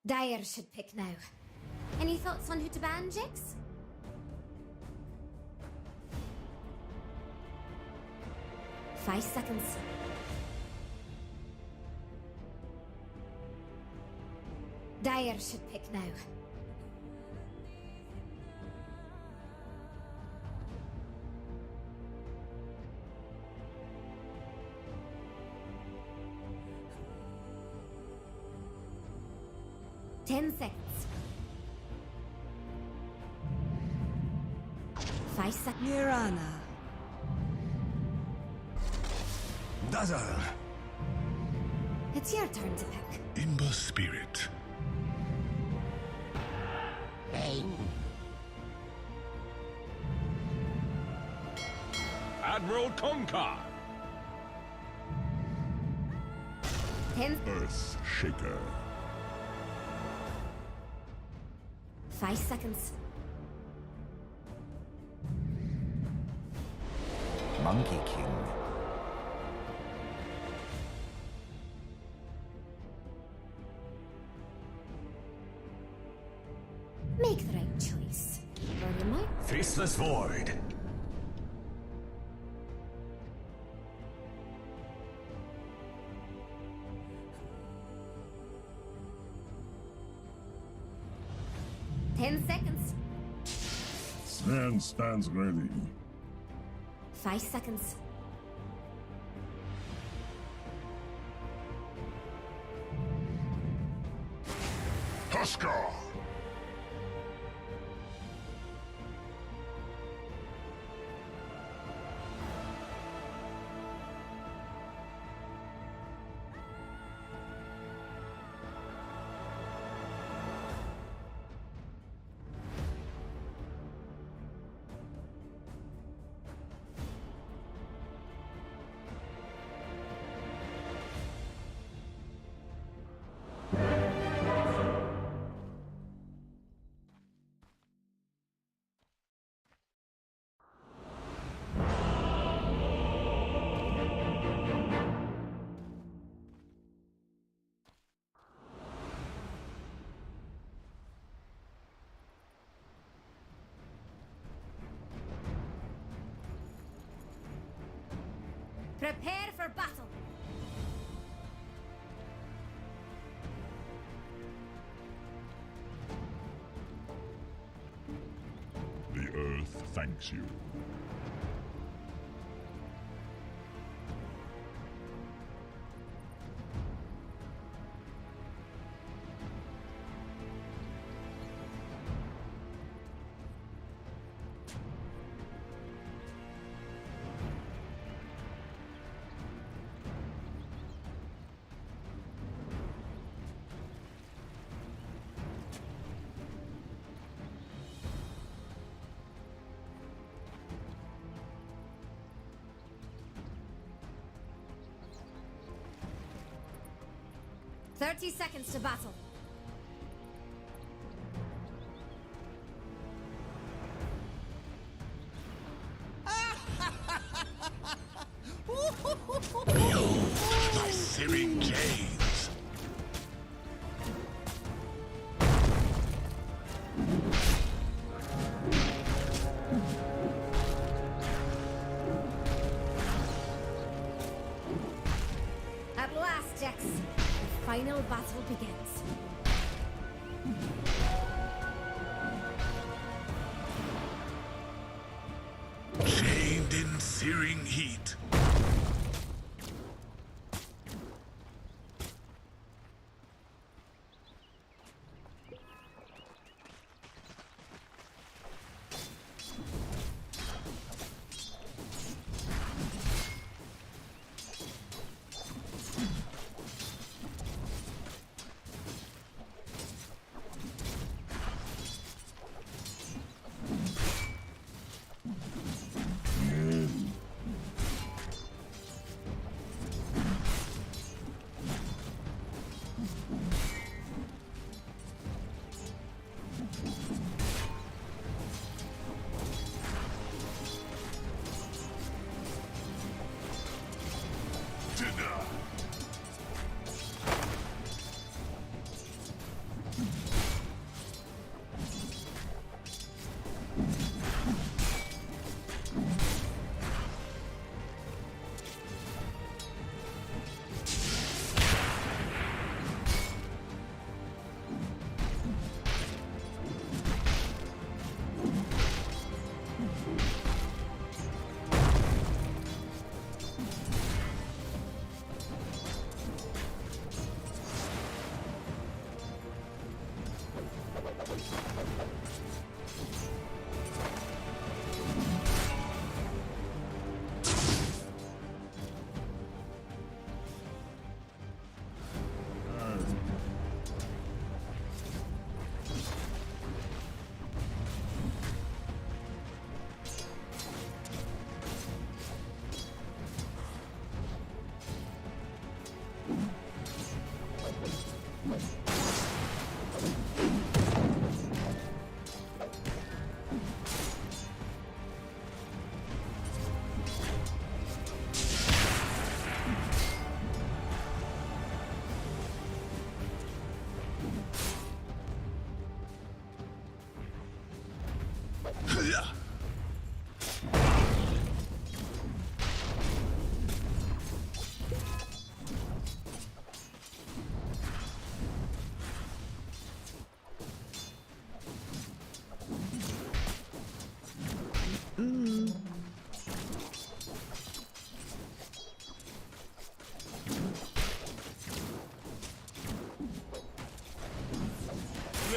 Dyer should pick now. Any thoughts on who to ban, Jix? Five seconds. Dyer should pick now. Ten seconds. 5 seconds. Mirana. Dazzle. It's your turn to pick. Imber Spirit. Bang. Admiral Concar. 10. Earth Shaker. 5 seconds. Monkey King. Make the right choice. Or you might. Faceless Void. Ten seconds. Sand stands ready. 5 seconds. Huskar. Prepare for battle. The Earth thanks you. Thirty seconds to battle. My searing gaze. At last, Jax. The final battle begins. Chained in searing heat.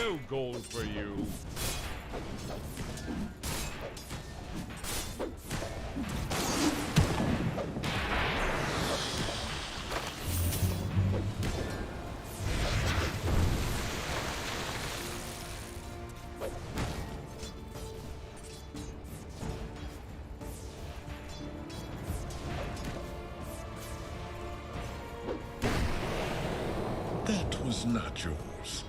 No gold for you. That was not yours.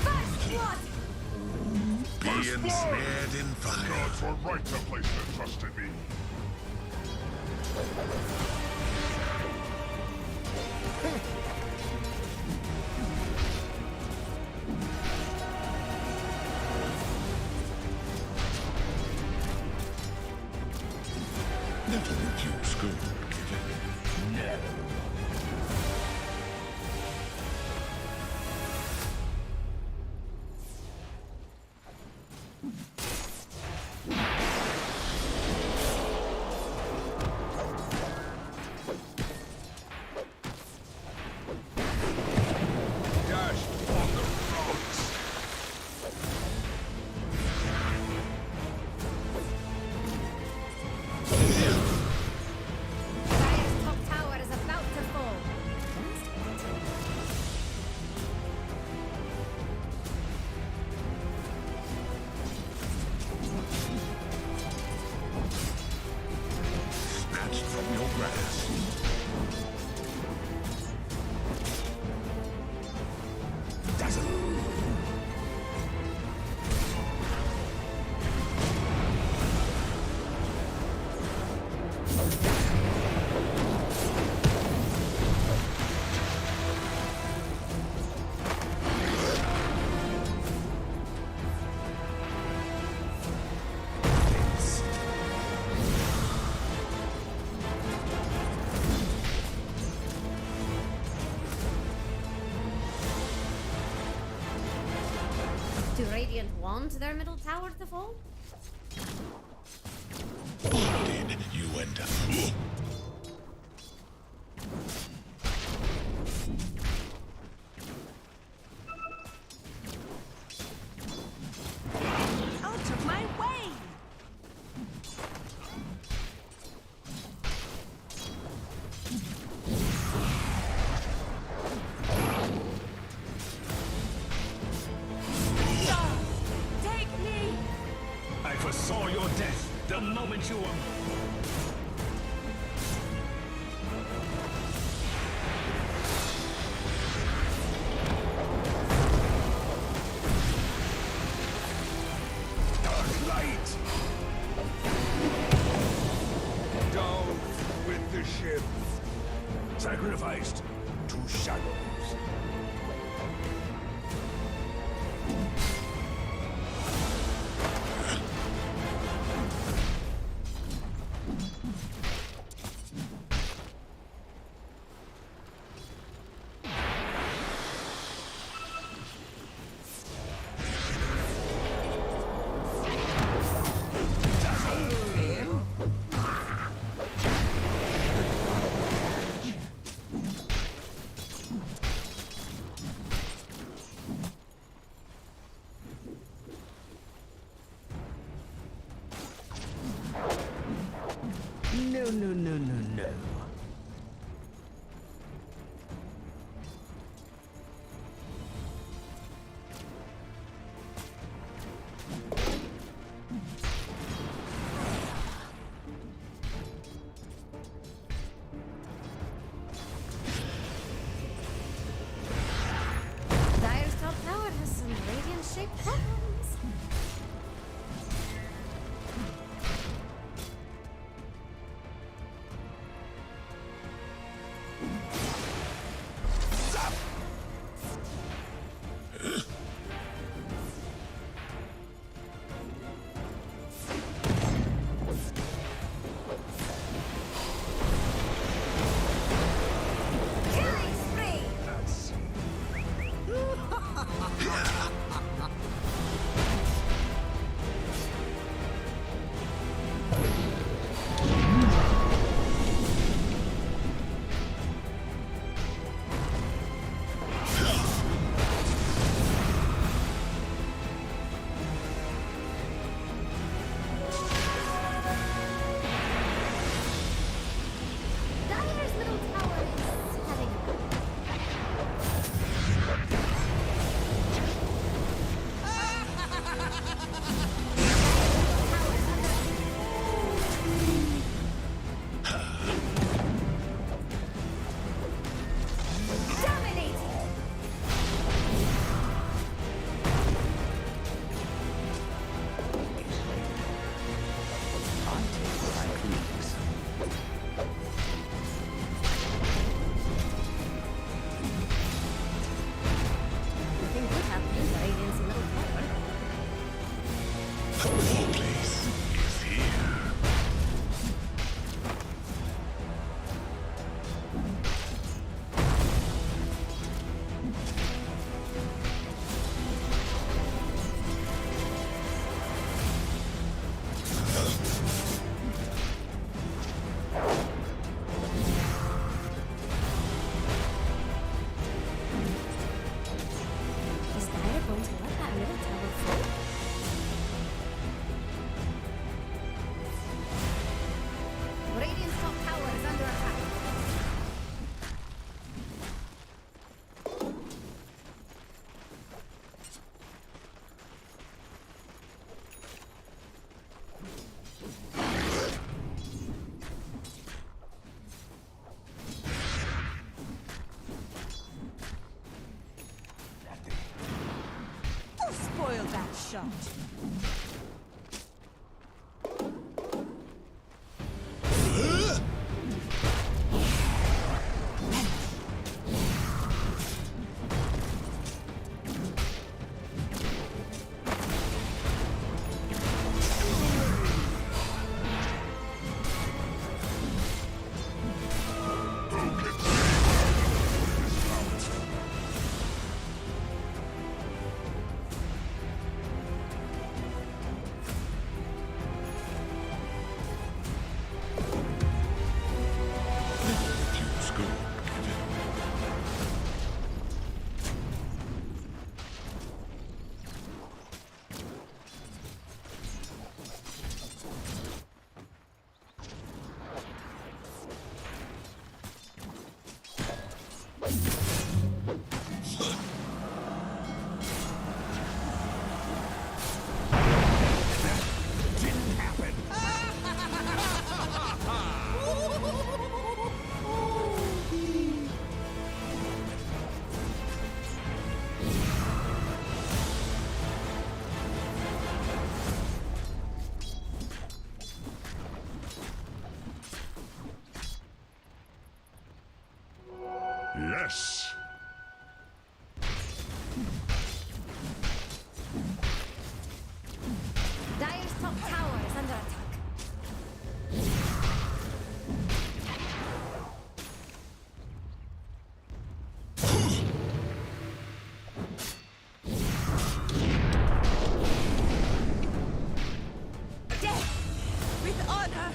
First blood! Be ensnared in fire. Gods were right to place their trust in me. Never refuse gold given. No. Dash on the rocks. Dire's top tower is about to fall. Snatched from your grasp. Do Radiant want their middle tower to fall? Did you end up? Out of my way! Take me! I foresaw your death the moment you were. Dark light! Down with the ship. Sacrificed to shadows. shot. Feels good. Give it. Didn't happen. Yes. Dire's top tower is under attack. Death with honor.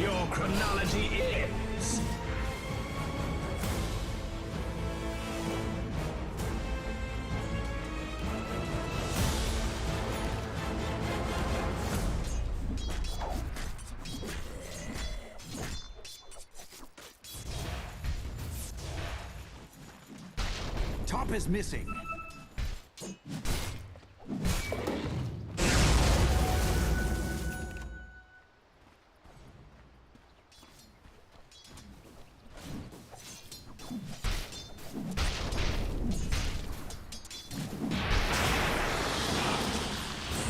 Your chronology ends. Top is missing.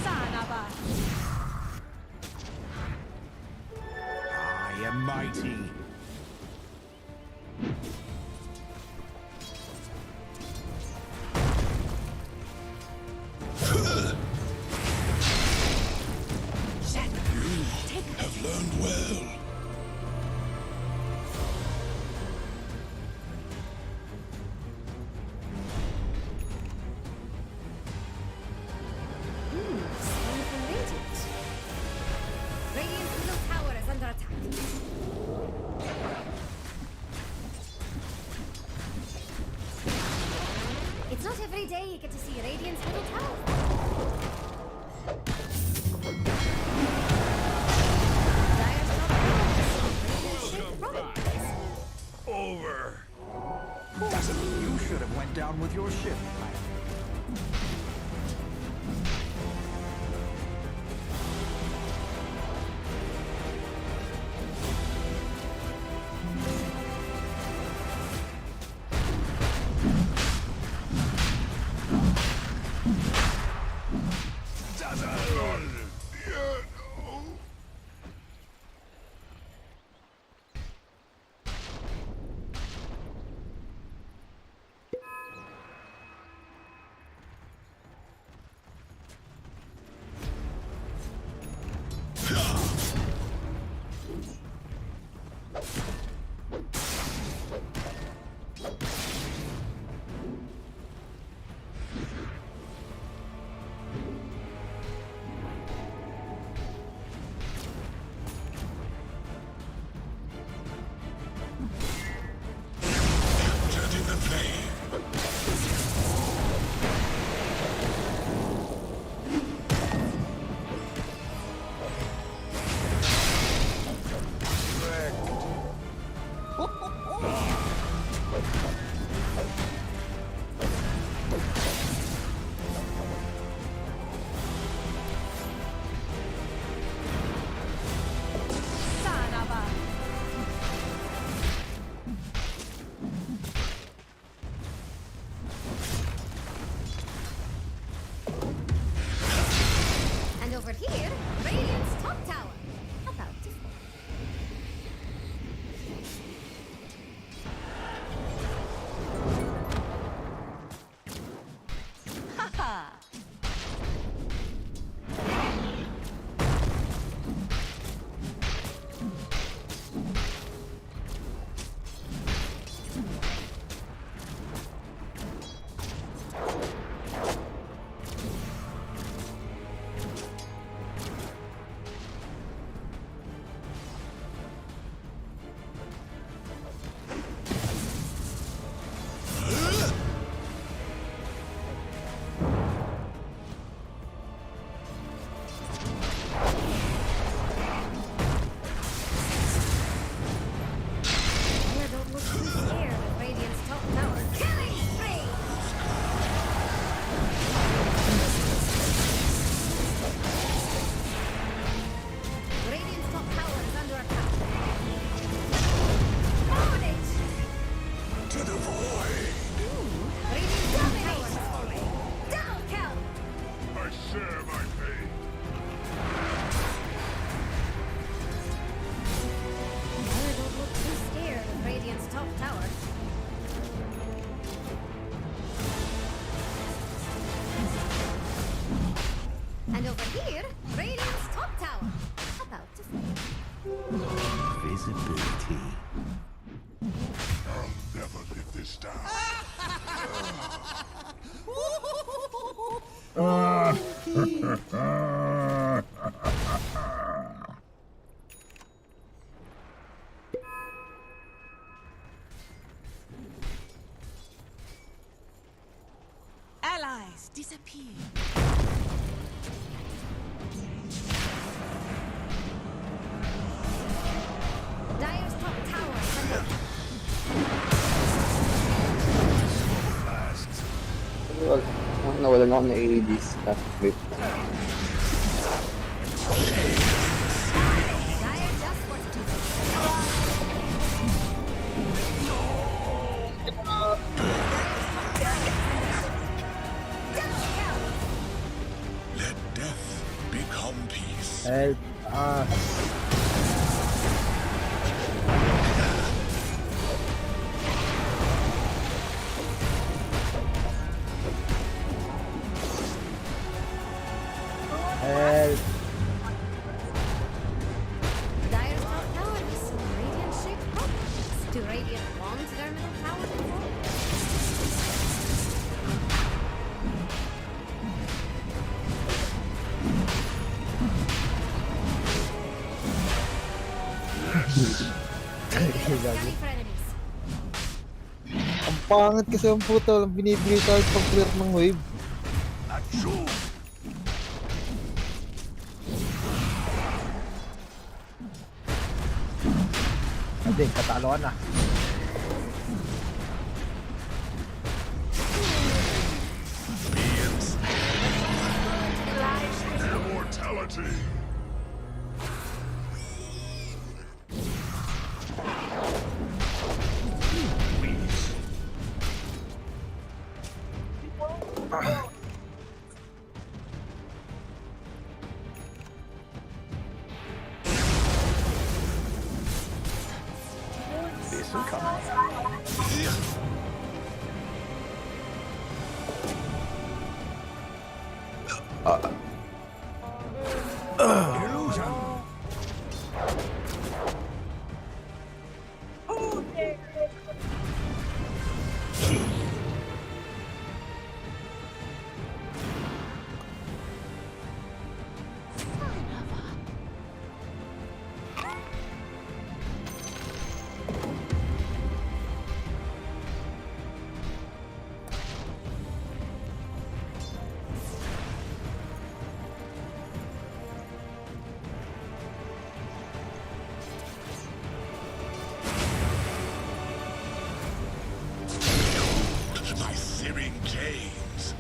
Sanaba. I am mighty. Have learned well. Someone from Radiant. Radiant's middle tower is under attack. It's not every day you get to see Radiant's middle tower. Dire's top tower is Radiant's ship problems. Over. You should have went down with your ship. sister. Allies disappear. Dire's top tower is under attack. Nawalan ako ng AEDs. Wait. Dire just fortitude. Let death become peace. Help us. Help. Dire's top tower is some radiant shaped problems. Do radiant want their middle tower to fall? Radiant is ready for enemies. Ang pangit kasi ang puto. Binibigay tayo pang clear ng wave. Achoo! Hindi, katalo ka na. Immortality! Decent coming. Illusion! My searing chains.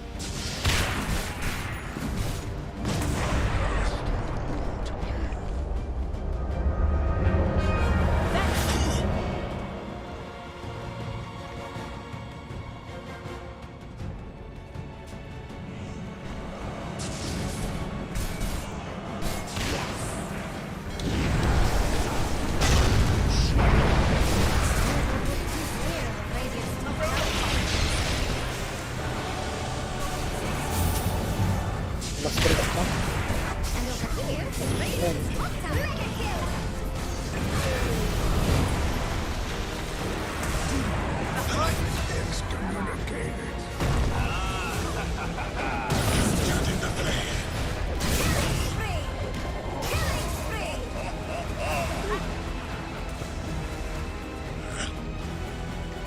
Radiant's top tower. Mas straight up na. And over here is Radiant's top tower. Mega kill! Excommunicated. Getting the flame. Spree! Killing spree!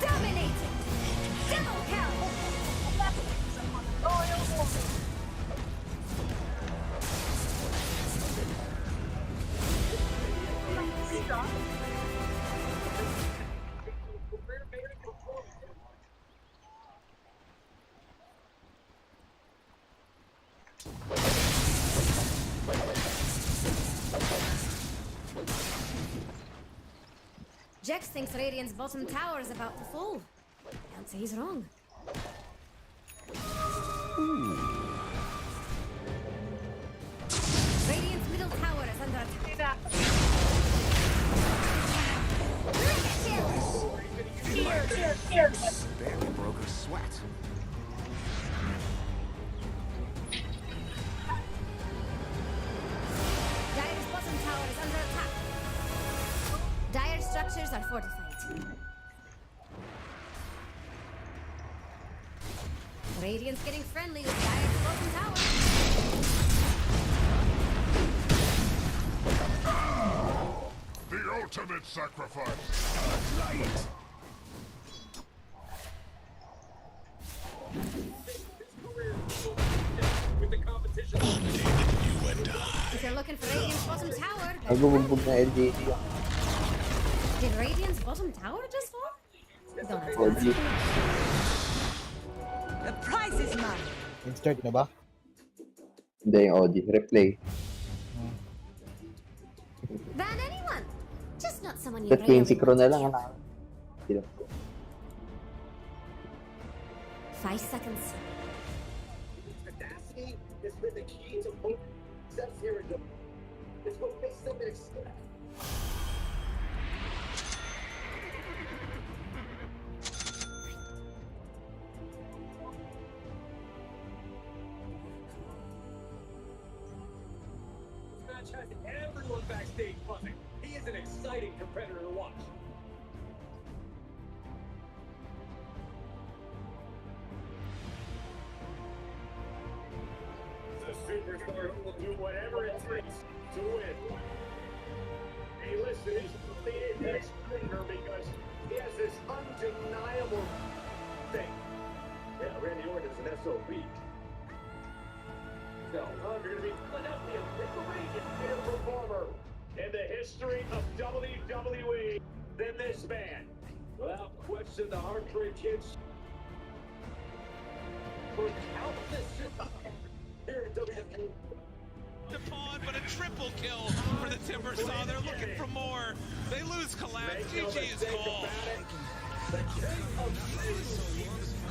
Dominating! Double kill! Jex thinks Radiant's bottom tower is about to fall. Can't say he's wrong. Radiant's middle tower is under attack. Barely broke a sweat. Dire's bottom tower is under attack. Dire structures are fortified. Radiant's getting friendly with Dire's bottom tower. The ultimate sacrifice. With the competition. You and I. If you're looking for Radiant's bottom tower, then Nagbubugbog na LGD yung did Radiant's bottom tower just fall? Don't have to OG. The prize is mine. Insert na ba? Hindi yung OG. Replay. ban anyone. Just not someone you Tapos really yung synchro na want to lang. kill. 5 seconds. Audacity has been the key to both steps here and it's what makes them expect. This match has everyone backstage buzzing. He is an exciting competitor to watch. The superstar who will do whatever it takes to win. Hey, listen, he's the apex predator because he has this undeniable thing. Yeah, Randy Orton's an SOB. No, you're gonna be Philadelphia, it's the biggest performer in the history of WWE than this man. Without question, the Hard Trade Kids for countless here in WWE. Pawn, but a triple kill for the Timber Saw. They're looking for more. They lose collapse. Make no GG is mistake called. about it. The king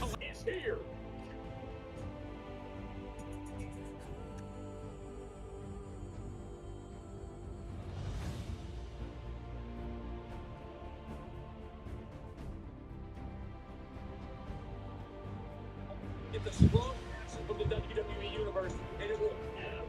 of is here. Get the strong passion from the WWE Universe, and it will have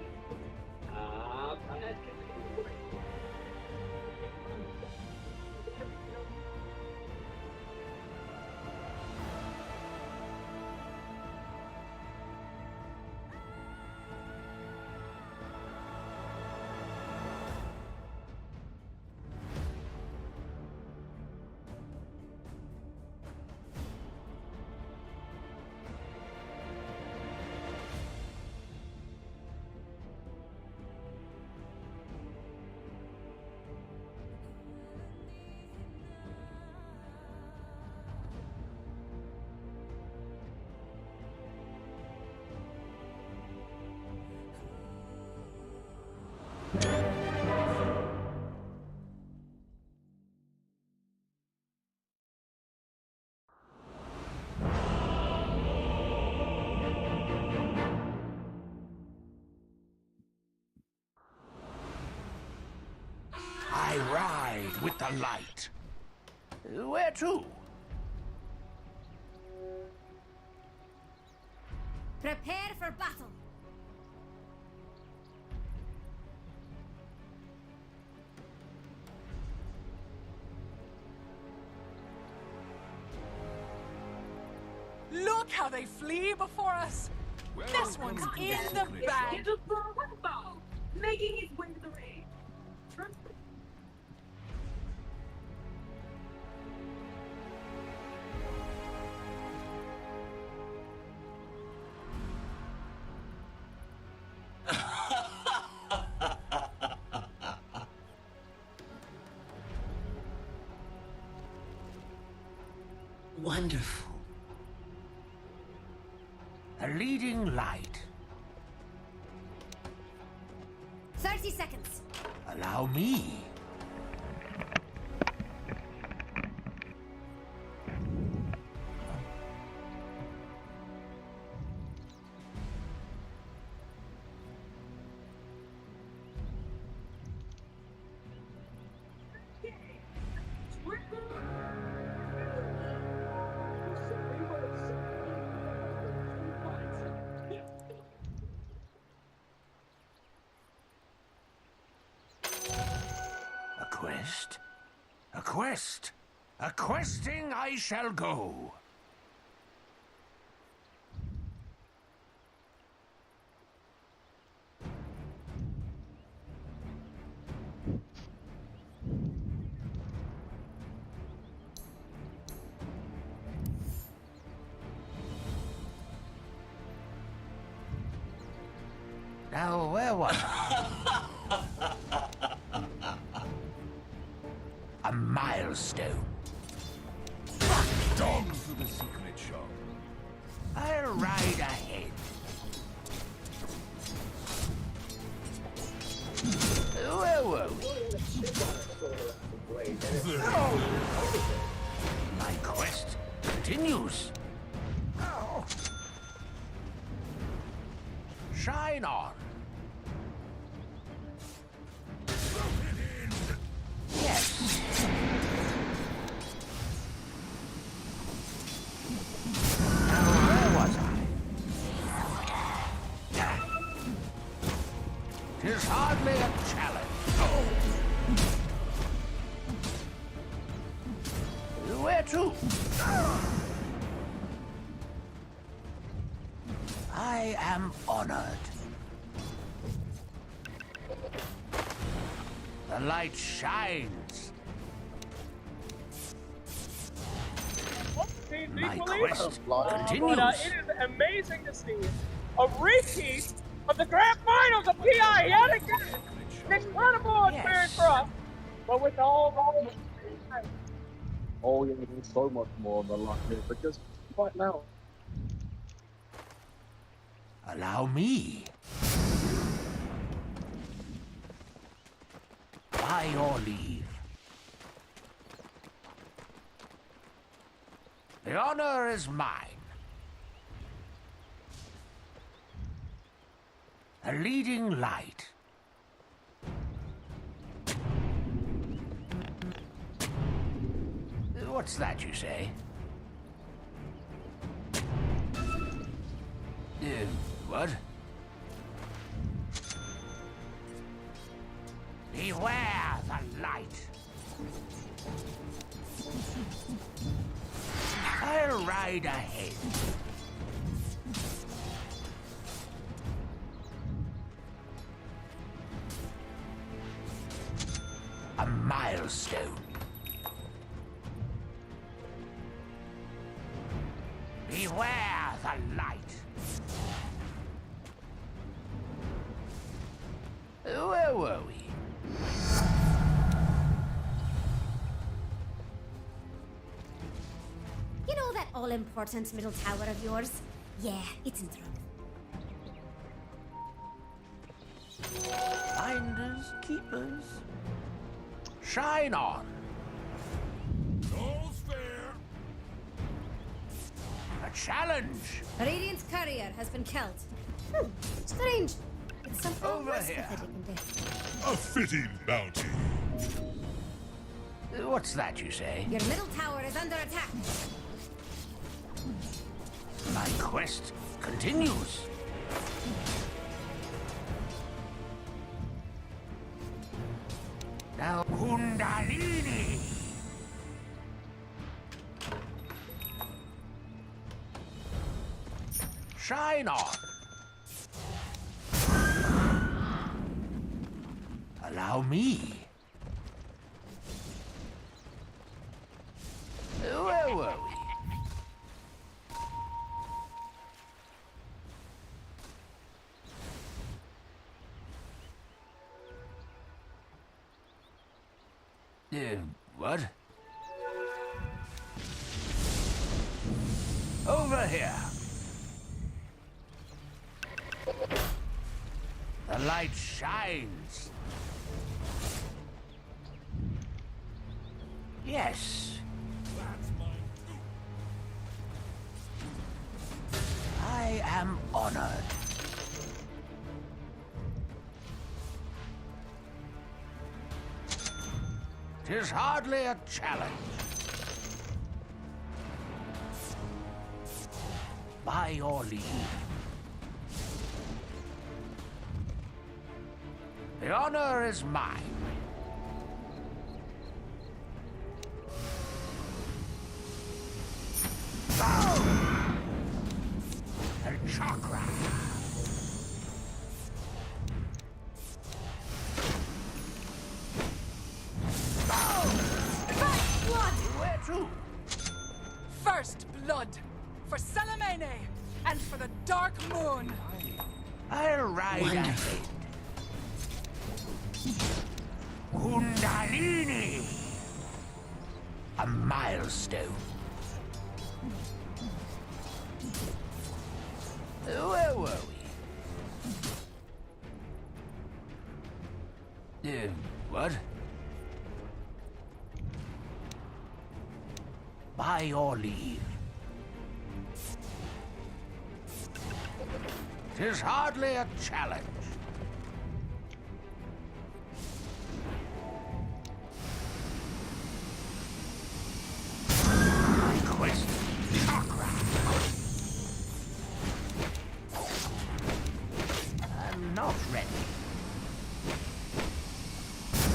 I ride with the light. Where to? Prepare for battle. Look how they flee before us. This one's in the bag. Making his way to the ring. Wonderful. A leading light. 30 seconds. Allow me. A quest? A quest? A questing I shall go. Now, where was I? A milestone. Dog. To the secret shop. I'll ride ahead. Where were we? My quest continues. Shine on. Yes. Now, where was I? 'Tis hardly a challenge. Where to? I am honored. The light shines. My quest continues. It is amazing to see a repeat of the grand finals of PI yet again. An incredible experience for us, but with all Oh, yeah, there's so much more than luck here, because right now. Allow me. By your leave. The honor is mine. A leading light. What's that you say? What? Beware the light. I'll ride ahead. A milestone. Beware the light. Where were we? You know that all-important middle tower of yours? Yeah, it's in trouble. Finders, keepers. Shine on. All's fair. A challenge. Radiant's courier has been killed. Strange. It's something Over less here. pathetic than death. A fitting bounty. What's that you say? Your middle tower is under attack. My quest continues. Now, Kundalini. Shine on. Allow me. Where were we? What? Over here. The light shines. Yes. I am honored. 'Tis hardly a challenge. By your leave. The honor is mine. The chakra. First blood! Where to? First blood! For Salamene and for the Dark Moon! I'll ride ahead. Kundalini! A milestone. Where were we? What? By your leave. 'Tis hardly a challenge. My quest, chakra. I'm not ready.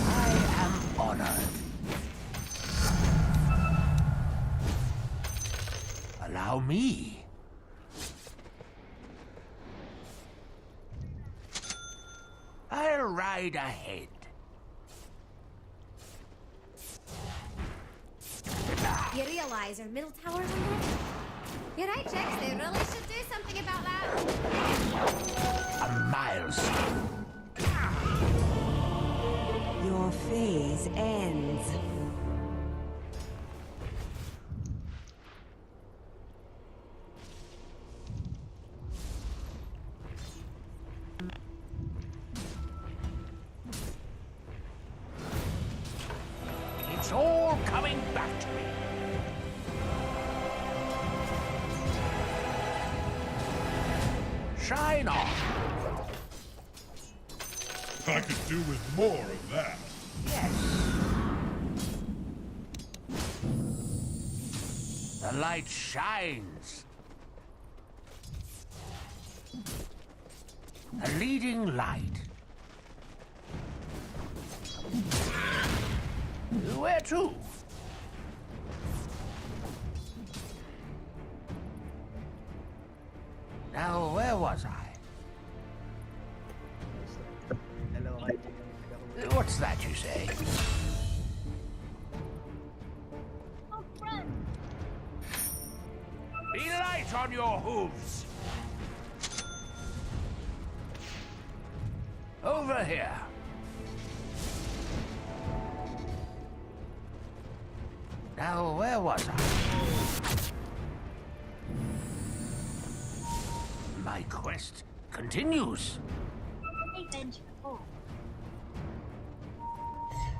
I am honored. Allow me. I'll ride ahead. You realize our middle tower's under attack? You're right, Jax. They really should do something about that. A milestone. Your phase ends. It's all coming back to me. Shine on. I could do with more of that. Yes. The light shines. A leading light. Where to? Now, where was I? What's that you say? Be light on your hooves. Over here. Now, where was I? My quest continues.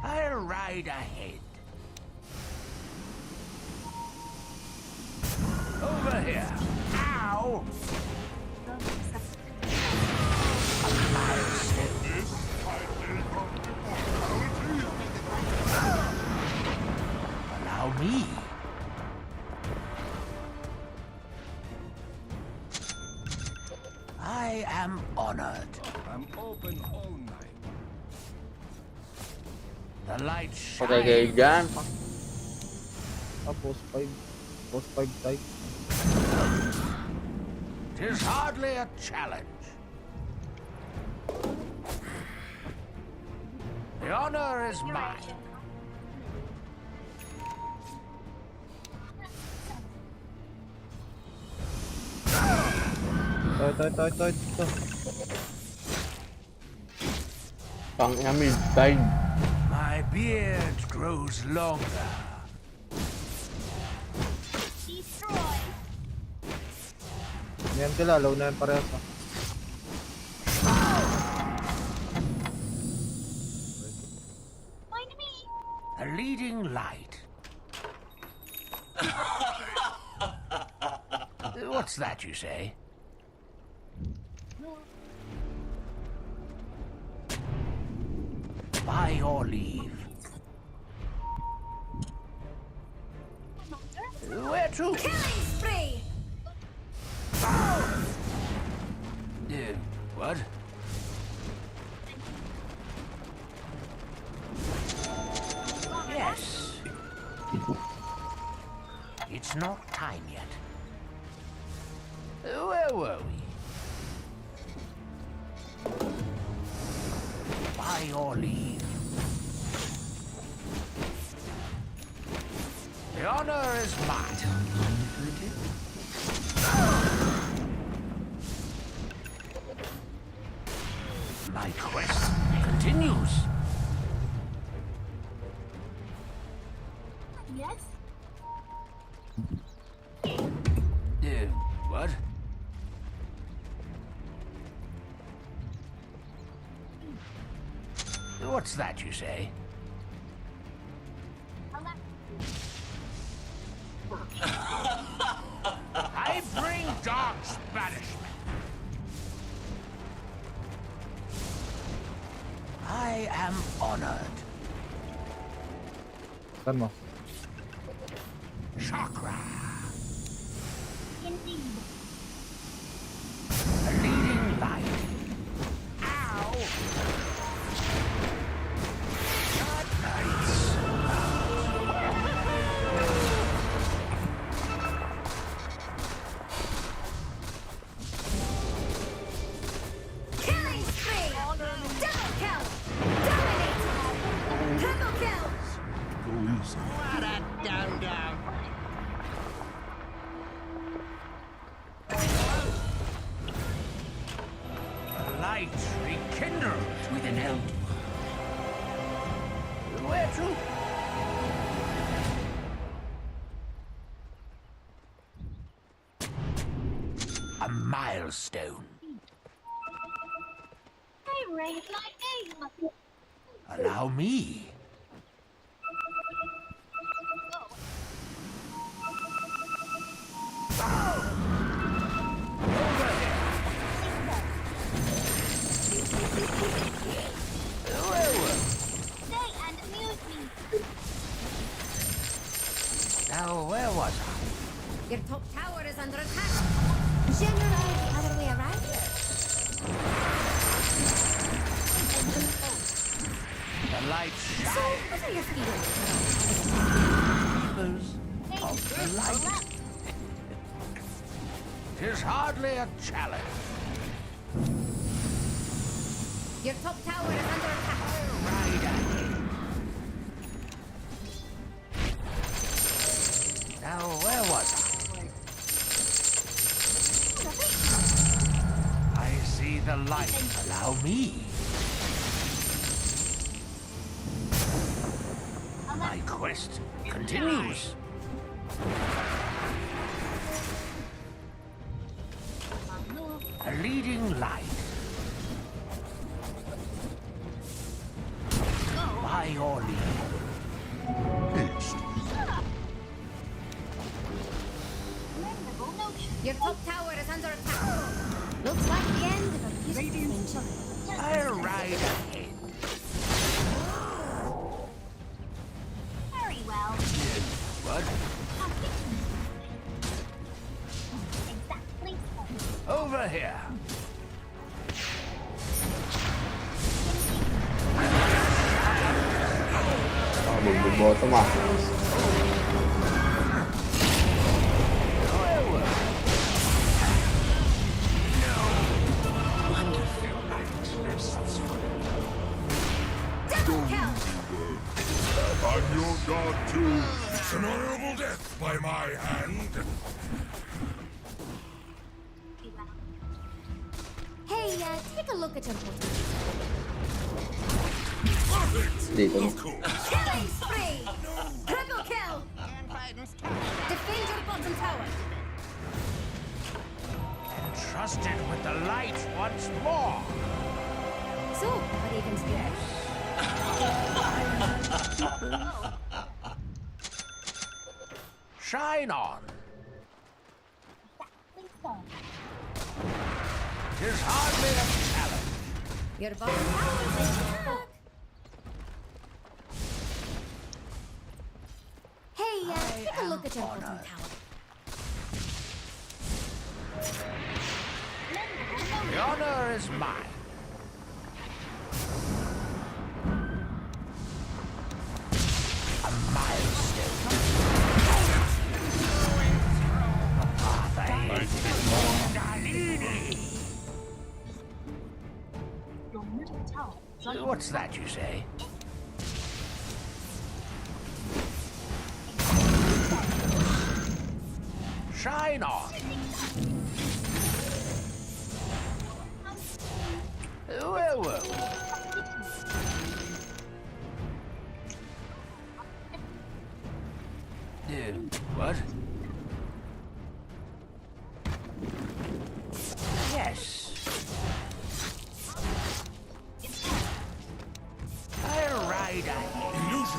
I'll ride ahead. Over here. Ow! A milestone. Allow me. I am honored. I'm open all night. The light Okay kayo shines. dyan. Post 5. Post 5 type. 'Tis hardly a challenge. The honor is mine. Ito. Pang mid side. My beard grows longer. Yan sila, low na yan parehas. A leading light. What's that you say? By your leave. Where to? Killing spree! What? Yes. It's not time yet. Where were we? By your leave. The honor is mine. What's that you say? I bring dogs banishment. I am honored. Saan mo? Chakra. A leading light. Ow! God nights. Killing spree! Double kill! Dominate! Triple kill! Go easy. What a down-down. Light rekindled with an elder. Where to? A milestone. I raise my name. Allow me. Stay and amuse me. Now, where was I? Your top tower is under attack. Generally the other way around. The light So, shines what are your feelings? of the light. 'Tis hardly a challenge. Your top tower is under attack. Right ahead. Now, where was I? I see the light. Allow me. My quest continues. A leading light. By your lead. Your top tower is under attack. Looks like the end of a beautiful adventure. I'll ride ahead. Very well. What? Exactly so. Over here. Ah, magbo-bottom ah. Double kill! I'm your god too. It's an honorable death by my hand. Hey, take a look at your bottom. Perfect. Dito. Of course. Killing spree! Triple kill! Defend your bottom tower. Entrusted with the light once more. So, what evens the earth? Shine on. Tis hardly a challenge. Your bottom tower is under attack. Hey, take a look at your bottom tower. The honor is mine. A milestone. What's that you say? Shine on. Well. What? Yes. I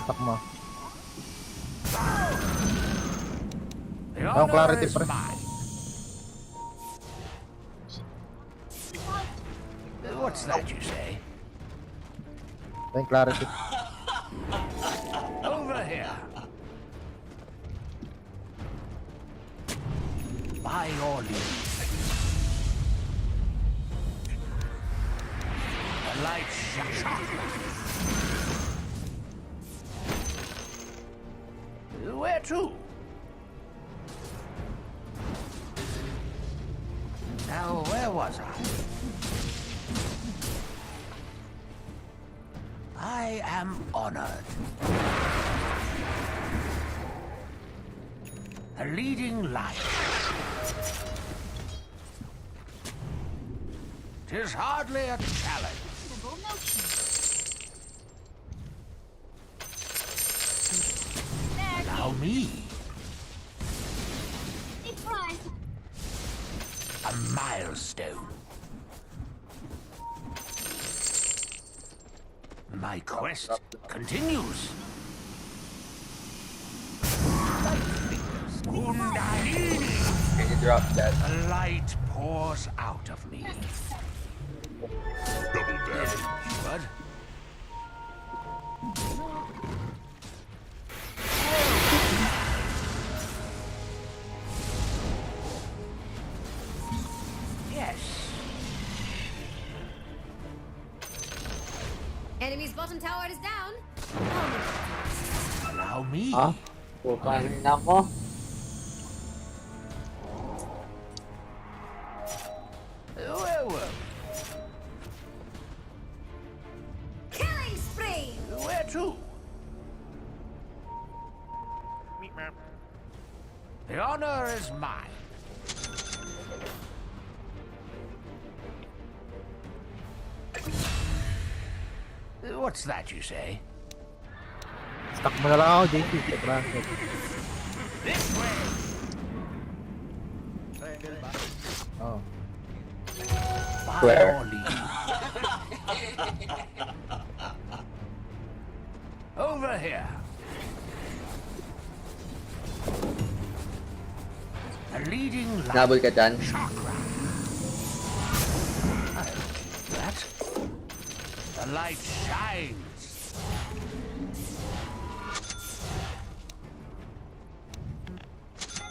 Stock mo. The Ang honor clarity, is pre. mine. What's that you say? Yung clarity. Over here. By your leave. The light shine. Where to? Now, where was I? I am honored. A leading light. 'Tis hardly a challenge. Allow me. A milestone. My quest continues. Kundalini! Can you drop that? A light pours out of me. Double damage. What? Yes. Enemy's bottom tower is down. Allow me. Ah, paano na ako? Where were Killing spree! we? Where to? The honor is mine. What's that you say? Stock mo na lang ako, JC. This way. Oh. By Where? your leave. Over here. A leading light. Nabol ka dyan? Chakra. That? The light shines.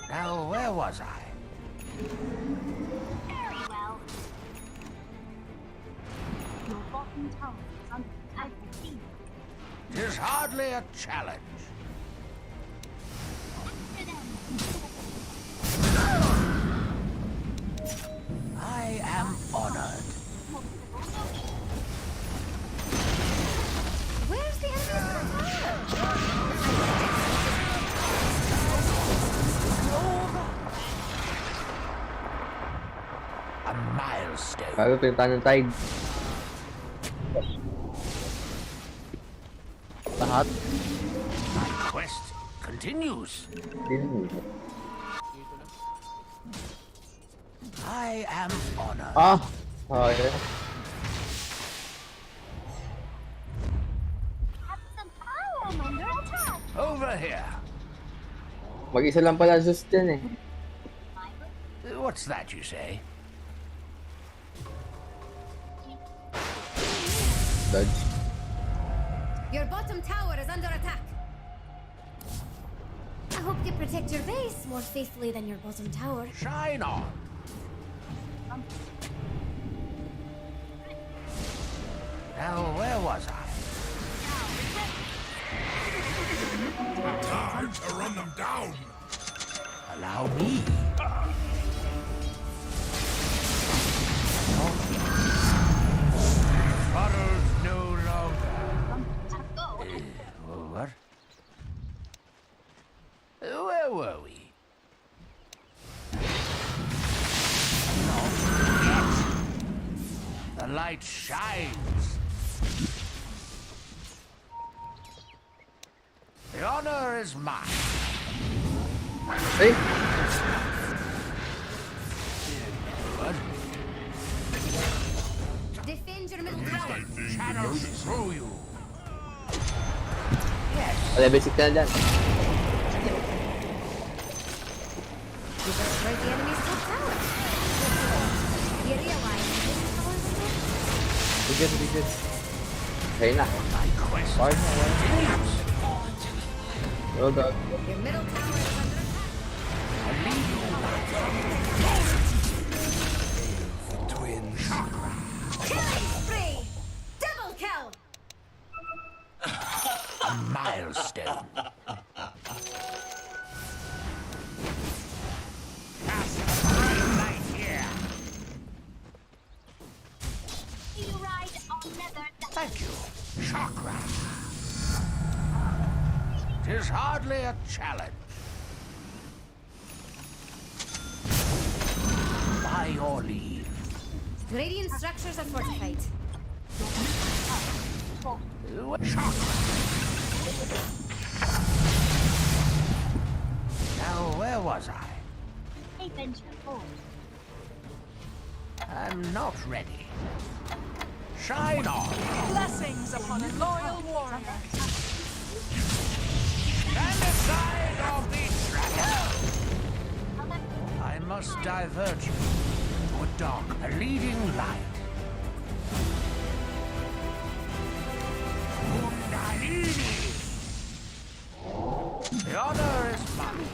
Now, where was I? Very well. Your bottom tower is under attack. Tis hardly a challenge. I am honored. Where's the enemy's tower? A milestone. Bago pinta ng tide. Lahat. My quest continues. I am honored. Ah! Okay. I'm under attack. Over here. Mag-isa lang pala sus dyan eh. What's that you say? Dodge. Your bottom tower is under attack. I hope you protect your base more faithfully than your bottom tower. Shine on. Now, where was I? Time to run them down. Allow me. Bottles no longer. What? Where were we? The light shines. The honor is mine. Hey! What? Defend your middle tower. Channels through you. Yes. Level 6 na dyan. You destroyed the enemy's top tower. You realize this tower is dead? Bigyan. Okay na. Fine na, fine. Oh god. Your middle tower is under attack. Killing spree! Double kill! A milestone. Cast a bright light here. You ride on nether. Thank you, Chakra. 'Tis hardly a challenge. By your leave. Radiant structures are fortified. Chakra. Now, where was I? Adventure forward. I'm not ready. Shine on. Blessings upon a loyal warrior. Stand aside or be trapped. I must divert you to a dark, a leading light. Kundalini! The honor is mine.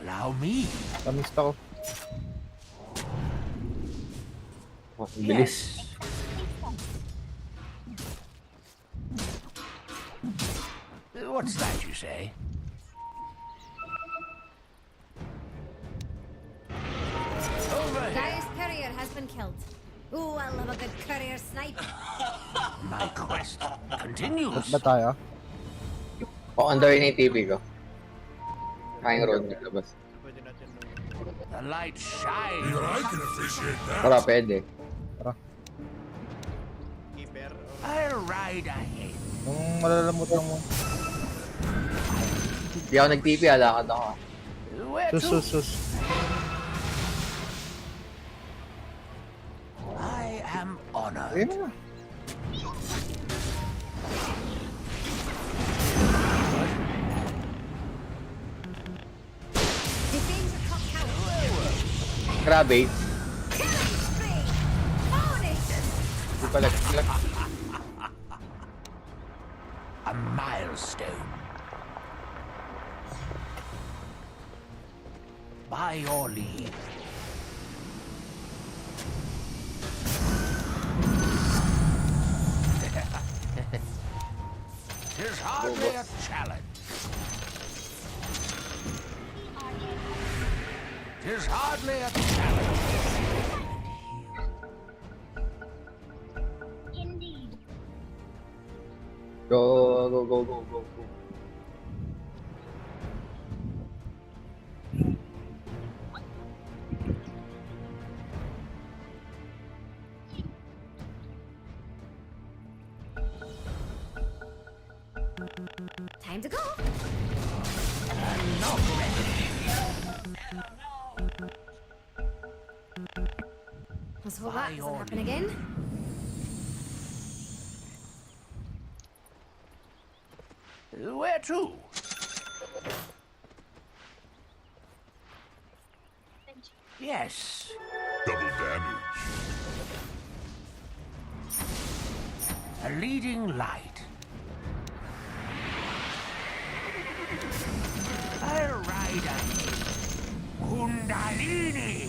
Allow me. Kamista ko. Oh, ang bilis. What's that you say? Over here. Dire's courier has been killed. Ooh, I love a good courier snipe. My quest continues. Ba't ba tayo? Oh, under yun yung TV ko. Kain road na labas. The light shines. Even I can appreciate that. Tara, pwede. I'll ride ahead. Nung malalamot lang mo. Hindi ako nag-TV, alakad ako. Where to? Sus. I am honored. Ayun na. Defend your top tower. Grabe. Killing spree! Bonus! Hindi pala. A milestone. By your leave. Tis hardly a challenge. Tis hardly a challenge. Indeed. Go. Time to go. I'm not ready. Let's hope that doesn't happen again. Where to? Yes. Double damage. A leading light. I'll ride ahead. Kundalini!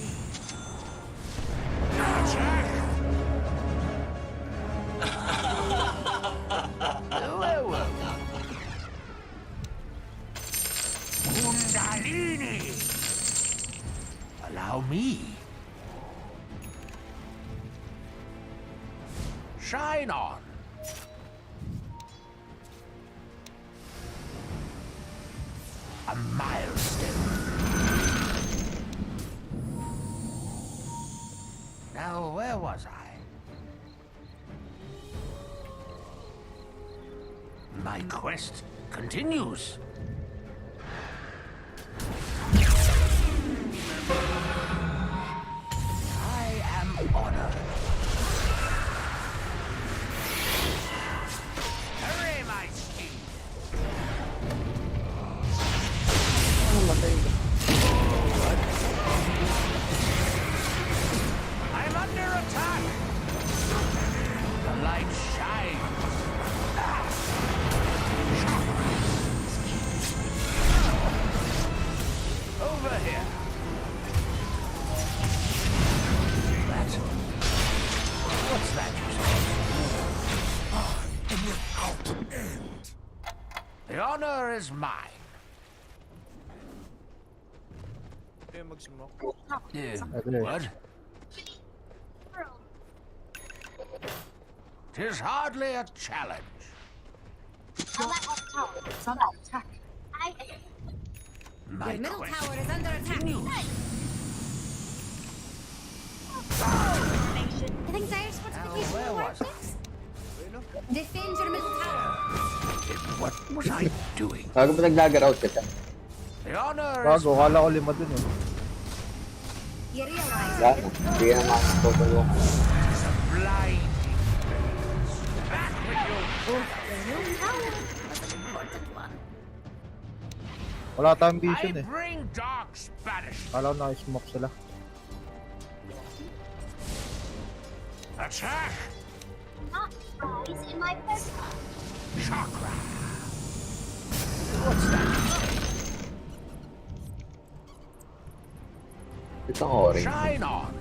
Whoa. Kundalini! Allow me. Shine on. A milestone. Now, where was I? My quest continues. I am honored. honor is mine. What? Tis hardly a challenge. I'll let off top. So that attack. My Your middle quest tower is under attack. continues. You think Dire's fortification where will work was I? next? Defend your middle tower. What was I doing? Bago pa nag-log-out ka siya. The honor is Bago, kala ko 5 dun eh. You realize Wala na. Hindi ka naman tutulong. a blinding blaze. Back with you. your middle tower was an important one. Wala tayong I vision eh. bring dark's banishment. Kala ko na-smoke sila. Attack! Not rise in my person. Chakra! What's that? Ito ang orange. Shine on!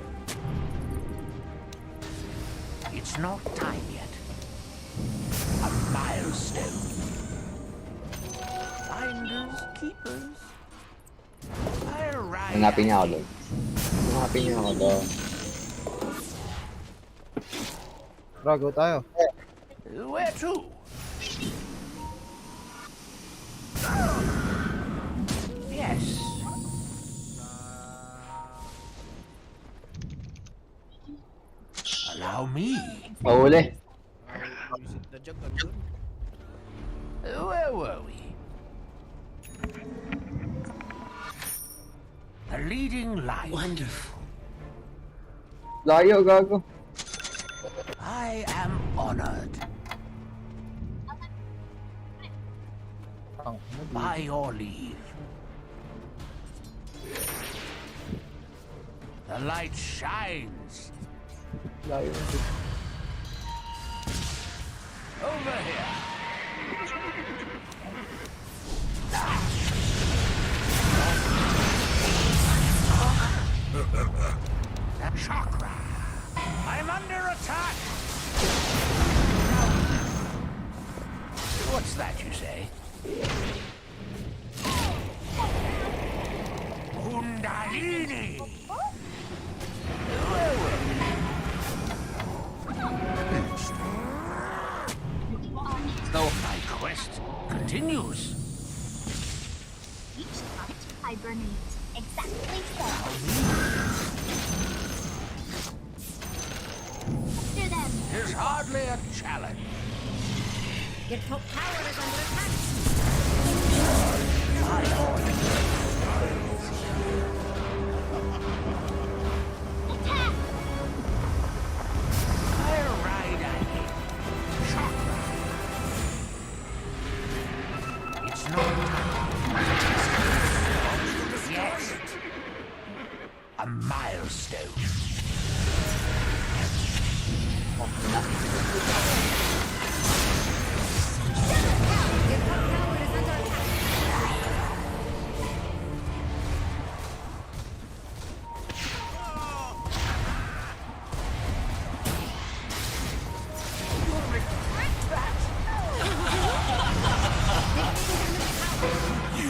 It's not time yet. A milestone. Finders, keepers. I'll ride. Hanapin niya ako doon. Hanapin niya ako doon. Bago tayo. Where to? Yes. Allow me. Mahuli. Where were we? The leading light. Wonderful. Layo, gago. I am honored by your leave. The light shines. Layo. Over here. The chakra. I'm under attack. What's that you say? Kundalini. Where were we? My quest continues. Each night hibernate. Exactly so. After them. There's hardly a challenge. Your top tower is under attack. My order. Attack! I'll ride ahead. Chakra. It's not time. Yes. A milestone. Your top tower is under attack.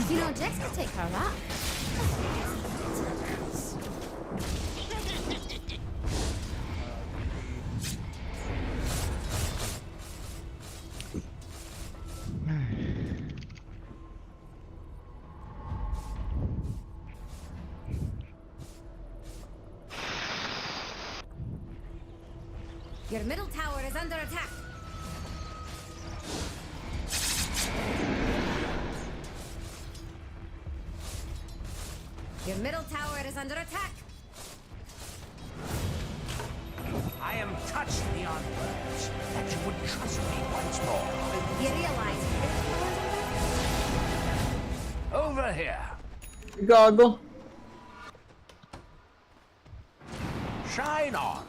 You know, Jax could take her up. Your middle tower is under attack. Your middle tower is under attack. I am touched beyond words that you would trust me once more. You realize your middle tower is under attack? Over here. Gago. Shine on.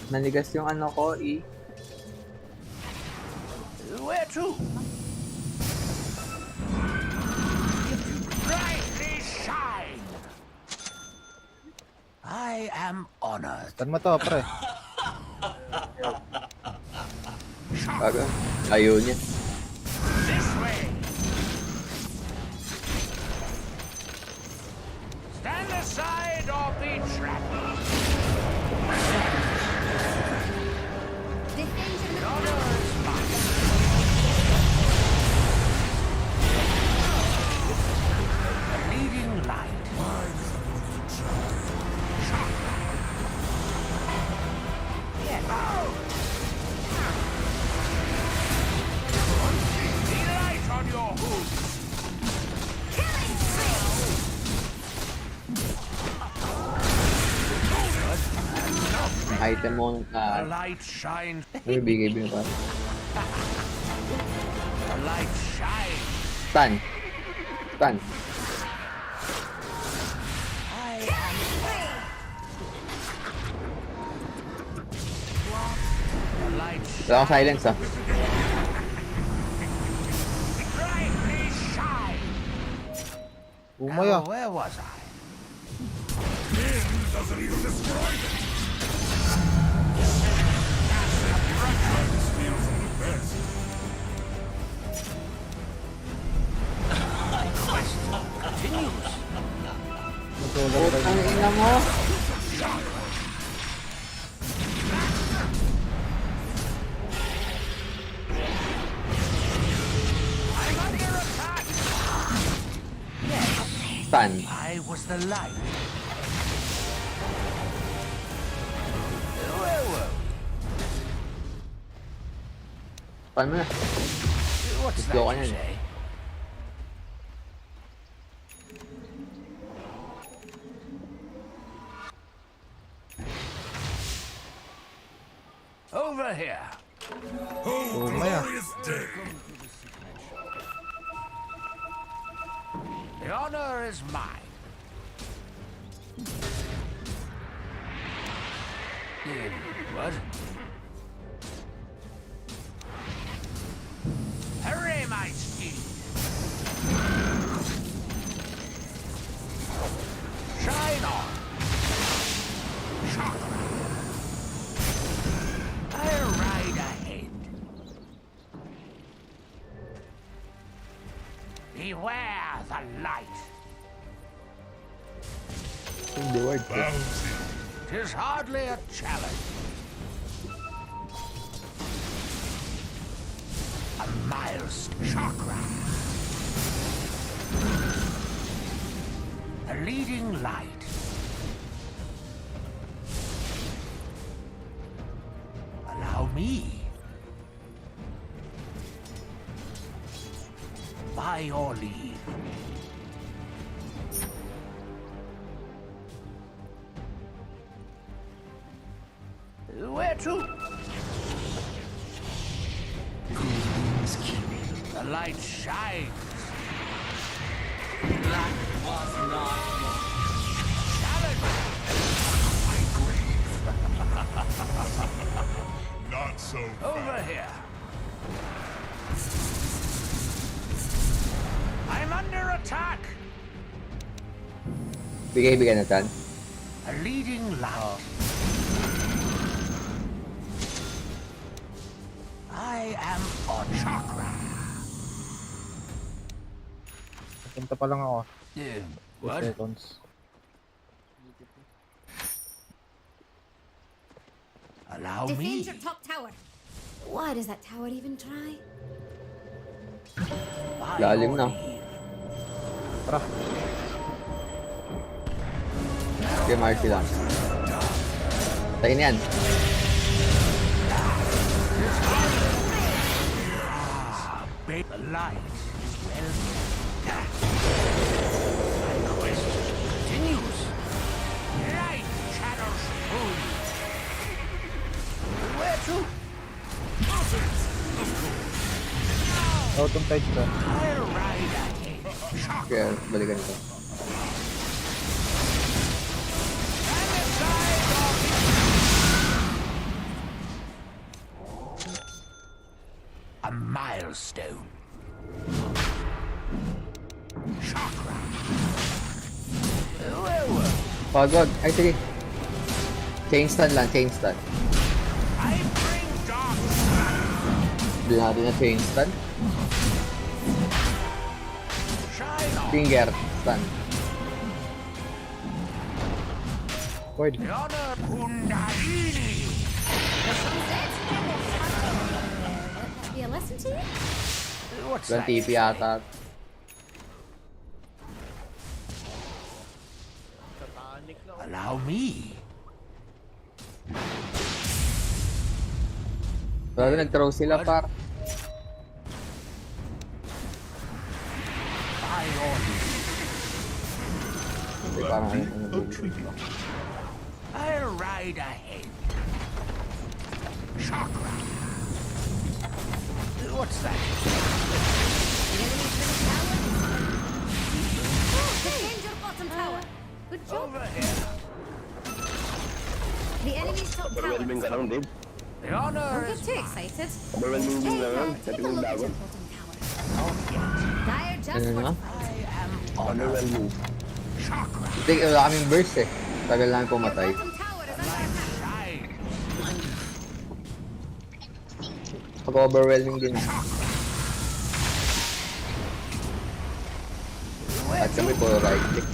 Nanigas yung ano ko, E. Where to? Brightly shine. I am honored. Saan mo to, pre? Gago. Ayaw niya. This way. Stand aside or be trapped. Defend your Your middle honor tower. is mine. The leading light. The light on your hood. Killing spree. Item mo The na light shines. bigay pa. The light shines. Stun. Stun. Killing spree. The light Wala akong silence ah. brightly shine. Umaya. Now, where was I? Doesn't even destroy it. Steals from the best. Continues. Matulog ka Ang ina mo. I'm under attack. Stun. I was the light. Whoa. Stun mo na. What's that Slow ka you yan. say? Over here. Oh, Umaya. glorious day. The honor is mine. What? Hurry, my steed. Shine on. I'll ride ahead. Beware the light. Hindi word. Bouncy. 'Tis hardly a challenge. A milestone chakra. A leading light. Allow me. By your leave. Where to? The light shines. That was not challenge. Not so Over here. I'm under attack. Bigay na stun. A leading light. I am a chakra. Punta pa lang ako. What? 2 seconds. Allow Defend me. your top tower. Why does that tower even try? By Lalim your na. leave. Tara. Okay, Marty lang. Tayo na yan. The light is well. My quest continues. Light shadows through you. Where to? Out on tide ka. I'll ride ahead. Kaya balikan ito. Stand aside or be a milestone. Chakra. Whoa. Pagod. Ay, sige. Chain stun lang, chain stun. I bring dark. Hindi natin na chain stun. Shine on. Finger stun. Word. The honor Kundalini. Let that be a lesson to you? What's Walang that? TP ata. Allow me. Pero nag-throw sila par. By order. Hindi parang ano. I'll ride ahead. Chakra. What's that? The enemy's middle tower. Defend your bottom tower. Good job. Over here. The enemy's top tower. Overwhelming ka lang, Dave. The honor Don't get is too excited. Overwhelming din na lang. Take Sabi a kong look at dagon. your bottom tower. Dire just Ano na? fortified. I am Overwhelming. Chakra. Hindi, wala kaming burst eh. Tagal namin pumatay. Bottom tower is under attack. Shine. Pag-overwhelming din. At kami po right click.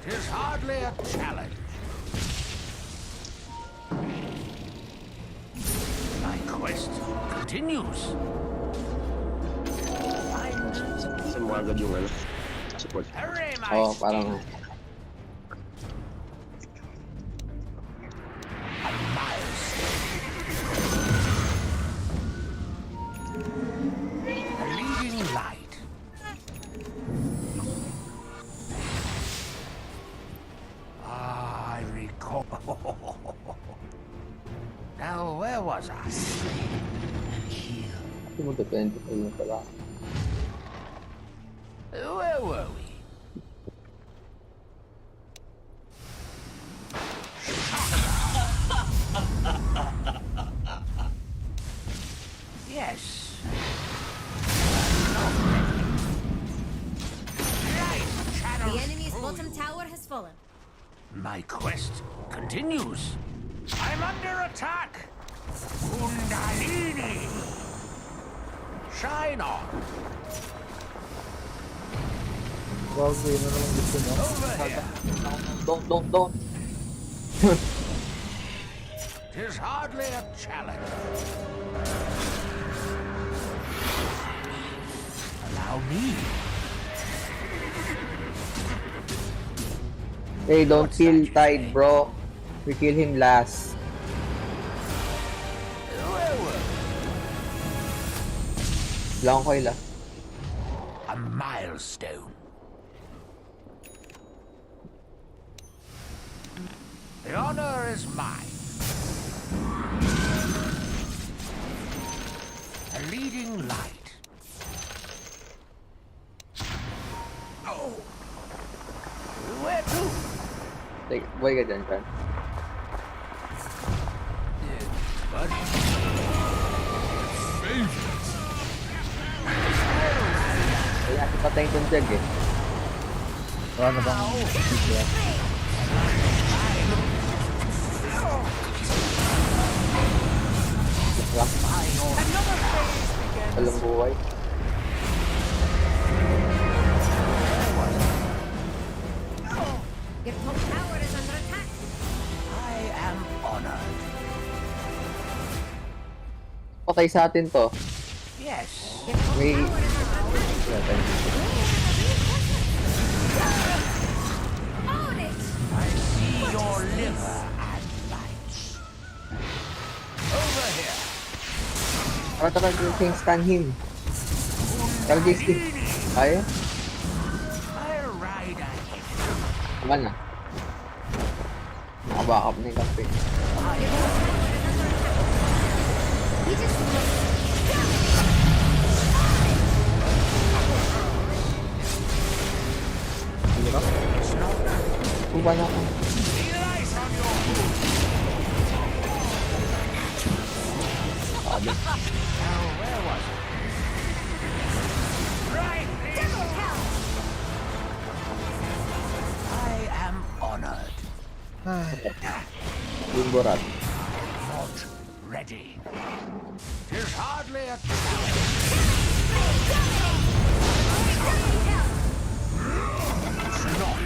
Tis hardly a challenge. My quest continues. Sa mga agad yung ano, support. Hooray, my Oo, parang A milestone. A leading light. I recall. Now, where was I? hindi mo depende pa yun pala. Where were we? Yes. The enemy's bottom tower has fallen. My quest continues. I'm under attack. Kundalini. Shine on. Bago yun na naman gusto mo. Over here. Don't. Tis hardly a challenge. Allow me. Hey, don't kill Tide, bro. We kill him last. Where were we? Lang ko ila. A milestone. The honor is mine. A leading light. Oh! Where to? Like, boy ka dyan, Chan. Buddy. Ay, ati patayin kong jag eh. Wala na bang video? Lang, Another phase begins. walang buhay. Your top tower is under attack. I am honored. Patay sa atin to. Yes. Your top May... tower is under attack. Own it! I see your liver and lights. Over here. Tara, King, stun him. Tara, King. Kaya? I'll ride ahead. Naman na. Nakabackup na yung kape. We just Kung ba na ako? Need an ice on your hood. Now, where was I? Right there. double hell! I am honored. Yung borat. Not ready. Tis hardly a Double hell! not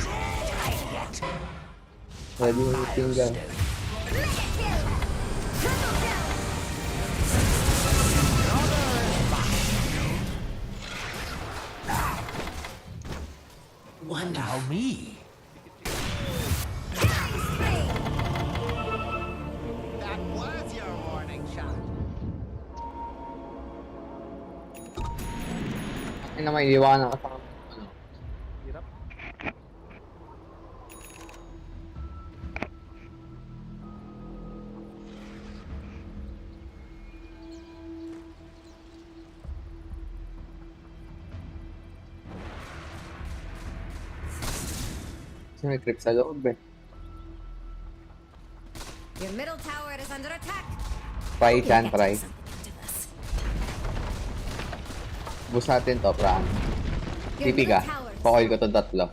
Ready yung tinggal. Now me. That was your warning shot. Ay na may iwanan ka sa ano. Hirap. Kasi may trip sa loob eh. Your middle tower is under attack. Try chan, try. Bus natin to, Pran. Your TP ka. middle tower. Pakol ko to tatlo.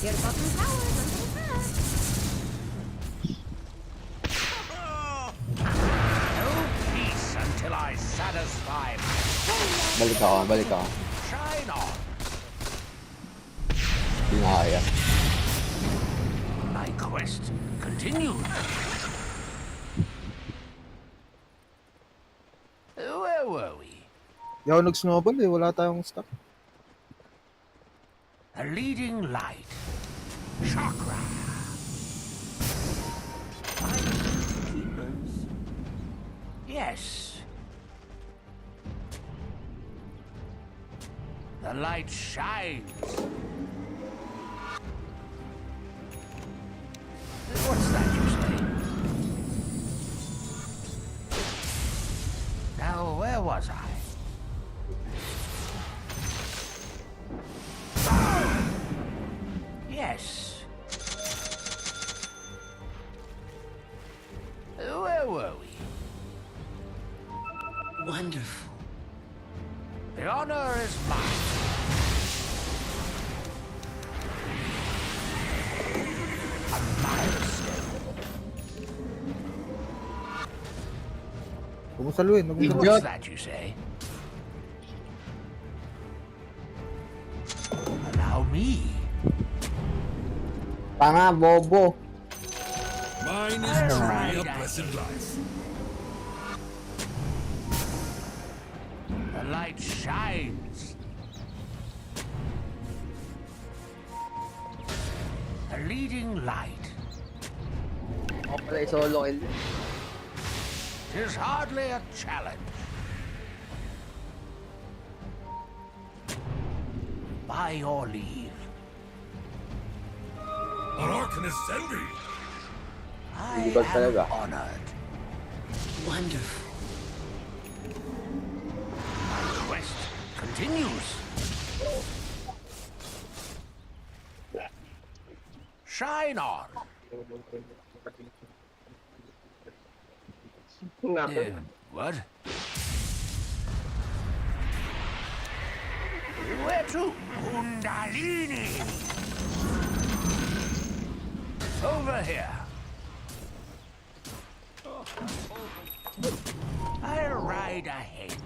Your bottom tower is under attack. No peace until I satisfy my Balik ako, balik ako. shine on. Hindi na kaya. My quest continues. Where were we? Di ako nag-snowball eh. Wala tayong stock. The leading light. Chakra. Keepers. Yes. The light shines. What's that you say? Now, where was I? Yes. Where were we? Wonderful. The honor is mine. A milestone. Huwag mo saluhin. Huwag mo saluhin. What's that you say? Allow me. Tanga, bobo. Mine is truly a blessed life. The light shines. The leading light. Ako pala solo kill. Tis hardly a challenge. By your leave. An Arcanist envy. I Hindi ba talaga? am honored. Wonderful. My quest continues. Shine on. What? Where to? Kundalini. Over here. I'll ride ahead.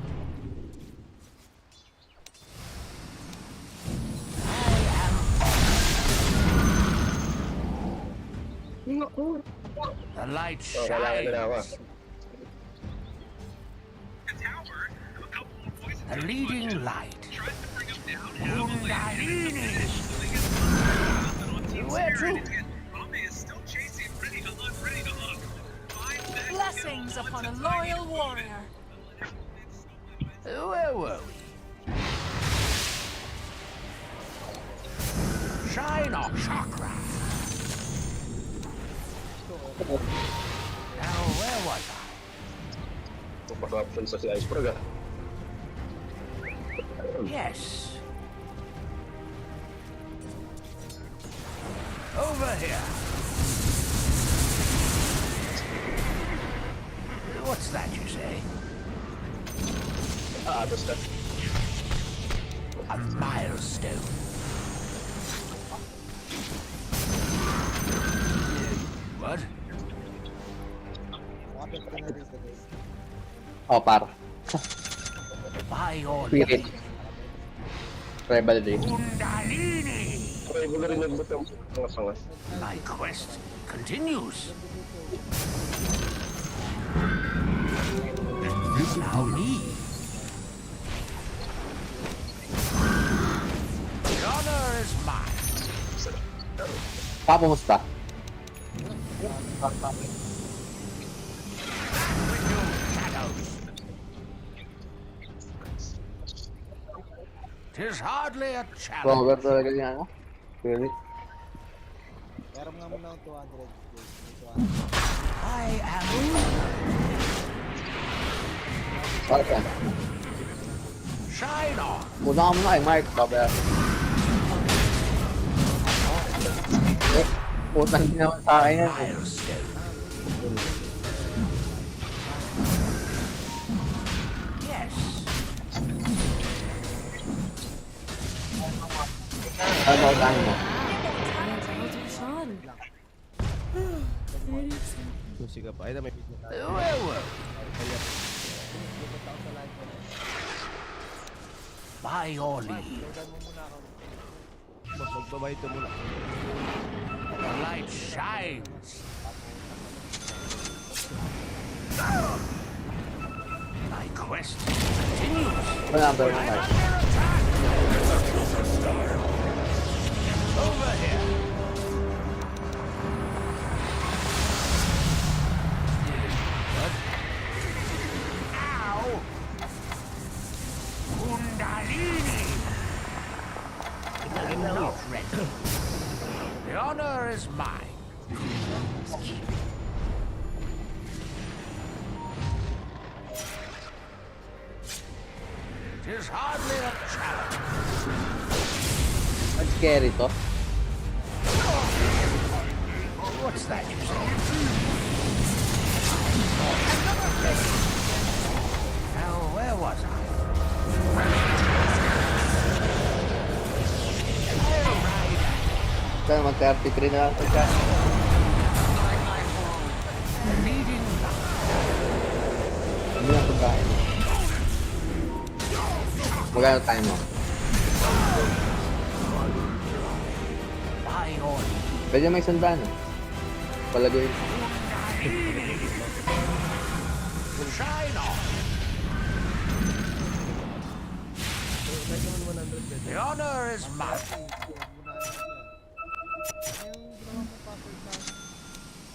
The light shines. The leading light. Kundalini. Where to? Blessings upon a loyal warrior. Where were we? Shine on chakra. Now where was I? Pag-option sa slice pro ga. Yes. Over here. What's that you say? Basta. A milestone. What? Oh, par. By your Spirit. leave. Rivalry. Kundalini. Wala rin nagbot ang mga pangas. My quest continues. Now me. The honor is mine. Papumusta? With your shadows. Tis hardly a challenge. Stronger talaga niya, ano? Really? Meron nga muna akong 200. I am. Bakit yan? Shine on. Muna ka muna kay Mark, babaya. Eh, putang din naman sa akin yan. Milestone. Yes. Ano ba tayo mo? Musika pa. Ay na may video tayo. By your leave. Magbabayad ka muna. The light shines. My quest continues. Wala ba yung Mark? Over here. What? Ow! Kundalini! I'm not ready. The honor is mine. Tis hardly a challenge. Ang scary to. What's that you say? Now, where was I? Saan mag-33 na lang ito dyan? Leading Hindi na pagkain. Magkano tayo mo? by your Pwede may sundan. Palagoy. shine on. The honor is mine.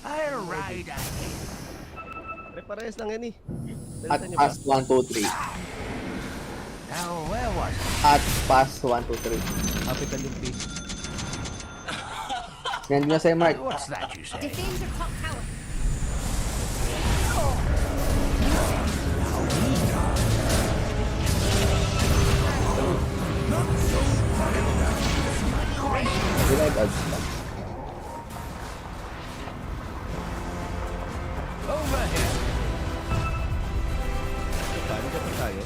I'll ride ahead. Parehas lang yan eh. At pass 1, 2, 3. Now, where was At pass 1, 2, 3. Kapitan yung P. Yan din na sa'yo, Mark. What's that you say? Defend your top tower. Revive odds pa. Over here. Paano ka pa tayo?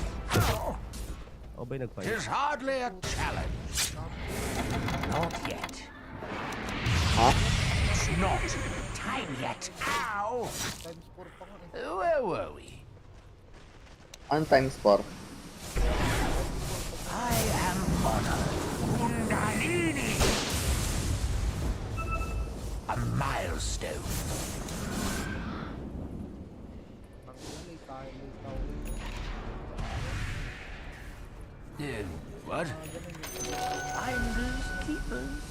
O ba'y nag-fight? Tis hardly a challenge. Not yet. Ha? It's not time yet. Ow! Where were we? On times 4. I am honored. Kundalini! A milestone. What? Finders keepers.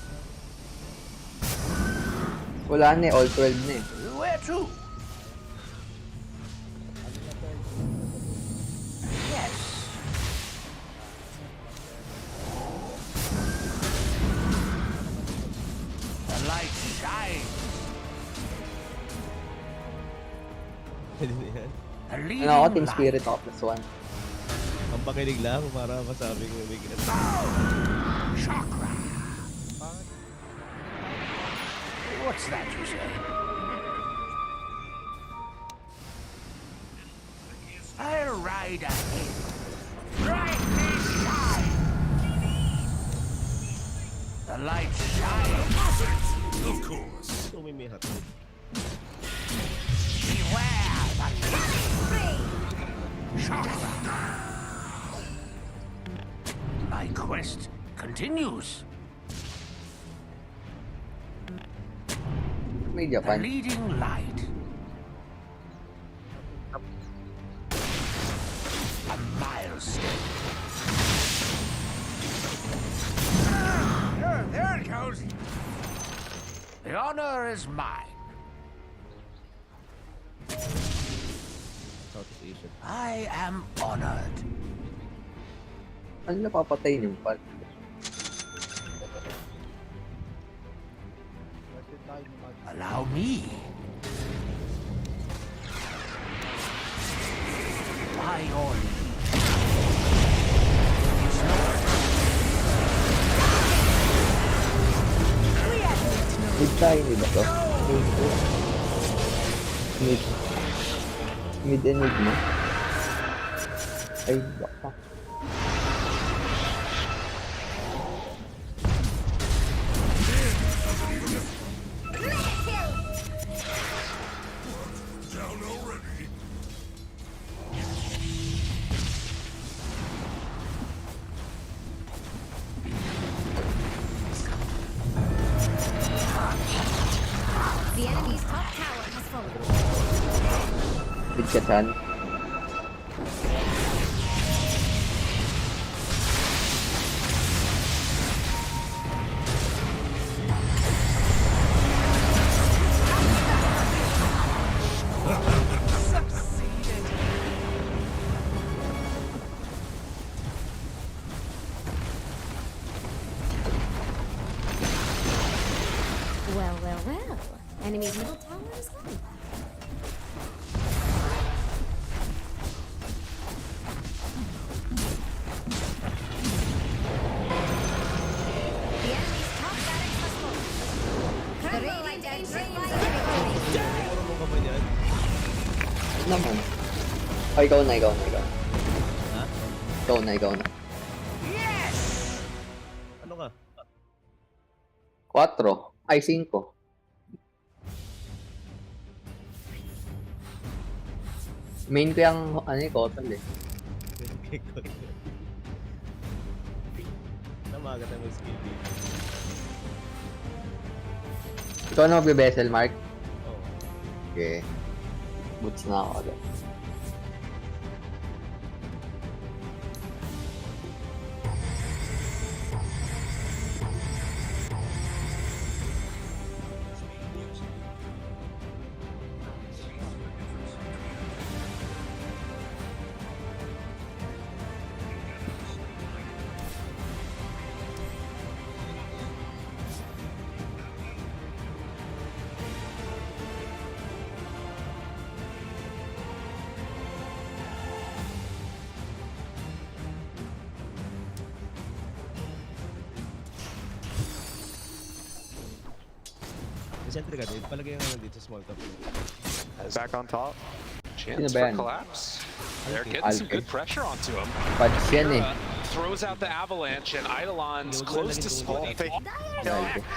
Wala na eh, all 12 na eh. Where to? Yes. The light shines. Pwede na yan. A Ano leading ako, Team light. Spirit ako, +1. Ang pakinig lang para masabi ko may ginagawa. Chakra. What's that you say? I'll ride ahead. Brightly shine. The light shines. Of course. So may hotdog. Beware the king. Chakra. My quest continues. May The Japan. leading light. A milestone. There it goes. The honor is mine. Southeast Asia. I am honored. Ano na papatayin yung pal? Allow me. By all Mid tayo, di ba to? Mid. Mid and mid mo? Ay, baka. Down already. The enemy's top tower has fallen. Mid ka, Chan. Succeeded. Well, well, well. Enemy's middle tower is gone. The enemy's top barracks has fallen. The radiant entry is Puro mo ka ba yan? Ano naman? Oh, ikaw na. Ha? Ikaw na. Ano ka? 4. Ay, 5. Main ko yung ano yung Kotal eh. Namagat ang skill dito. Ikaw na magbe-vessel, Mark? Oo. Okay. Boots na ako agad. Sentry ka din. Palagay nga dito sa small top. Back on top. Sino Chance ba for yan? collapse. They're getting some good pressure onto him. Pads yan eh. Throws out the avalanche and Eidolon's close to splitting.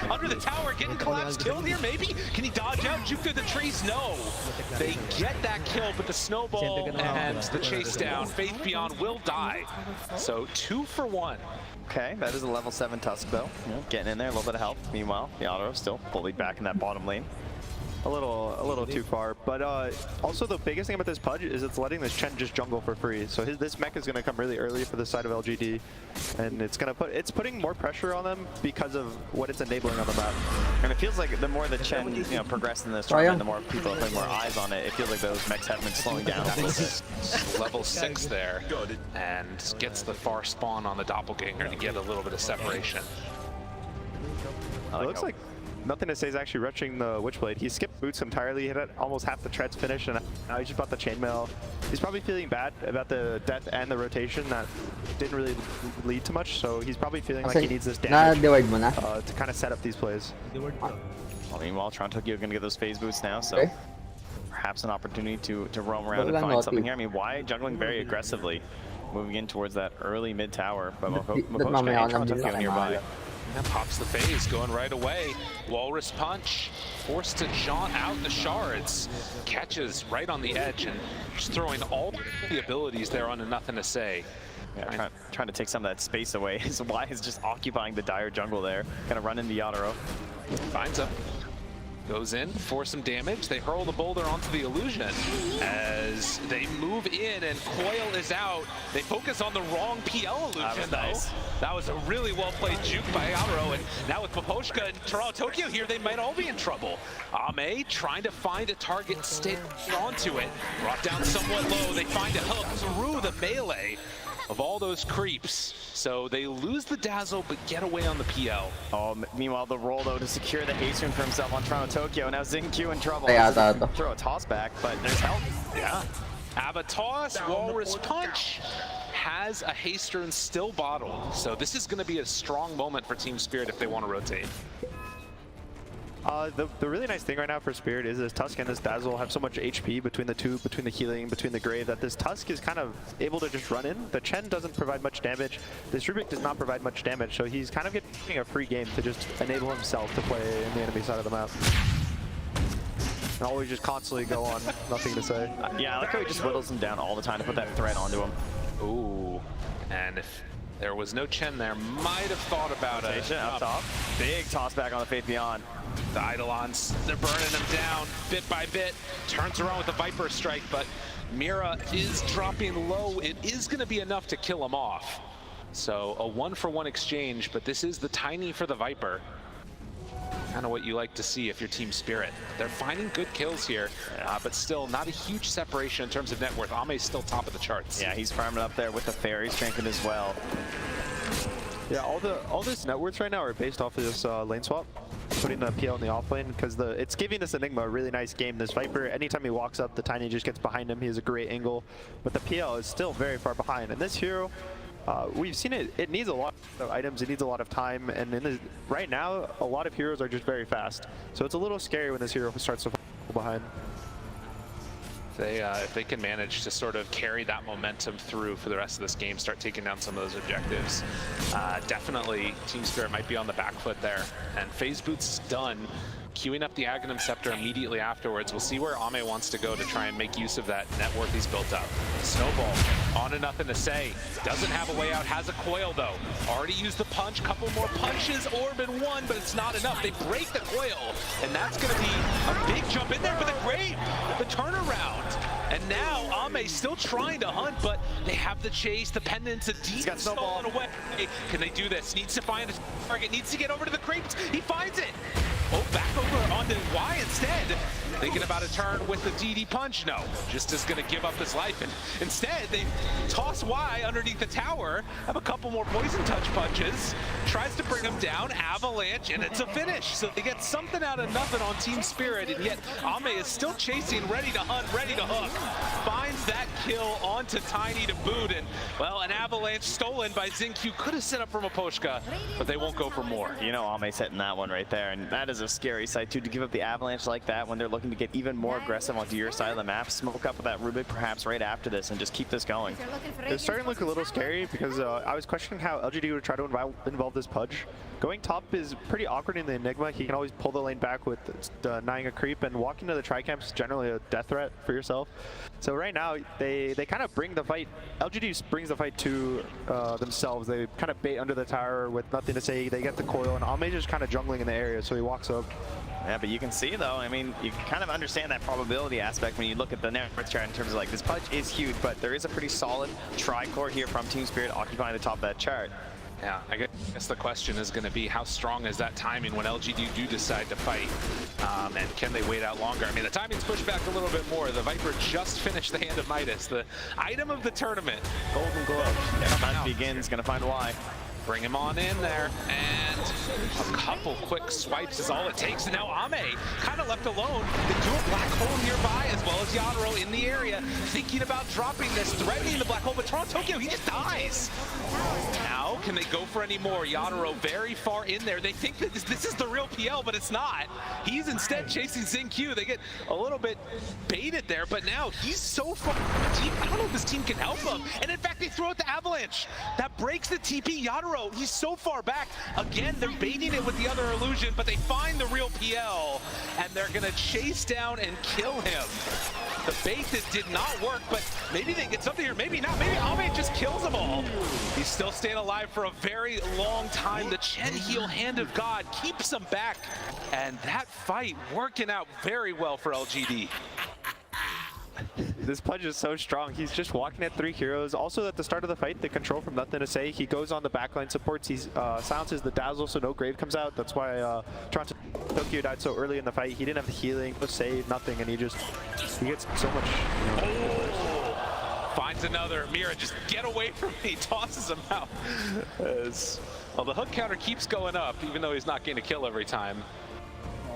Under the tower, getting collapse killed here, maybe? Can he dodge out, juke through the trees? No. They get that kill, but the snowball and the chase down. Faith Beyond will die. So 2 for 1. Okay, that is a level 7 Tusk though. Getting in there, a little bit of help. Meanwhile, the auto still fully back in that bottom lane. A little too far, but also the biggest thing about this Pudge is it's letting this Chen just jungle for free. So this mech is going to come really early for the side of LGD, and it's putting more pressure on them because of what it's enabling on the map. And it feels like the more the Chen progress in this tournament, the more people are putting more eyes on it. It feels like those mechs have been slowing down a little bit. Level 6 there, and gets the far spawn on the doppelganger to get a little bit of separation. It looks like Nothing to Say is actually rushing the Witchblade. He skipped boots entirely, he had almost half the treads finished, and now he just bought the chainmail. He's probably feeling bad about the death and the rotation that didn't really lead to much, so he's probably feeling like he needs this damage to kind of set up these plays. Well, meanwhile, Toronto Tokyo going to get those phase boots now, so perhaps an opportunity to roam around and find something here. I mean, why juggling very aggressively, moving in towards that early mid tower, but Mapochka and Toronto Tokyo nearby. And pops the phase, going right away. Walrus punch, forced to jaunt out the shards. Catches right on the edge and just throwing all the abilities there onto Nothing to Say. Yeah, trying to take some of that space away. So why is just occupying the dire jungle there. Gonna run into Yatoro. Finds him. Goes in for some damage. They hurl the boulder onto the illusion as they move in and Coil is out. They focus on the wrong PL illusion though. Nice. That was a really well played juke by Yadro, and now with Poposhka and Toronto Tokyo here, they might all be in trouble. Ame trying to find a target, stay onto it, brought down somewhat low. They find a hook through the melee of all those creeps. So they lose the dazzle, but get away on the PL. Meanwhile, the roll, though, to secure the haste room for himself on Toronto Tokyo. Now Xingqiu in trouble. Throw a toss back, but there's help. Yeah. Avatos, Walrus Punch, has a haste rune still bottled. So this is going to be a strong moment for Team Spirit if they want to rotate. The really nice thing right now for Spirit is this Tusk and this Dazzle have so much HP between the two, between the healing, between the Grave, that this Tusk is kind of able to just run in. The Chen doesn't provide much damage. This Rubik does not provide much damage, so he's kind of getting a free game to just enable himself to play in the enemy side of the map. And always just constantly go on, nothing to say. Yeah, I like how he just whittles him down all the time to put that threat onto him. Ooh, and if there was no Chen there, might have thought about it. Up top. Big toss back on the Faith Beyond. The Eidolons, they're burning him down bit by bit. Turns around with the Viper Strike, but Mira is dropping low. It is going to be enough to kill him off. So a 1-for-1 exchange, but this is the Tiny for the Viper. Kind of what you like to see if you're Team Spirit. They're finding good kills here, but still not a huge separation in terms of net worth. Ame's still top of the charts. Yeah, he's farming up there with the Fairy strengthened as well. Yeah, all this net worths right now are based off of this lane swap, putting the PL in the off lane, because it's giving this Enigma a really nice game. This Viper, anytime he walks up, the Tiny just gets behind him. He has a great angle, but the PL is still very far behind. And this hero, we've seen it needs a lot of items, it needs a lot of time, and right now, a lot of heroes are just very fast. So it's a little scary when this hero starts to fall behind. If they can manage to sort of carry that momentum through for the rest of this game, start taking down some of those objectives, definitely Team Spirit might be on the back foot there. And Phase Boot's done, queuing up the Aghanim Scepter immediately afterwards. We'll see where Ame wants to go to try and make use of that net worth he's built up. Snowball, on to nothing to say. Doesn't have a way out, has a coil though. Already used the punch, couple more punches, orb in one, but it's not enough. They break the coil, and that's gonna be a big jump in there for the Grave, the turnaround. And now Ame still trying to hunt, but they have the chase, the pendants, a deep stolen away. Can they do this? Needs to find a target, needs to get over to the crates. He finds it. Oh, back over onto Y instead. Thinking about a turn with the DD punch. No, just is going to give up his life. And instead, they toss Y underneath the tower, have a couple more poison touch punches, tries to bring him down, avalanche, and it's a finish. So they get something out of nothing on Team Spirit, and yet Ame is still chasing, ready to hunt, ready to hook. Finds that kill onto Tiny to boot, and, well, an avalanche stolen by Xingqiu. Could have set up from a Poshka, but they won't go for more. You know Ame's hitting that one right there, and that is a scary sight, too, to give up the avalanche like that when they're looking to get even more aggressive onto your side of the map. Smoke up with that Rubik perhaps right after this and just keep this going. It's starting to look a little scary because I was questioning how LGD would try to involve this Pudge. Going top is pretty awkward in the Enigma. He can always pull the lane back with denying a creep, and walking to the tri-camp is generally a death threat for yourself. So right now, they kind of bring the fight, LGD brings the fight to themselves. They kind of bait under the tower with nothing to say. They get the coil, and Ame just kind of jungling in the area, so he walks up. Yeah, but you can see, though, I mean, you kind of understand that probability aspect when you look at the net worth chart in terms of, like, this Pudge is huge, but there is a pretty solid tri-core here from Team Spirit occupying the top of that chart. Yeah, I guess the question is going to be how strong is that timing when LGD do decide to fight, and can they wait out longer? I mean, the timing's pushed back a little bit more. The Viper just finished the Hand of Midas, the item of the tournament. Golden Glove. Yeah, time begins, going to find why. Bring him on in there, and a couple quick swipes is all it takes, and now Ame kind of left alone. They do a black hole nearby, as well as Yadro in the area, thinking about dropping this, threatening the black hole, but Toronto Tokyo, he just dies. Now, can they go for any more? Yadro very far in there. They think that this is the real PL, but it's not. He's instead chasing Xingqiu. They get a little bit baited there, but now he's so far deep. I don't know if this team can help him. And in fact, they throw out the avalanche. That breaks the TP. Yadro, he's so far back. Again, they're baiting it with the other illusion, but they find the real PL, and they're gonna chase down and kill him. The bait that did not work, but maybe they get something here, maybe not. Maybe Ame just kills them all. He's He's still staying alive for a very long time. The Chen heal Hand of God keeps him back. And that fight working out very well for LGD. This Pudge is so strong. He's just walking at 3 heroes. Also, at the start of the fight, the control from Nothing to Say. He goes on the backline supports. He silences the Dazzle, so no Grave comes out. That's why Toronto Tokyo died so early in the fight. He didn't have the healing, no save, nothing, and he gets so much. Finds another. Mira, just get away from me. Tosses him out. Well, the hook counter keeps going up, even though he's not getting a kill every time.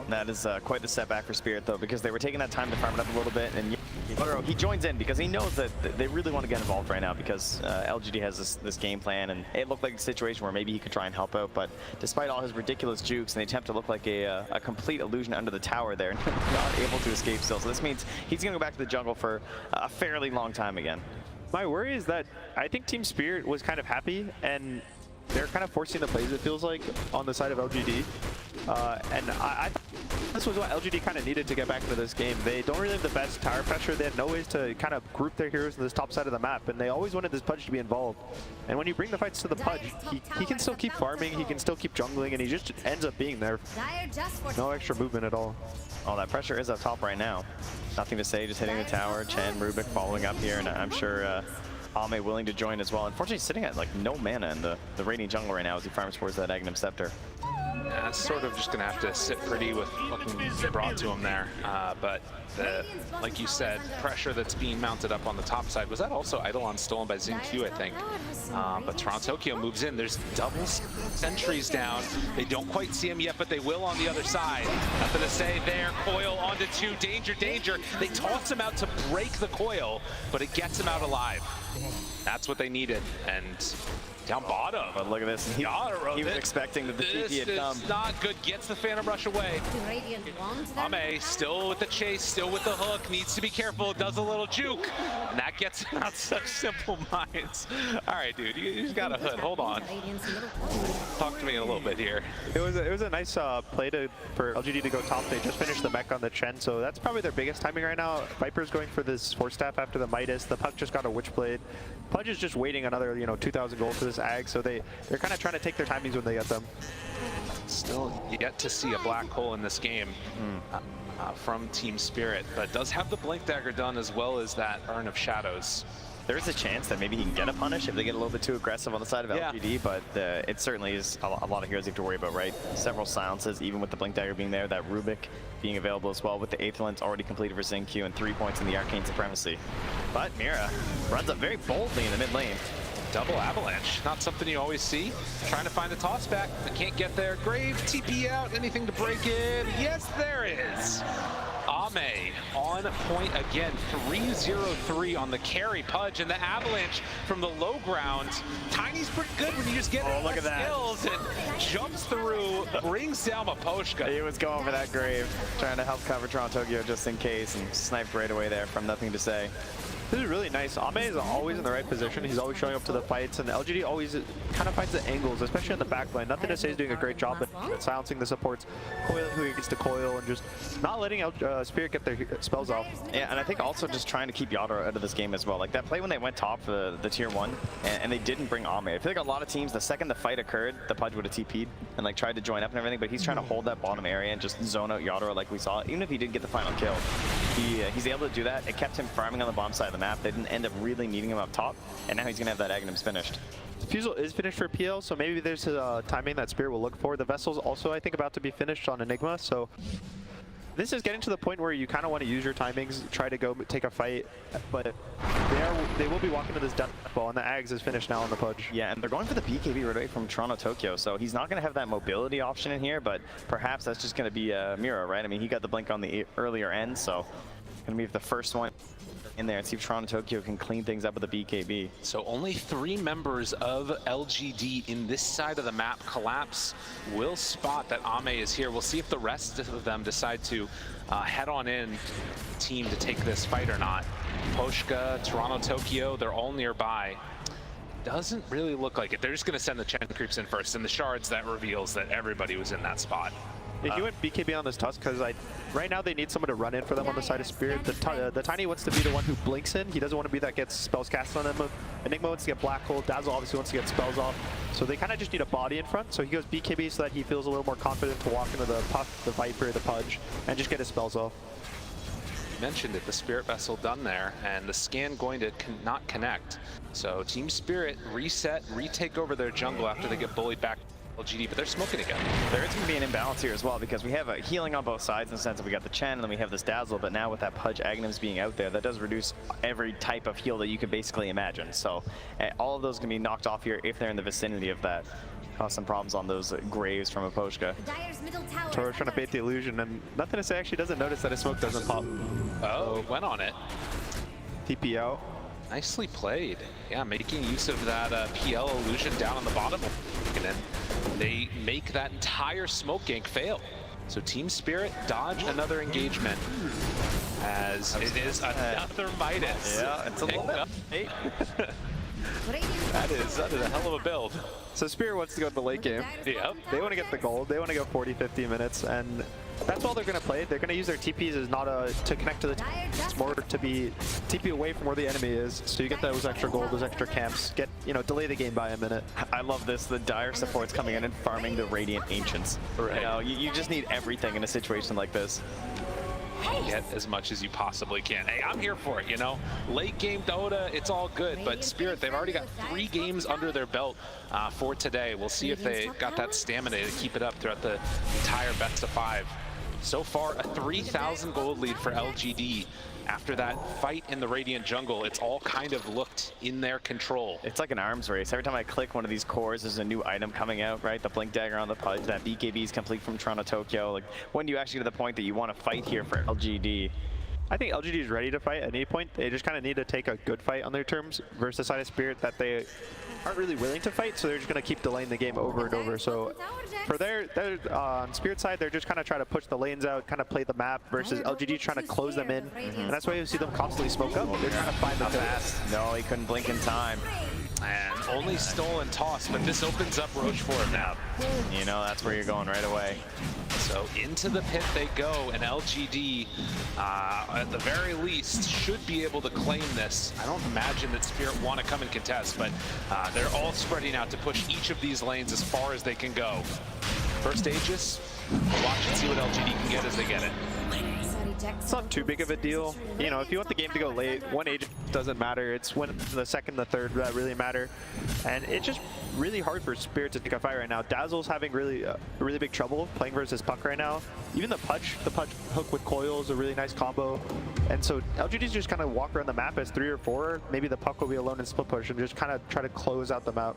That is quite the setback for Spirit, though, because they were taking that time to farm it up a little bit, and he joins in because he knows that they really want to get involved right now because LGD has this game plan, and it looked like a situation where maybe he could try and help out, but despite all his ridiculous jukes and the attempt to look like a complete illusion under the tower there, not able to escape still. So this means he's going to go back to the jungle for a fairly long time again. My worry is that I think Team Spirit was kind of happy, and they're kind of forcing the plays, it feels like, on the side of LGD. And I this was what LGD kind of needed to get back into this game. They don't really have the best tower pressure. They have no ways to kind of group their heroes in this top side of the map, and they always wanted this Pudge to be involved. And when you bring the fights to the Pudge, he can still keep farming, he can still keep jungling, and he just ends up being there. No extra movement at all. Oh, that pressure is up top right now. Nothing to Say, just hitting the tower. Chen, Rubik following up here, and I'm sure A.O.E willing to join as well. Unfortunately, sitting at like no mana in the Radiant jungle right now as he farms towards that Aghanim Scepter. That's sort of just going to have to sit pretty with looking brought to him there. But like you said, pressure that's being mounted up on the top side. Was that also Eidolon stolen by XinQ, I think? But Toronto Tokyo moves in. There's double sentries down. They don't quite see him yet, but they will on the other side. Nothing to Say there. Coil onto 2. Danger, danger. They toss him out to break the coil, but it gets him out alive. That's what they needed. And down bottom. But look at this. He was expecting that the TP had come. This is not good. Gets the Phantom Rush away. A.O.E still with the chase, still with the hook. Needs to be careful. Does a little juke. And that gets him out such simple minds. All right, dude. You've got a hood. Hold on. Talk to me a little bit here. It was a nice play for LGD to go top. They just finished the mech on the Chen, so that's probably their biggest timing right now. Viper's going for this Force Staff after the Midas. The Puck just got a Witchblade. Pudge is just waiting another 2,000 gold for this Ag, so they're kind of trying to take their timings when they get them. Still yet to see a black hole in this game from Team Spirit, but does have the Blink Dagger done as well as that Urn of Shadows. There's a chance that maybe he can get a punish if they get a little bit too aggressive on the side of LGD, but it certainly is a lot of heroes you have to worry about, right? Several silences, even with the Blink Dagger being there, that Rubik being available as well, with the Aether Lens already completed for XinQ and 3 points in the Arcane Supremacy. But Mira runs up very boldly in the mid lane. Double avalanche, not something you always see. Trying to find the toss back, but can't get there. Grave, TP out, anything to break in? Yes, there is. A.O.E on point again, 3-0-3 on the carry Pudge, and the avalanche from the low ground. Tiny's pretty good when you just get look at that. skills and jumps through, brings down Maposhka. He was going for that Grave, trying to help cover Toronto Tokyo just in case, and sniped right away there from Nothing to Say. This is really nice. A.O.E is always in the right position. He's always showing up to the fights, and LGD always kind of finds the angles, especially on the back line. Nothing to Say is doing a great job at silencing the supports, coiling who gets to coil, and just not letting Spirit get their spells off. Yeah, and I think also just trying to keep Yadro out of this game as well. Like that play when they went top for the tier 1, and they didn't bring A.O.E. I feel like a lot of teams, the second the fight occurred, the Pudge would have TP'd and like tried to join up and everything, but he's trying to hold that bottom area and just zone out Yadro like we saw. Even if he did get the final kill, he's able to do that. It kept him farming on the bottom side of the map. They didn't end up really needing him up top, and now he's gonna have that Aghanims finished. Fusel is finished for PL, so maybe there's a timing that Spirit will look for. The Vessel's also, I think, about to be finished on Enigma, so this is getting to the point where you kind of want to use your timings, try to go take a fight, but they will be walking to this death ball, and the Ags is finished now on the Pudge. Yeah, and they're going for the BKB right away from Toronto Tokyo, so he's not going to have that mobility option in here, but perhaps that's just going to be Mira, right? I mean, he got the blink on the earlier end, so going to be the first one in there and see if Toronto Tokyo can clean things up with the BKB. So only 3 members of LGD in this side of the map collapse. Will spot that A.O.E is here. We'll see if the rest of them decide to head on in team to take this fight or not. Poshka, Toronto Tokyo, they're all nearby. Doesn't really look like it. They're just going to send the Chen creeps in first, and the shards that reveals that everybody was in that spot. If you went BKB on this Tusk, because right now they need someone to run in for them on the side of Spirit. The Tiny wants to be the one who blinks in. He doesn't want to be that gets spells cast on him. Enigma wants to get Black Hole. Dazzle obviously wants to get spells off. So they kind of just need a body in front. So he goes BKB so that he feels a little more confident to walk into the Puff, the Viper, the Pudge, and just get his spells off. You mentioned it, the Spirit Vessel done there, and the scan going to not connect. So Team Spirit reset, retake over their jungle after they get bullied back. LGD, but they're smoking again. There is going to be an imbalance here as well because we have a healing on both sides in the sense that we got the Chen and then we have this Dazzle, but now with that Pudge Aghanims being out there, that does reduce every type of heal that you could basically imagine. So all of those can be knocked off here if they're in the vicinity of that. Cause some problems on those Graves from Aposhka. Toro's trying to bait the illusion, and nothing to say actually doesn't notice that his smoke doesn't pop. Oh, went on it. TP out. Nicely played. Yeah, making use of that PL illusion down on the bottom. And then they make that entire smoke gank fail. So Team Spirit dodge another engagement as it is another Midas. Yeah, it's a little bit. That is a hell of a build. So Spirit wants to go to the late game. Yep. They want to get the gold. They want to go 40-50 minutes, and that's all they're going to play. They're going to use their TPs as not to connect to the it's more to be TP away from where the enemy is, so you get those extra gold, those extra camps, get, you know, delay the game by a minute. I love this. The Dire support's coming in and farming the Radiant Ancients. Right. You know, you just need everything in a situation like this. Get as much as you possibly can. Hey, I'm here for it, you know. Late game Dota, it's all good, but Spirit, they've already got 3 games under their belt for today. We'll see if they got that stamina to keep it up throughout the entire best of 5. So far, a 3,000 gold lead for LGD. After that fight in the Radiant jungle, it's all kind of looked in their control. It's like an arms race. Every time I click one of these cores, there's a new item coming out, right? The Blink Dagger on the Pudge, that BKB is complete from Toronto, Tokyo. Like, when do you actually get to the point that you want to fight here for LGD? I think LGD is ready to fight at any point. They just kind of need to take a good fight on their terms versus the side of Spirit that they aren't really willing to fight, so they're just going to keep delaying the game over and over. So for on Spirit side, they're just kind of trying to push the lanes out, kind of play the map, versus LGD trying to close them in. And that's why you see them constantly smoke up. They're trying to find the fast. No, he couldn't blink in time. And only stolen toss, but this opens up Roche for him now. You know, that's where you're going right away. So into the pit they go, and LGD, at the very least, should be able to claim this. I don't imagine that Spirit want to come and contest, but they're all spreading out to push each of these lanes as far as they can go. First Aegis, we'll watch and see what LGD can get as they get it. It's not too big of a deal. You know, if you want the game to go late, one Aegis doesn't matter. It's when the second, the third that really matter. And it's just really hard for Spirit to take a fight right now. Dazzle's having really big trouble playing versus Puck right now. Even the Pudge hook with Coil is a really nice combo. And so LGD's just kind of walk around the map as 3 or 4. Maybe the Puck will be alone in split push and just kind of try to close out the map.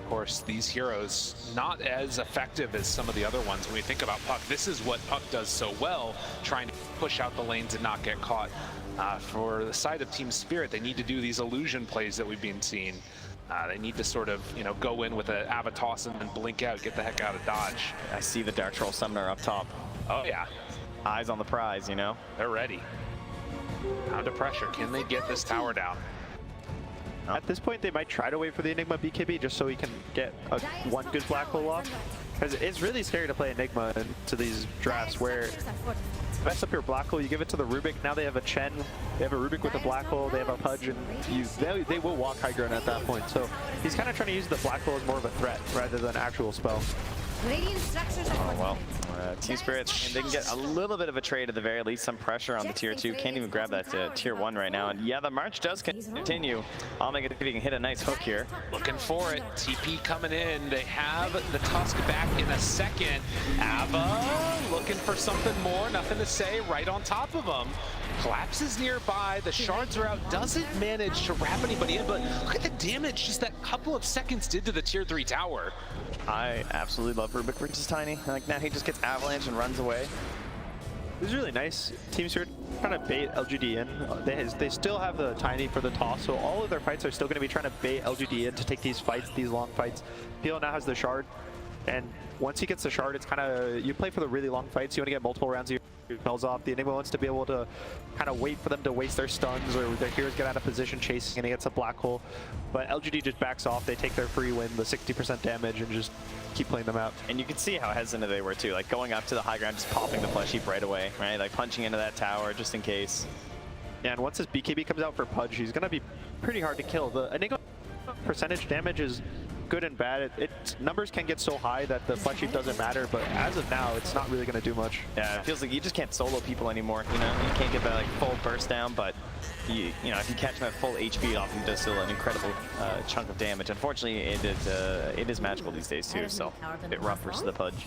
Of course, these heroes not as effective as some of the other ones. When we think about Puck, this is what Puck does so well, trying to push out the lanes and not get caught. For the side of Team Spirit, they need to do these illusion plays that we've been seeing. They need to sort of, you know, go in with an Avatos and then blink out, get the heck out of dodge. I see the Dark Troll Summoner up top. Oh yeah. Eyes on the prize, you know? They're ready. Under pressure, can they get this tower down? At this point, they might try to wait for the Enigma BKB just so he can get one good Black Hole off. Because it's really scary to play Enigma into these drafts where mess up your Black Hole, you give it to the Rubik. Now they have a Chen, they have a Rubik with a Black Hole, they have a Pudge, and they will walk high ground at that point. So he's kind of trying to use the Black Hole as more of a threat rather than an actual spell. Oh, well. Team Spirit, they can get a little bit of a trade at the very least, some pressure on the tier 2. Can't even grab that tier 1 right now. And yeah, the march does continue. I'll make it if he can hit a nice hook here. Looking for it. TP coming in. They have the Tusk back in a second. Ava looking for something more. Nothing to say. Right on top of him. Collapses nearby. The shards are out. Doesn't manage to wrap anybody in, but look at the damage just that couple of seconds did to the tier 3 tower. I absolutely love Rubik versus Tiny. Like, now he just gets avalanche and runs away. This is really nice. Team Spirit trying to bait LGD in. They still have the Tiny for the toss, so all of their fights are still going to be trying to bait LGD in to take these fights, these long fights. PL now has the shard, and once he gets the shard, it's kind of, you play for the really long fights. You want to get multiple rounds of smells off. The Enigma wants to be able to kind of wait for them to waste their stuns or their heroes get out of position chasing and he gets a black hole. But LGD just backs off. They take their free win, the 60% damage, and just keep playing them out. And you can see how hesitant they were too, like going up to the high ground, just popping the flesh heap right away, right? Like punching into that tower just in case. Yeah, and once this BKB comes out for Pudge, he's going to be pretty hard to kill. The Enigma percentage damage is good and bad. Its numbers can get so high that the flesh heap doesn't matter, but as of now, it's not really going to do much. Yeah, it feels like you just can't solo people anymore, you know? You can't get that like full burst down, but you know, if you catch him at full HP, it often does still an incredible chunk of damage. Unfortunately, it is magical these days too, so a bit rough versus the Pudge.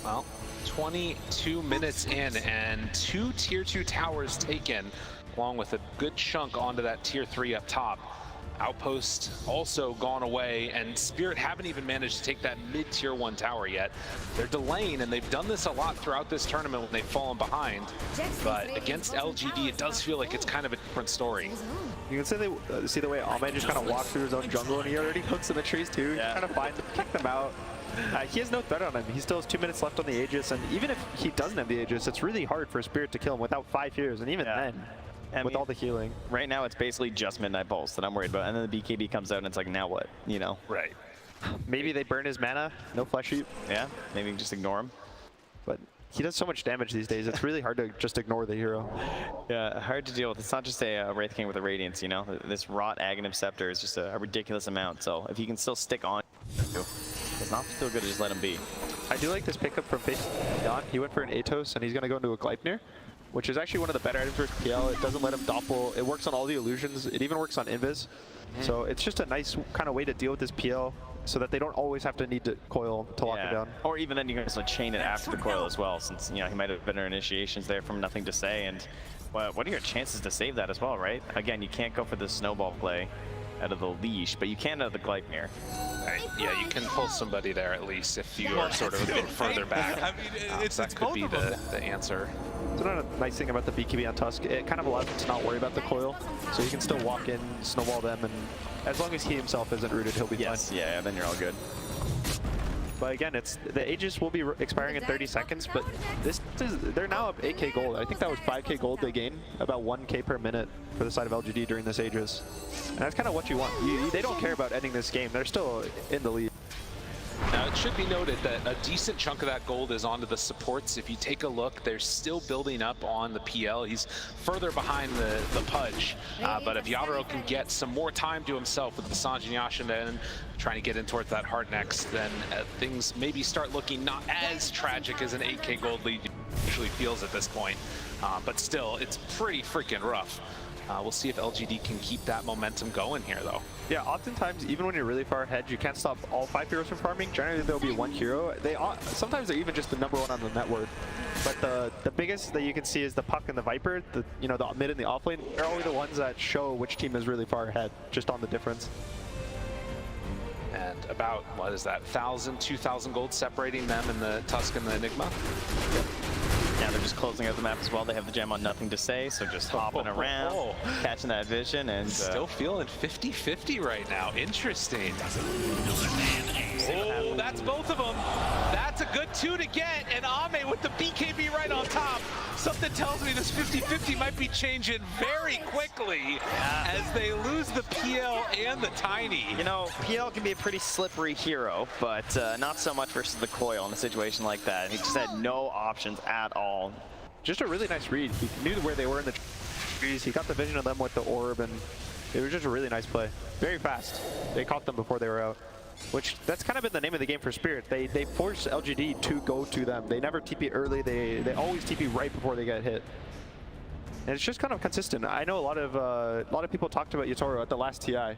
Well, 22 minutes in and 2 tier 2 towers taken, along with a good chunk onto that tier 3 up top. Outpost also gone away, and Spirit haven't even managed to take that mid-tier 1 tower yet. They're delaying, and they've done this a lot throughout this tournament when they've fallen behind. But against LGD, it does feel like it's kind of a different story. You can see the way A.O.E just kind of walks through his own jungle, and he already hooks in the trees too. He's trying to find them, kick them out. He has no threat on him. He still has 2 minutes left on the Aegis, and even if he doesn't have the Aegis, it's really hard for Spirit to kill him without 5 heroes, and even then. With all the healing. Right now, it's basically just Midnight Pulse that I'm worried about. And then the BKB comes out and it's like, now what? You know? Right. Maybe they burn his mana, no flesh heap. Yeah, maybe just ignore him. But he does so much damage these days, it's really hard to just ignore the hero. Yeah, hard to deal with. It's not just a Wraith King with a Radiance, you know? This Rot Aghanim Scepter is just a ridiculous amount. So if you can still stick on, it's not still good to just let him be. I do like this pickup from Face Don. He went for an Atos and he's going to go into a Gleipnir, which is actually one of the better items for PL. It doesn't let him doppel. It works on all the illusions. It even works on Invis. So it's just a nice kind of way to deal with this PL so that they don't always have to need to coil to lock it down. Or even then you can also chain it after the coil as well, since you know he might have better initiations there from nothing to say. And what are your chances to save that as well, right? Again, you can't go for the snowball play out of the leash, but you can out of the Gleipnir. Right. Yeah, you can pull somebody there at least if you are sort of a bit further back. I mean, that could be the answer. It's another nice thing about the BKB on Tusk. It kind of allows him to not worry about the coil, so he can still walk in, snowball them, and as long as he himself isn't rooted, he'll be fine. Yeah, then you're all good. But again, the Aegis will be expiring in 30 seconds, but they're now up 8k gold. I think that was 5k gold they gain, about 1k per minute for the side of LGD during this Aegis. And that's kind of what you want. They don't care about ending this game. They're still in the lead. Now, it should be noted that a decent chunk of that gold is onto the supports. If you take a look, they're still building up on the PL. He's further behind the Pudge. But if Yadro can get some more time to himself with the Sanjin Yashin and trying to get in towards that hard next, then things maybe start looking not as tragic as an 8k gold lead usually feels at this point. But still, it's pretty freaking rough. We'll see if LGD can keep that momentum going here, though. Yeah, oftentimes, even when you're really far ahead, you can't stop all 5 heroes from farming. Generally, there'll be 1 hero. Sometimes they're even just the #1 on the net worth. But the biggest that you can see is the Puck and the Viper. The mid and the offlane. They're always the ones that show which team is really far ahead, just on the difference. And about, what is that, 1,000, 2,000 gold separating them and the Tusk and the Enigma? Yep. Yeah, they're just closing out the map as well. They have the gem on nothing to say, so just hopping around, catching that vision, and still feeling 50-50 right now. Interesting. Oh, that's both of them. That's a good 2 to get, and A.O.E with the BKB right on top. Something tells me this 50-50 might be changing very quickly as they lose the PL and the Tiny. You know, PL can be a pretty slippery hero, but not so much versus the Coil in a situation like that. He just had no options at all. Just a really nice read. He knew where they were in the trees. He got the vision of them with the orb, and it was just a really nice play. Very fast. They caught them before they were out. Which, that's kind of been the name of the game for Spirit. They force LGD to go to them. They never TP early. They always TP right before they get hit. And it's just kind of consistent. I know a lot of people talked about Yatoro at the last TI,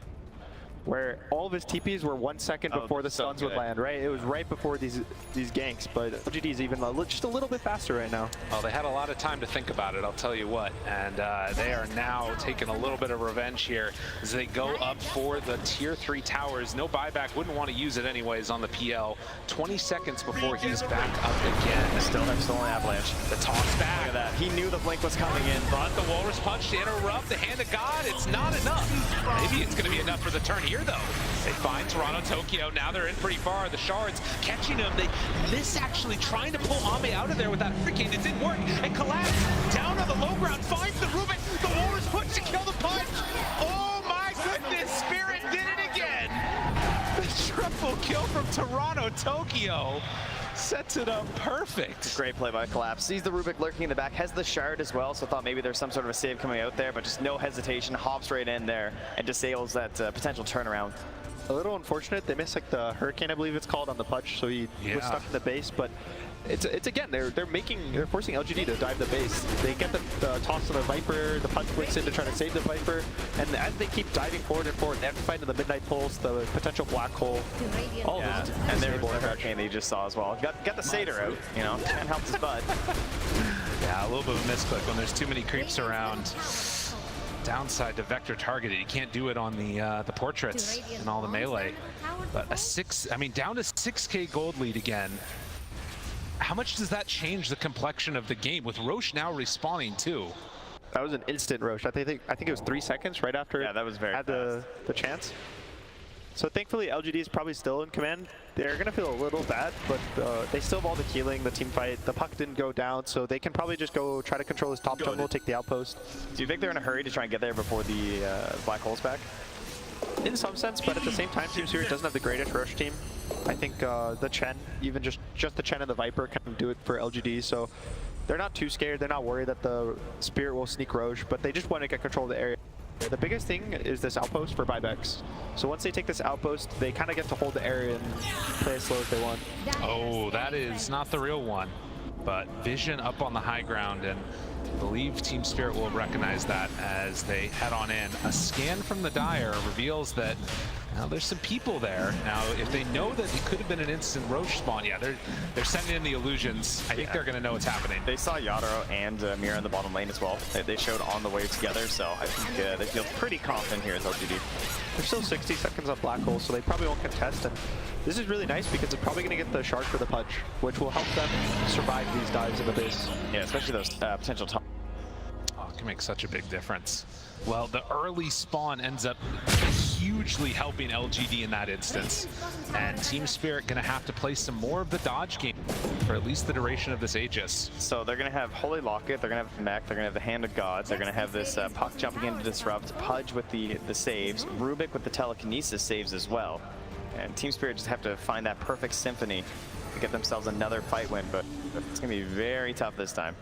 where all of his TPs were 1 second before the stuns would land, right? It was right before these ganks, but LGD is even just a little bit faster right now. Well, they had a lot of time to think about it, I'll tell you what. And they are now taking a little bit of revenge here as they go up for the tier 3 towers. No buyback, wouldn't want to use it anyways on the PL. 20 seconds before he's back up again. Still have stolen avalanche. The toss back. Look at that. He knew the blink was coming in. But the Walrus Punch to interrupt the hand of God. It's not enough. Maybe it's going to be enough for the turn here. here, though. They find Toronto Tokyo. Now they're in pretty far. The Shards catching them. They miss actually trying to pull Ame out of there with that Hurricane. It didn't work. And Collapse down on the low ground finds the Rubik. The wall is put to kill the punch. Oh my goodness, Spirit did it again. The triple kill from Toronto Tokyo sets it up perfect. Great play by Collapse. Sees the Rubik lurking in the back, has the Shard as well, so thought maybe there's some sort of a save coming out there, but just no hesitation, hops right in there and disables that potential turnaround. A little unfortunate, they missed like the Hurricane, I believe it's called, on the Pudge, so he was stuck in the base, but it's again, they're forcing LGD to dive the base. They get the toss on the Viper, the Pudge blinks in to try to save the Viper, and as they keep diving forward and forward, they have to fight in the Midnight Pulse, the potential Black Hole, all of those. And there was the Hurricane that you just saw as well. Got the Satyr out, you know, can't help his butt. Yeah, a little bit of a misclick when there's too many creeps around. Downside to vector targeted, you can't do it on the portraits and all the melee. But down to 6K gold lead again. How much does that change the complexion of the game with Roche now respawning too? That was an instant Roche. I think it was 3 seconds right after that was very had the chance. So thankfully LGD is probably still in command. They're gonna feel a little bad, but they still have all the healing, the team fight. The puck didn't go down, so they can probably just go try to control his top jungle, take the outpost. Do you think they're in a hurry to try and get there before the Black Hole's back? In some sense, but at the same time, Team Spirit doesn't have the greatest Roche team. I think the Chen, even just the Chen and the Viper can do it for LGD, so they're not too scared. They're not worried that the Spirit will sneak Roche, but they just want to get control of the area. The biggest thing is this outpost for buybacks. So once they take this outpost, they kind of get to hold the area and play as slow as they want. Oh, that is not the real one. But Vision up on the high ground, and I believe Team Spirit will recognize that as they head on in. A scan from the Dire reveals that now there's some people there. Now, if they know that it could have been an instant Roche spawn, yeah, they're sending in the illusions. I think they're going to know what's happening. They saw Yadaro and Mira in the bottom lane as well. They showed on the way together, so I think they feel pretty confident here as LGD. There's still 60 seconds on Black Hole, so they probably won't contest. And this is really nice because it's probably going to get the Shard for the Pudge, which will help them survive these dives in the base. Yeah, especially those potential top. Oh, it can make such a big difference. Well, the early spawn ends up hugely helping LGD in that instance. And Team Spirit going to have to play some more of the dodge game for at least the duration of this Aegis. So they're going to have Holy Locket, they're going to have Mech, they're going to have the Hand of Gods, they're going to have this Puck jumping in to disrupt, Pudge with the saves, Rubik with the telekinesis saves as well. And Team Spirit just have to find that perfect symphony to get themselves another fight win, but it's going to be very tough this time.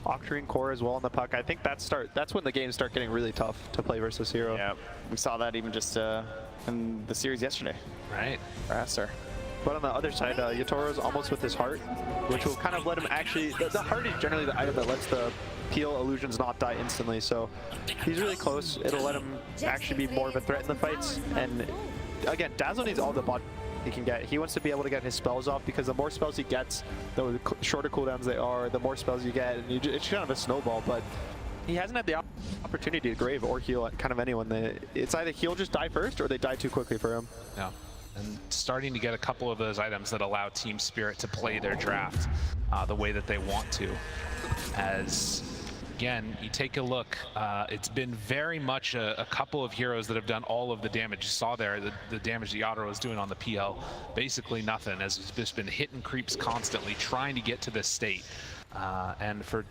Octarine Core as well on the puck. I think that's when the games start getting really tough to play versus Hero. Yeah, we saw that even just in the series yesterday. Right. Raster. But on the other side, Yatoro's almost with his heart, which will kind of let him actually... The heart is generally the item that lets the Peel illusions not die instantly, so he's really close. It'll let him actually be more of a threat in the fights. And again, Dazzle needs all the bot he can get. He wants to be able to get his spells off, because the more spells he gets, the shorter cooldowns they are, the more spells you get, and it's kind of a snowball. But he hasn't had the opportunity to grave or heal kind of anyone. It's either he'll just die first, or they die too quickly for him. Yeah, and starting to get a couple of those items that allow Team Spirit to play their draft the way that they want to. As again, you take a look, it's been very much a couple of heroes that have done all of the damage. You saw there the damage that Yadaro was doing on the PL. Basically nothing, as it's just been hitting creeps constantly, trying to get to this state. And for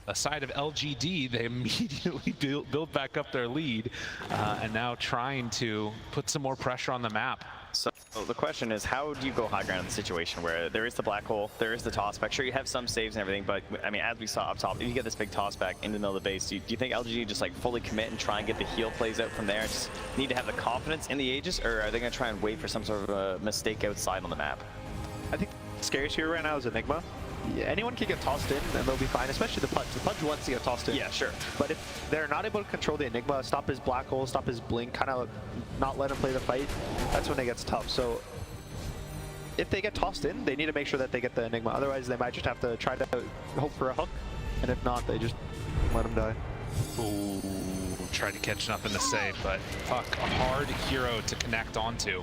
a side of LGD, they immediately build back up their lead, and now trying to put some more pressure on the map. So the question is, how do you go high ground in the situation where there is the Black Hole, there is the toss back? Sure, you have some saves and everything, but I mean, as we saw up top, if you get this big toss back in the middle of the base, do you think LGD just like fully commit and try and get the heal plays out from there? Just need to have the confidence in the Aegis, or are they going to try and wait for some sort of a mistake outside on the map? I think the scariest hero right now is Enigma. Yeah, anyone can get tossed in and they'll be fine, especially the Pudge. The Pudge wants to get tossed in. Yeah, sure. But if they're not able to control the Enigma, stop his Black Hole, stop his Blink, kind of not let him play the fight, that's when it gets tough. So if they get tossed in, they need to make sure that they get the Enigma. Otherwise, they might just have to try to hope for a hook. And if not, they just let him die. Ooh, tried to catch up in the save, but fuck, a hard hero to connect onto.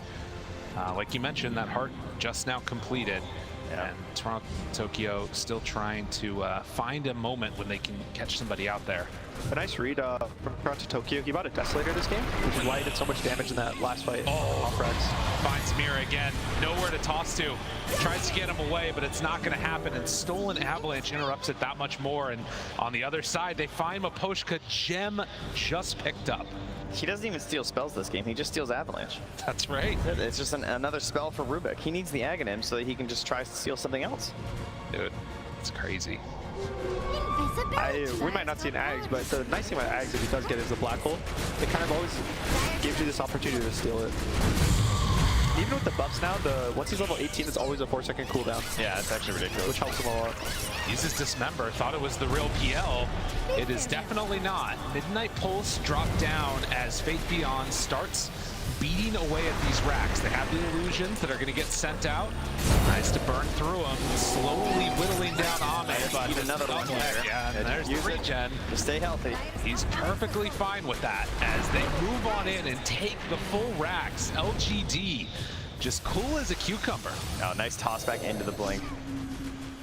Like you mentioned, that heart just now completed. Yeah. And Toronto, Tokyo still trying to find a moment when they can catch somebody out there. A nice read from Toronto, Tokyo. He bought a Desolator this game, which is why he did so much damage in that last fight. Off Rex. Finds Mira again, nowhere to toss to. Tries to get him away, but it's not going to happen. And Stolen Avalanche interrupts it that much more. And on the other side, they find Miposhka. Gem just picked up. He doesn't even steal spells this game. He just steals Avalanche. That's right. It's just another spell for Rubik. He needs the Aghanim so that he can just try to steal something else. Dude, it's crazy. We might not see an Ags, but the nice thing about Ags if he does get is the black hole. It kind of always gives you this opportunity to steal it. Even with the buffs now, once he's level 18, it's always a 4-second cooldown. Yeah, it's actually ridiculous. Which helps him a lot. Uses Dismember, thought it was the real PL. It is definitely not. Midnight Pulse dropped down as Fate Beyond starts beating away at these racks. They have the illusions that are going to get sent out. Nice to burn through them, slowly whittling down Ame. But Even another one here. Yeah, and there's the regen. To stay healthy. He's perfectly fine with that as they move on in and take the full racks. LGD just cool as a cucumber. Oh, nice toss back into the blink.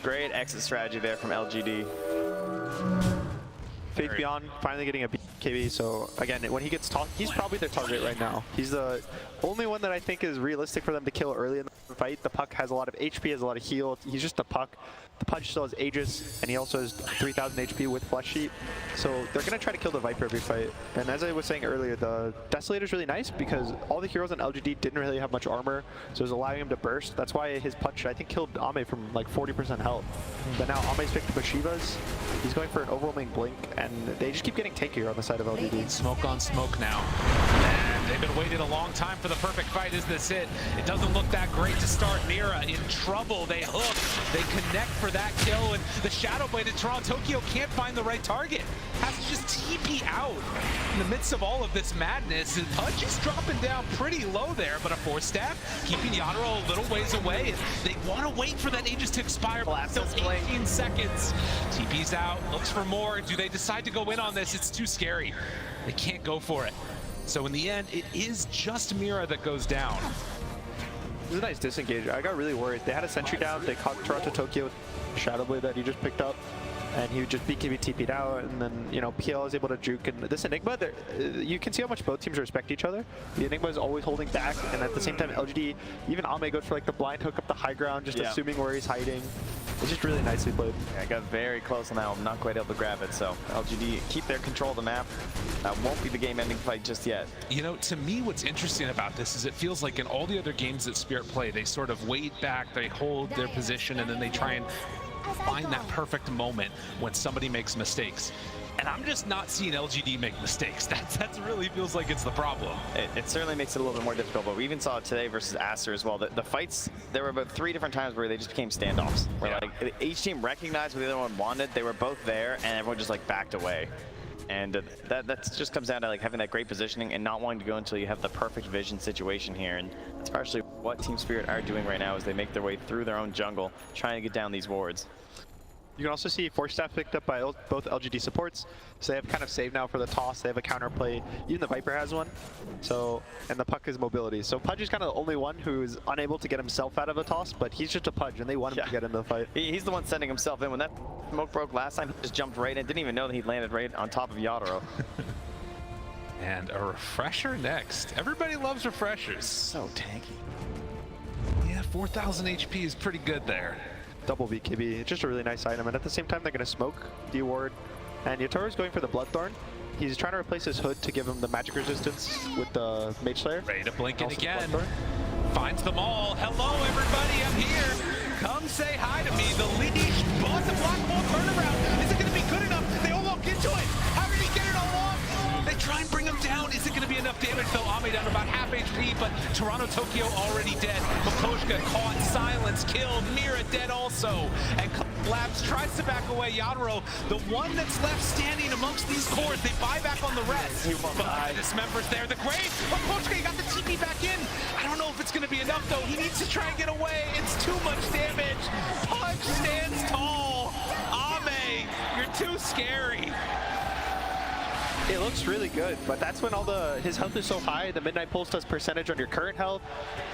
Great exit strategy there from LGD. Fate Beyond finally getting a BKB, so again, when he gets tossed, he's probably their target right now. He's the only one that I think is realistic for them to kill early in the fight. The puck has a lot of HP, has a lot of heal. He's just a puck. The Pudge still has Aegis, and he also has 3,000 HP with Flesh Sheet. So they're going to try to kill the Viper every fight. And as I was saying earlier, the Desolator is really nice because all the heroes on LGD didn't really have much armor, so it was allowing him to burst. That's why his punch, I think, killed Ame from like 40% health. But now Ame's picked up a Shivas. He's going for an overwhelming blink, and they just keep getting tankier on the side of LGD. Smoke on smoke now. And they've been waiting a long time for the perfect fight. Is this it? It doesn't look that great to start. Mira in trouble. They hook. They connect for that kill, and the Shadow Blade in Toronto, Tokyo can't find the right target. Has to just TP out in the midst of all of this madness. And Pudge is dropping down pretty low there, but a 4-staff keeping Yadro a little ways away. And they want to wait for that Aegis to expire. Still 18 seconds. TP's out, looks for more. Do they decide to go in on this? It's too scary. They can't go for it. So in the end, it is just Mira that goes down. It was a nice disengage. I got really worried. They had a sentry down. They caught Toronto Tokyo with Shadow Blade that he just picked up, and he would just BKB TP'd out, and then, you know, PL is able to juke. And this Enigma, you can see how much both teams respect each other. The Enigma is always holding back, and at the same time, LGD, even Ame goes for like the blind hook up the high ground, just assuming where he's hiding. It's just really nicely played. Yeah, I got very close on that one, not quite able to grab it, so LGD keep their control of the map. That won't be the game-ending fight just yet. You know, to me, what's interesting about this is it feels like in all the other games that Spirit play, they sort of wait back, they hold their position, and then they try and find that perfect moment when somebody makes mistakes. And I'm just not seeing LGD make mistakes. That really feels like it's the problem. It certainly makes it a little bit more difficult, but we even saw it today versus Aster as well. The fights, there were about 3 different times where they just became standoffs. Where like each team recognized what the other one wanted, they were both there, and everyone just like backed away. And that just comes down to like having that great positioning and not wanting to go until you have the perfect vision situation here. And that's partially what Team Spirit are doing right now as they make their way through their own jungle, trying to get down these wards. You can also see 4-staff picked up by both LGD supports, so they have kind of saved now for the toss. They have a counterplay. Even the Viper has one. So, and the puck is mobility. So Pudge is kind of the only one who's unable to get himself out of a toss, but he's just a Pudge, and they want him to get into the fight. He's the one sending himself in. When that smoke broke last time, he just jumped right in. Didn't even know that he landed right on top of Yadro. And a refresher next. Everybody loves refreshers. So tanky. Yeah, 4,000 HP is pretty good there. Double BKB, it's just a really nice item, and at the same time they're going to smoke the ward, and Yatoro's going for the Bloodthorn. He's trying to replace his hood to give him the magic resistance with the Mage Slayer. Ready to blink it again. Finds them all. Hello everybody, I'm here. Come say hi to me. The leash, but the black ball turnaround. Is it going to be good enough? They all walk into it. How did he get it all off? They try and bring him down. Is it going to be enough damage? Though Ame down about half HP, but Toronto Tokyo already dead. Miposhka caught, silence, killed. Mira dead also. And Labs tries to back away. Yadro, the one that's left standing amongst these cores. They buy back on the rest. But Dismember's there. The Grave. Miposhka got the TP back in. I don't know if it's going to be enough, though. He needs to try and get away. It's too much damage. Pudge stands tall. Ame, you're too scary. It looks really good, but that's when his health is so high, the Midnight Pulse does percentage on your current health,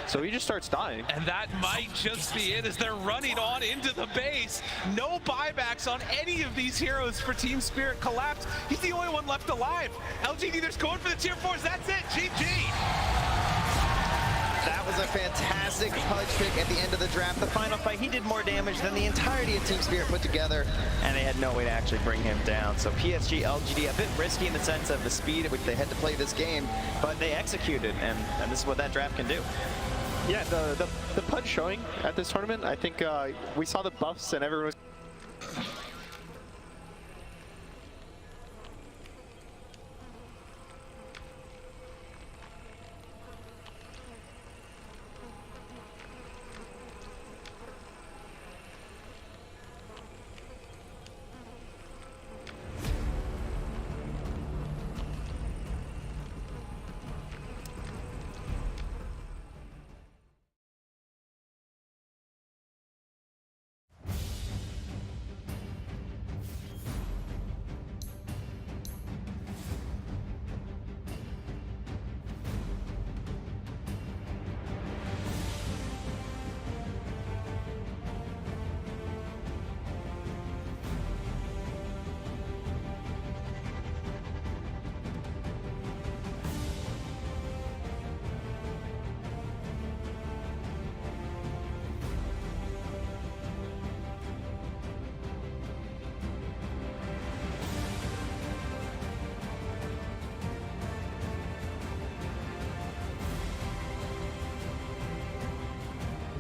so he just starts dying. And that might just be it as they're running on into the base. No buybacks on any of these heroes for Team Spirit collapse. He's the only one left alive. LGD, they're going for the tier 4s. That's it. GG. That was a fantastic Pudge pick at the end of the draft. The final fight, he did more damage than the entirety of Team Spirit put together, and they had no way to actually bring him down. So PSG.LGD, a bit risky in the sense of the speed at which they had to play this game, but they executed, and this is what that draft can do. Yeah, the Pudge showing at this tournament, I think we saw the buffs and everyone was...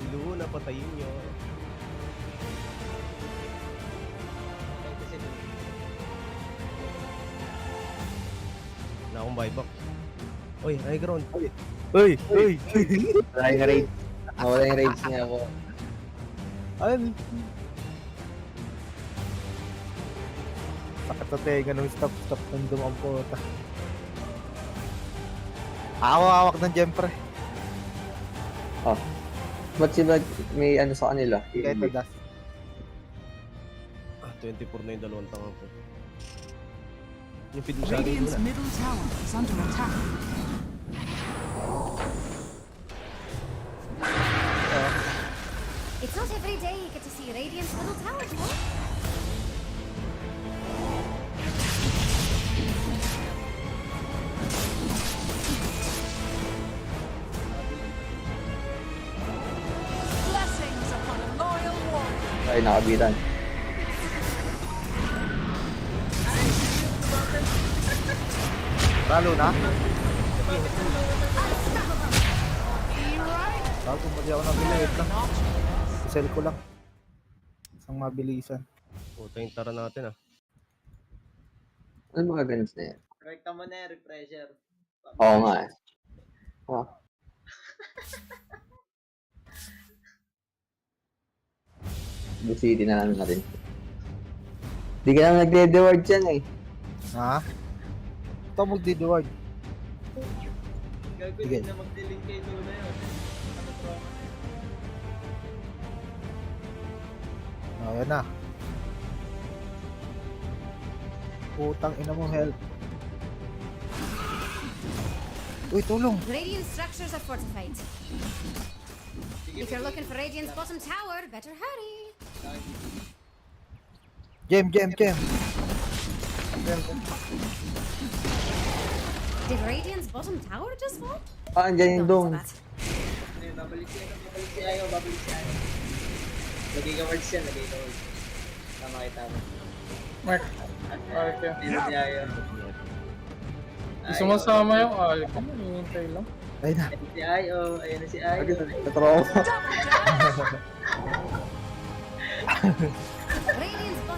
Luna, patayin nyo. Wala akong buyback. Uy, high ground. Uy! Wala yung rage. Wala yung rage niya ako. Ano? Sakit sa tenga nung stop ng dumang puta. Hawak ng Jempre. Oh. Ba't sila may ano sa kanila? Ito das. 24 na yung dalawang tanga ko. Yung fiduciary Radiant's muna. middle tower is under attack. It's not every day you get to see Radiant's middle tower, no? Blessings upon a loyal warrior. Ay, nakabitan. Talo na? Bago mali ako nabili. Wait lang. Sell ko lang. Isang mabilisan. Puta yung tara natin ah. Ano mga ganun na yan? Rekta mo na refresher. Oo nga eh. Oh. Busy na lang natin. Hindi ka naman nagde-reward dyan eh. Ha? Ito magdi-reward. Gagawin na mag-delink kay Luna yun. Ano trauma na yun? Ayan na. Putang ina mo, help. Uy, tulong. Radiant structures are fortified. If you're looking for Radiant's bottom tower, better hurry. Gem. Did Radiant's bottom tower just fall? Ah, andyan yung dome. Babalik si Ayo. Lagay ka words yan, Tama kita mo. Mark. Okay. Dito si Ayo. Sumasama yung Alpha. Hinihintay lang. Ayun na. Si Ayo. Ayun na si Ayo. Katrawa.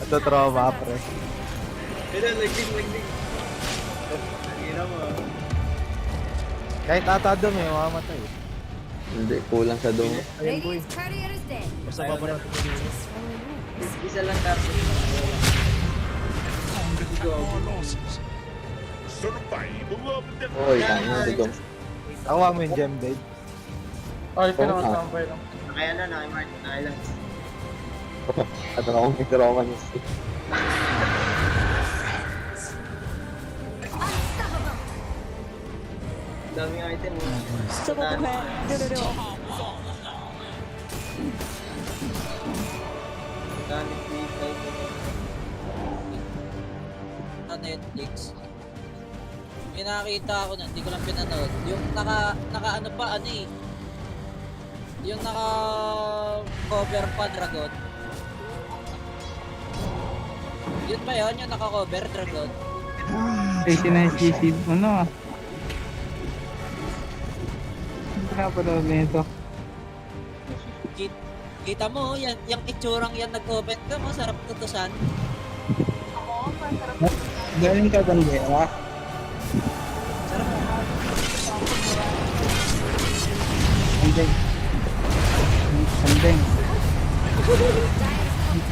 Ito trauma, pre. Ito, nagding. Hira mo. Kahit atado may mamamatay. Hindi, kulang sa dome. Radiant's courier is dead. Basta pa na. Isa lang tapos. Oy, kanya sa dome. Ako mo yung gem, babe. Ay, pinakatambay lang. Kaya na, nakailang. Katrawa niya. Daming item mo. Gusto mo buhay. Dulo. Gamit B5. Sa Netflix. May nakakita ako na, hindi ko lang pinanood. Yung naka ano pa, ano eh. Yung naka cover pa Dragon. Yun ba yun? Yung naka cover Dragon? Ay, sinasisi. Ano? Hindi ka napanood na ito. Kita mo, yan, yung itsurang yan nag-open ka mo, sarap tutusan. Oo, masarap. Galing ka bang gera? Andeng. Andeng.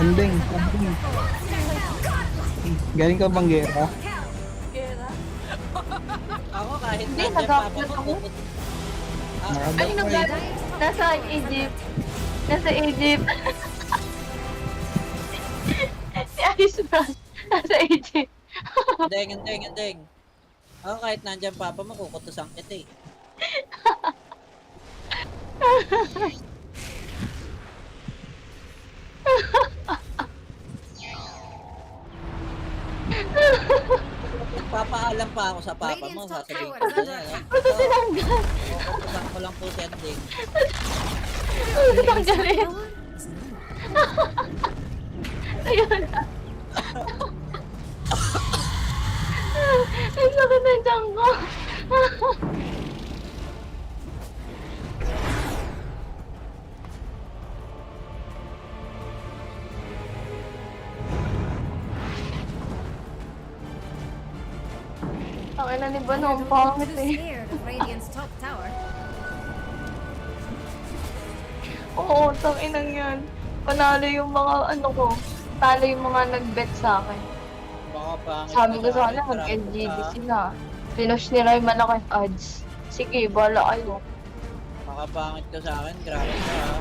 Andeng. Andeng. Galing ka bang gera? Ako kahit Hindi, nandiyan nag-upload papa ako. mo. Ay, nasa Egypt. Nasa Egypt. Si Ice Brush. Nasa Egypt. Endeng. Ako kahit nandiyan papa mo, kukutusan kita eh. Nagpapaalam pa ako sa papa mo, sasabihin ko na yan. Ba't tinanggal? Kukutusan ko lang po si Endeng. Ba't tinanggalin? Ayun na. Ang sakit ng tiyan ko. Ang ina ni Bano, ang pangit eh. Radiant's top tower. Oo, tanginang yan. Panalo yung mga ano ko. Talo yung mga nag-bet sa akin. Baka pangit Sabi ka ko sa sana akin, mag-LGD marami ka. sila. Pinush nila yung malaking odds. Sige, bala kayo. Makapangit ka sa akin, grabe ka ha.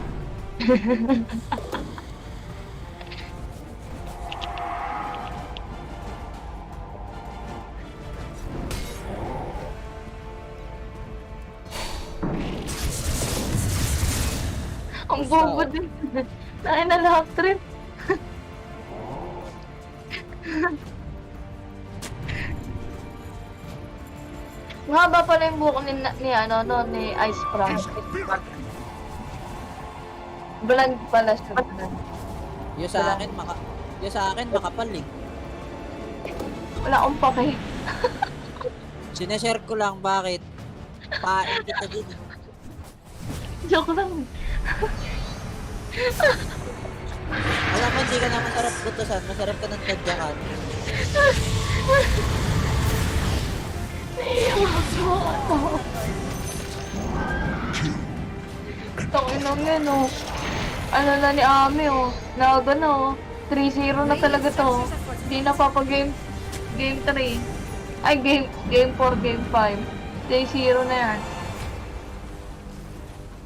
Ang bobo din. Tayo na lahat trip. Mahaba pala yung buhok ni Ice Crush. Blonde pala siya. Yung sa akin makapal eh. Wala akong pake. Sineshare ko lang bakit. Pain kita din. Joke lang. Alam mo, hindi ka na masarap gutusan. Masarap ka ng tadyakan. Tanginang yan oh. Ano na ni Ami oh. Naga na oh. 3-0 na talaga to. Hindi na game 3. Ay, game 4, game 5. 3-0 na yan.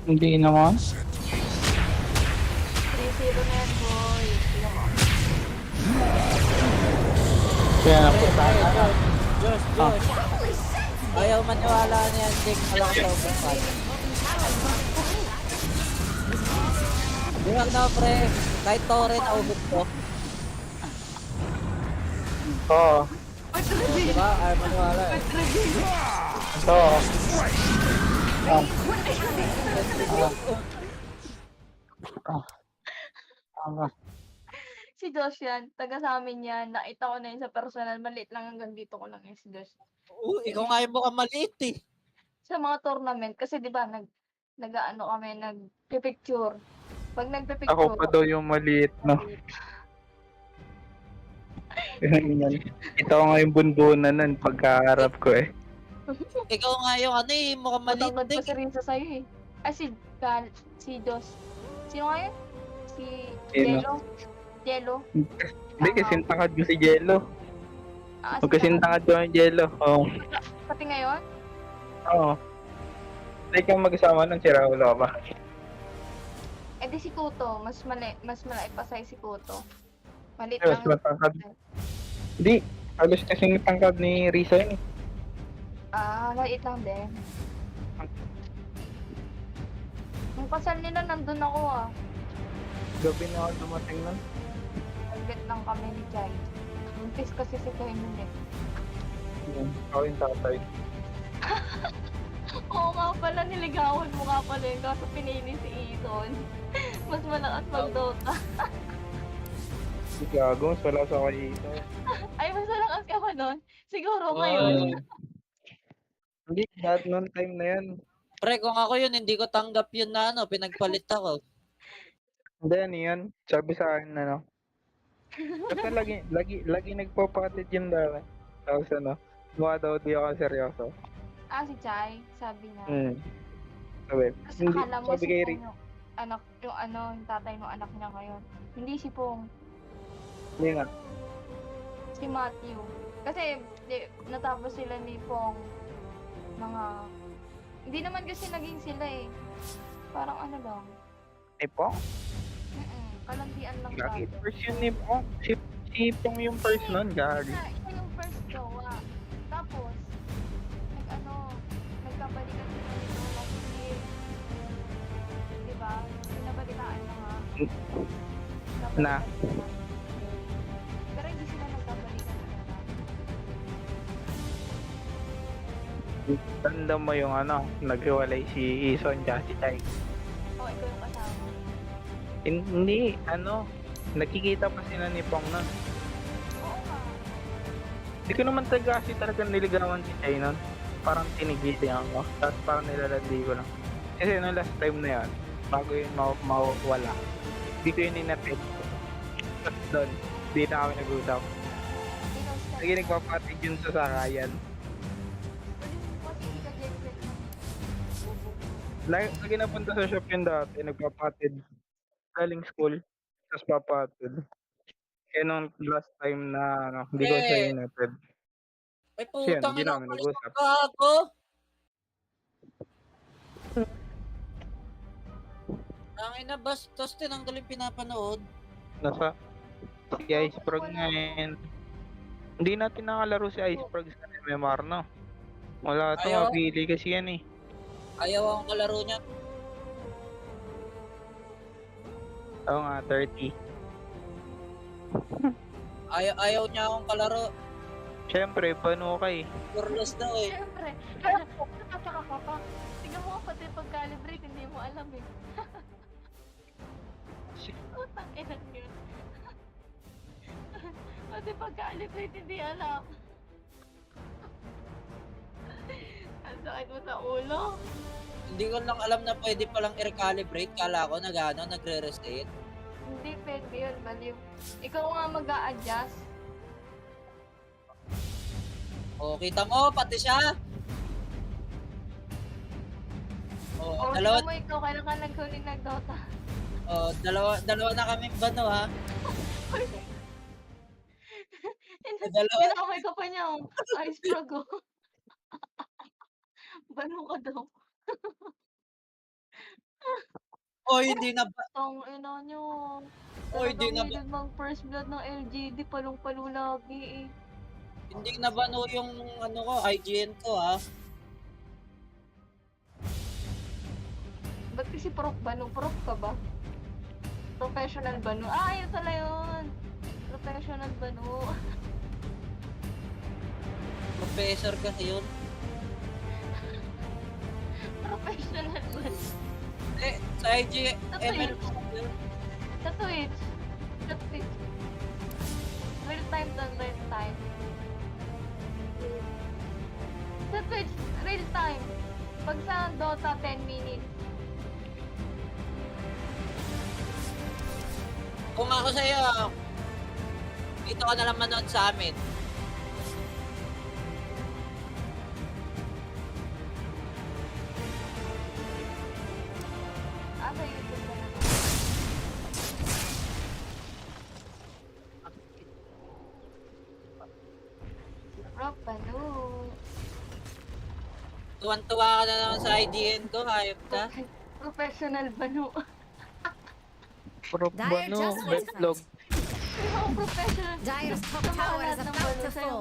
Hindi naman. 3-0 na yan, boy. Kaya napunta. Diyos. Ayaw maniwala niya, Dick. Alam ko sa open fight. Di ba na, pre? Kahit Torre na ubod ko. Oo. Di ba? Ayaw maniwala eh. Oo. Si Josh yan, taga sa amin yan. Nakita ko na yun sa personal. Maliit lang hanggang dito ko lang yan si Josh. Ikaw nga yung mukhang maliit eh. Sa mga tournament, kasi di ba nag-ano kami, nagpipicture. Pag nagpipicture, Ako pa daw yung maliit, no? Ito ko nga yung bunbunan nun pagkaharap ko eh. Ikaw nga yung ano eh, mukhang maliit. matangad pa si Rinsa sa'yo eh. Ay, si Josh. Sino nga yun? Si Sino? Jello? Hindi, kasing tangad ko si Jello. Si Kasing tangad ko yung Jello. Oo. Pati ngayon? Oo. Hindi ka mag-asama nun, si Raul ka ba? Eh di si Kuto, mas malaki pa sa'yo si Kuto. Malit Mas lang. matangkad. Hindi, halos kasing tangkad ni Risa yun. Maliit lang din. Yung kasal nila nandun ako Gabi na ako dumating nun. Nagget lang kami ni Jai. Buntis kasi si Jai nun eh. Ako yung tatay. Oo nga pala, niligawan mo nga pala yun kaso pinili si Ethan. Mas malakas mag-Dota. Si Gago, mas wala sa kay ito. Ay, mas malakas ka pa nun? Siguro ngayon. Hindi, lahat noon time na yan. Pre, kung ako yun, hindi ko tanggap yun na pinagpalit ako. Hindi, ano yun? Sabi sa akin, ano? Kasi lagi nagpapatid yung dami. Tapos ano, mukha daw di ako seryoso. Si Jai, sabi niya. Sabi, Kasi hindi, akala mo sabi si kay Pong Rick, yung tatay ng anak niya ngayon. Hindi si Pong, hindi nga. si Matthew. Kasi natapos sila ni Pong mga... Hindi naman kasi naging sila eh. Parang ano lang. Ipo? Kalandian lang Gagi, tayo. first yun ni Pong. Si Pong yung first nun, gagi. Siya yung first jowa. Tapos, nagkabalikan sila nito last year. Diba? Pinabalitaan na nga. Na? Pero hindi sila nagkabalikan talaga. Tanda mo yung ano, naghiwalay si Ison at si Chai. Oo, ikaw yung kasama. Hindi, ano, nakikita pa sila ni Pong nun. Oo nga. Hindi ko naman talaga niligawan si Chai nun. Parang tinigiti ako. Tapos parang nilalandi ko lang. Kasi no last time na yan, bago yun mawala, hindi ko yun inatid. Tapos doon, hindi na kami nag-usap. Lagi nagpapatig yun sa sakayan. Lagi napunta sa shop yun dati, nagpapatid. Galing school, tapos papatid. Kaya nung last time na hindi ko siya inatid. Ay, Siya, putang hindi ina, namin umalis nag-usap. ka ako. Tangin na, bastos tinanggal yung pinapanood. Nasa si Iceberg ngayon. Hindi natin nakalaro si Iceberg sa MMR, no? Wala ito, Ayaw. mabili kasi yan eh. Ayaw akong kalaro niya. Oo nga, 30. Ayaw niya akong kalaro. Siyempre, paano ka eh. Curless daw eh. Siyempre. Nakasaka ka pa. Tingnan mo pati pag-calibrate, hindi mo alam eh. Utang ina yun. Pati pag-calibrate, hindi alam. Ang sakit mo sa ulo. Hindi ko lang alam na pwede palang i-recalibrate. Kala ko nagre-reset. Hindi pwede yun, baliw. Ikaw nga mag-a-adjust. O, kita mo, pati siya. O, dalawa, Tingnan mo ikaw, kailan ka naghuling nag-Dota? dalawa na kaming bano ha. Pinakaway ka pa niya, Iceberg oh. Bano ka daw. Hindi na ba? Tong ina nyo. Hindi na ba? Talagang mang first blood ng LGD, palong-palo lagi eh. Hindi na bano yung ko, IGN ko ha. Ba't kasi prof bano? Prof ka ba? Professional bano? Yun pala yun. Professional bano. Professor kasi yun. Professional bano. Sa IGN. Sa Twitch. Sa Twitch. Real time doon, real time. Sa Twitch, real time. Pag sa Dota, 10 minutes. Kung ako sa'yo, dito ka na lang manood sa amin. Sa YouTube na naman. Rock bano. Tuwan-tuwa ka na naman sa IGN ko, hayop ka. Professional bano. Prof bano, betlog. Professional. Dyer's top tower is about to fall.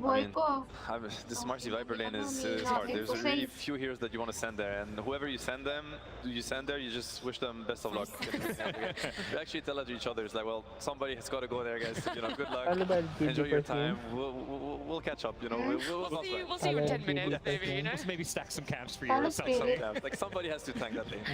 Buhay ko. This Marcy Viper lane is hard. There's really few heroes that you want to send there, and whoever you send there, you just wish them best of luck. You actually tell each other, it's like, well, somebody has got to go there, guys. You know, good luck. Enjoy your time. We'll catch up. You know, we'll see you in 10 minutes, maybe. You know, maybe stack some camps for you or something. Like somebody has to tank that lane.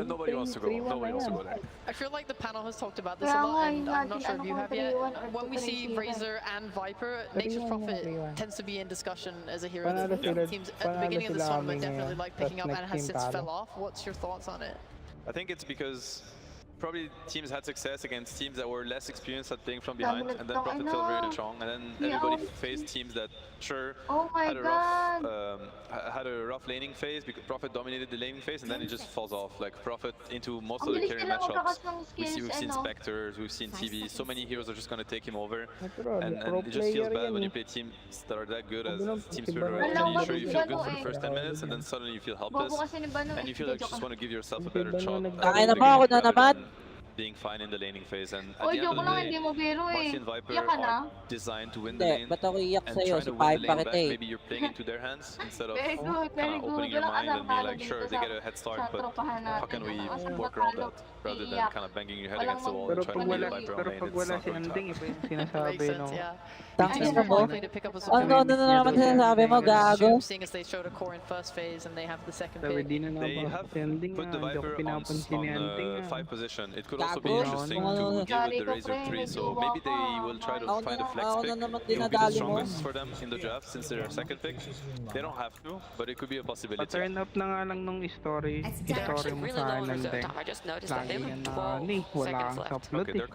Nobody wants to go. Nobody wants to go there. I feel like the panel has talked about this a lot, and I'm not sure if you have yet. When we see Razor and Viper, Nature's Prophet tends to be in discussion as a hero that teams at the beginning of the tournament definitely like picking up and has since fell off. What's your thoughts on it? I think it's because probably teams had success against teams that were less experienced at playing from behind, and then Prophet felt very strong, and then everybody faced teams that had a rough laning phase because Prophet dominated the laning phase, and then it just falls off. Like Prophet into most of the carry matchups. We've seen Spectres, we've seen TV. So many heroes are just gonna take him over, and it just feels bad when you play teams that are that good as Team Spirit. Sure, you feel good for the first 10 minutes, and then suddenly you feel helpless, and you feel like you just want to give yourself a better shot. Being fine in the laning phase, and at the end of the day, Marcy and Viper are designed to win the lane, and trying to win the lane back, maybe you're playing into their hands instead of opening your mind and being like, sure, they get a head start, but how can we work around that, rather than kind of banging your head against the wall and trying to win the Viper on lane. It's not going to happen. Tangina mo. Ano naman sinasabi mo, gago? Seeing as they showed a core in first phase and they have the second They pick. have put the Viper on 5 position. It could also be interesting to deal with the Razor 3, so maybe they will try to find a flex pick. It will be the strongest for them in the draft since they're second pick. They don't have to, but it could be a possibility. Turn up na nga lang nung story mo sa Anandeng. Lagi yan na wala kang upload eh.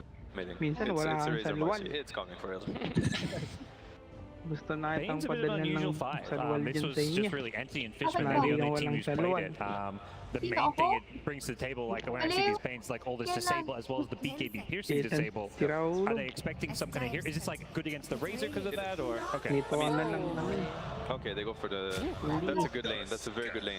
Minsan wala kang salwal. It's coming for real. Gusto na itang padalyan ng salwal This dyan was sa inyo. just really Enti and Fishman are the only team who's played it. The main thing it brings to the table, like when I see these paints, like all this disable as well as the BKB piercing disable. Are they expecting some kind of here? Is this like good against the Razor because of that, or okay? Okay, they go for the. That's a good lane. That's a very good lane.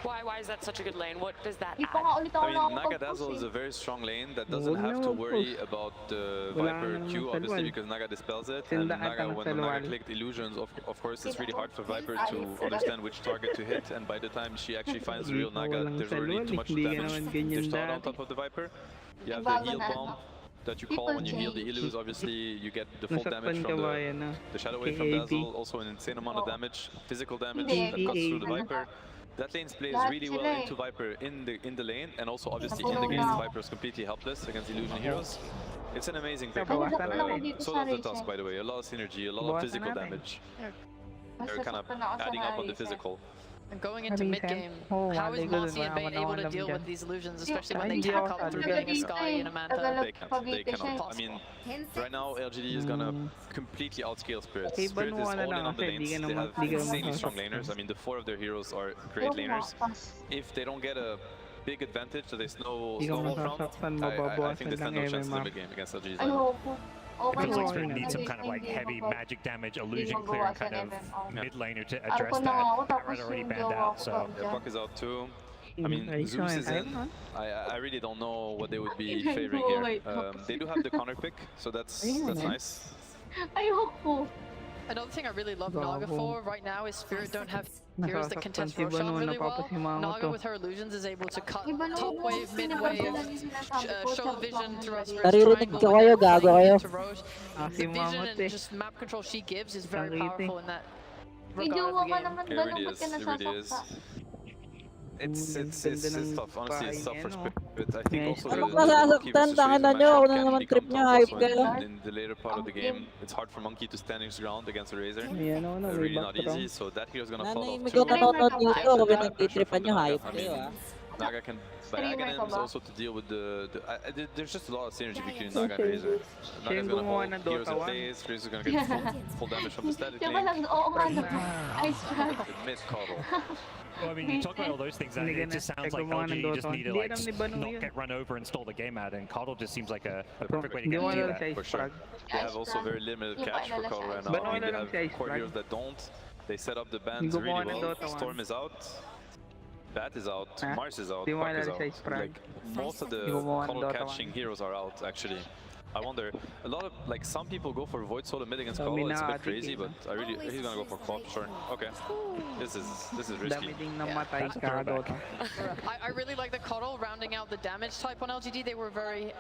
Why is that such a good lane? What does that add? I mean, Naga Dazzle is a very strong lane that doesn't have to worry about the Viper Q, obviously, because Naga dispels it. And Naga, when Naga clicked Illusions, of course, it's really hard for Viper to understand which target to hit. And by the time she actually finds real Naga, there's already too much damage dished out on top of the Viper. You have the heal bomb that you call when you heal the Illus. Obviously, you get the full damage from the Shadow Wave from Dazzle, also an insane amount of damage, physical damage that cuts through the Viper. That lane plays really well into Viper in the lane, and also obviously in the game, Viper is completely helpless against Illusion heroes. It's an amazing pickup. So does the Tusk, by the way. A lot of synergy, a lot of physical damage. They're kind of adding up on the physical. And going into mid-game, how is Marcy and Bane able to deal with these illusions, especially when they can't come through getting a Sky and a Manta? They cannot. I mean, right now LGD is gonna completely outscale Spirit. Spirit is all in on the lanes. They have insanely strong laners. I mean, the 4 of their heroes are great laners. If they don't get a big advantage, so they snow from, I think they stand no chance in the mid-game against LGD's lineup. It feels like Spirit needs some kind of like heavy magic damage, illusion clearing kind of mid laner to address that. Barret already banned out, so. Yeah, Buck is out too. I mean, Zeus is in. I really don't know what they would be favoring here. They do have the counter pick, so that's nice. Another thing I really love Naga for right now is Spirit don't have heroes that can test Roshan really well. Naga with her illusions is able to cut top wave, mid wave, show vision to us. Naririnig ko kayo, gago kayo. The vision and just map control she gives is very powerful in that regard of the game. It really is. It's tough. Honestly, it's tough for Spirit. I think also in the later part of the game, it's hard for Monkey to stand his ground against a Razor. Really not easy, so that hero's gonna fall off too. Naga can diagonal also to deal with there's just a lot of synergy between Naga and Razor. Naga's gonna hold heroes in place, Razor's gonna get full damage from the static lane. Mid Coddle. Well, I mean, you talk about all those things, and it just sounds like LG just need to like not get run over and stall the game out, and Coddle just seems like a perfect way to get to do that. For sure. They have also very limited catch for Coddle right now. I mean, they have core heroes that don't. They set up the bands really well. Storm is out. Bat is out, Mars is out, Puck is out. Like, most of the Coddle catching heroes are out, actually. I wonder. A lot of like some people go for Void Soul mid against Colo. It's a bit crazy, but he's gonna go for Quap. Sure. Okay. This is risky. I really like the Coddle rounding out the damage type on LGD. They were very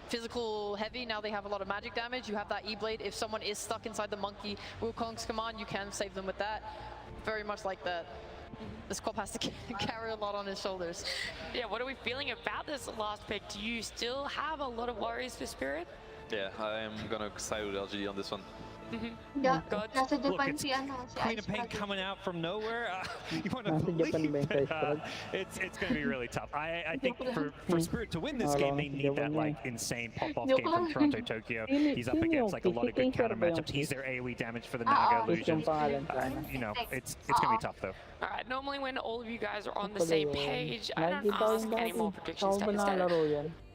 physical heavy. Now they have a lot of magic damage. You have that E-Blade. If someone is stuck inside the monkey Wukong's command, you can save them with that. Very much like that. This Quap has to carry a lot on his shoulders. Yeah, what are we feeling about this last pick? Do you still have a lot of worries for Spirit? Yeah, I am gonna side with LGD on this one. Yeah, God. nasa Look, Japan it's si ano, si Queen Ice of Pain Dragon. coming out from nowhere. You want to Nasa Japan ba yung believe, Ice Dragon? it's going to be really tough. I think for Spirit to win this game, they need that like insane pop-off game from Toronto Tokyo. He's up against like a lot of good counter matchups. He's their AoE damage for the Naga illusion. You know, it's going to be tough though. All right, normally when all of you guys are on the same page, I don't ask any more predictions. Instead,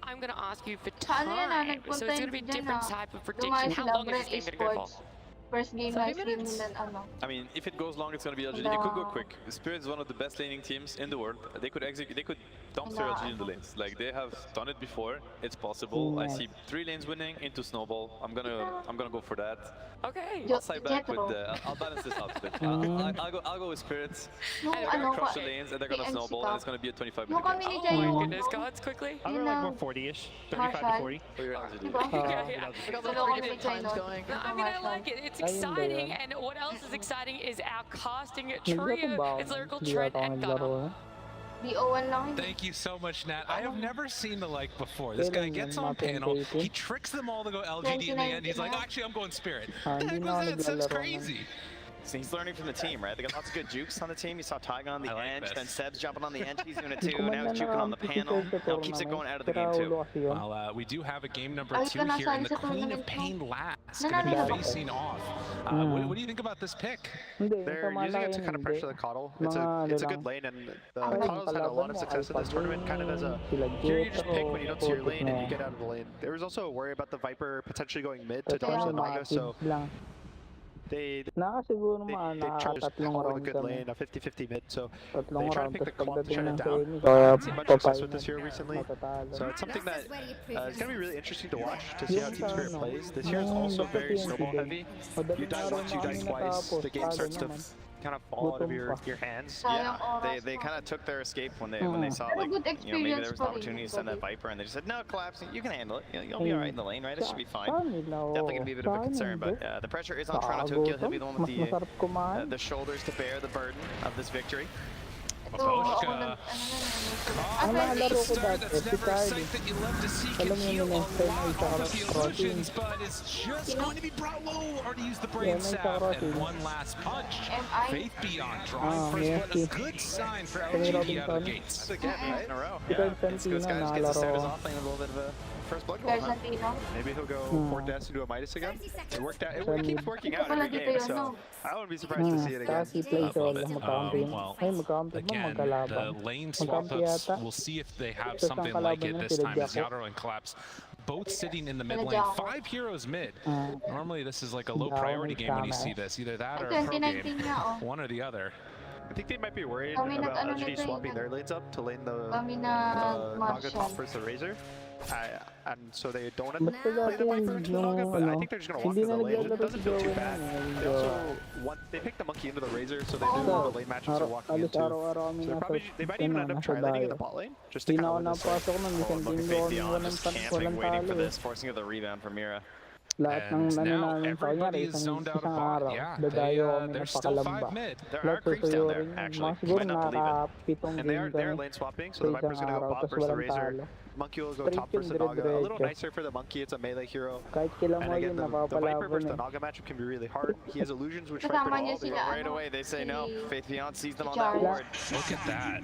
I'm going to ask you for time. So it's going to be a different type of prediction. How long is this game going to go for? First game, last game, and then ano. I mean, if it goes long, it's gonna be LGD. It could go quick. Spirit is one of the best laning teams in the world. They could dumpster LGD in the lanes. Like they have done it before. It's possible. I see 3 lanes winning into Snowball. I'm gonna go for that. Okay. I'll side back with I'll balance this out a bit. I'll go with Spirits. And they're gonna crush the lanes and they're gonna snowball and it's gonna be a 25-minute game. Oh my goodness, gods, quickly. I would like more 40-ish, 35 to 40. For your LGD. Yeah. I mean, I like it. It's exciting, and what else is exciting is our casting trio. It's Lyrical, Trent, and Gunnar. BO1 lang. Thank you so much, Nat. I have never seen the like before. This guy gets on panel, he tricks them all to go LGD in the end. He's like, actually, I'm going Spirit. What the heck was that? That's crazy. So he's learning from the team, right? They got lots of good jukes on the team. You saw Tygon on the edge, then Seb's jumping on the edge. He's doing it too. Now he's juking on the panel. Now keeps it going out of the game too. Well, we do have a game number 2 here, and the Queen of Pain last going to be facing off. What do you think about this pick? They're using it to kind of pressure the Coddle. It's a good lane, and the Coddle's had a lot of success in this tournament, kind of as a, here you just pick when you don't see your lane and you get out of the lane. There was also a worry about the Viper potentially going mid to dodge the Naga, so they try to hold a good lane, a 50-50 mid, so they try to pick the Quap to shut it down. I haven't seen much success with this hero recently, so it's something that is going to be really interesting to watch, to see how Team Spirit plays. This hero is also very snowball heavy. You die once, you die twice, the game starts to kind of fall out of your hands. Yeah, they kind of took their escape when they saw like maybe there was an opportunity to send that Viper, and they just said no, collapse. You can handle it. You'll be all right in the lane, right? It should be fine. Definitely gonna be a bit of a concern, but the pressure is on Toronto Tokyo. He'll be the one with the shoulders to bear the burden of this victory. Maposhka. Star that's never a sight that you love to see can heal a lot of the illusions, but it's just going to be brought low or to use the brain salve. And one last punch. Faith Beyond drawing first, but a good sign for LGD out of the gates. Again, right in a row. Yeah, it's good. Guys gets to start us off playing a little bit of a first blood goal, huh? Maybe he'll go 4 deaths into a Midas again. It worked out. It keeps working out every game, so I wouldn't be surprised to see it again. Well, again, the lane swap ups, we'll see if they have something like it this time as Yadro and Collapse both sitting in the mid lane. 5 heroes mid. Normally this is like a low priority game when you see this. Either that or a pro game. One or the other. I think they might be worried about LGD swapping their lanes up to lane the Naga top versus the Razor. And so they don't have to play the Viper into the Naga, but I think they're just going to walk to the lane. It doesn't feel too bad. They also they picked the Monkey into the Razor, so they knew the lane matchups are walking into. So they might even end up tri-laning in the bot lane, just to kind of win this. Faith Beyond just camping, waiting for this, forcing the rebound from Mira. And now everybody is zoned out of bot. Yeah, they're still 5 mid. There are creeps down there, actually. You might not believe it. And they're lane swapping, so the Viper's going to go bot versus the Razor. Monkey will go top versus the Naga. A little nicer for the Monkey, it's a melee hero. And again, the Viper versus the Naga matchup can be really hard. He has illusions which Viper all. Right away, they say no. Faith Beyond sees them on that board. Look at that.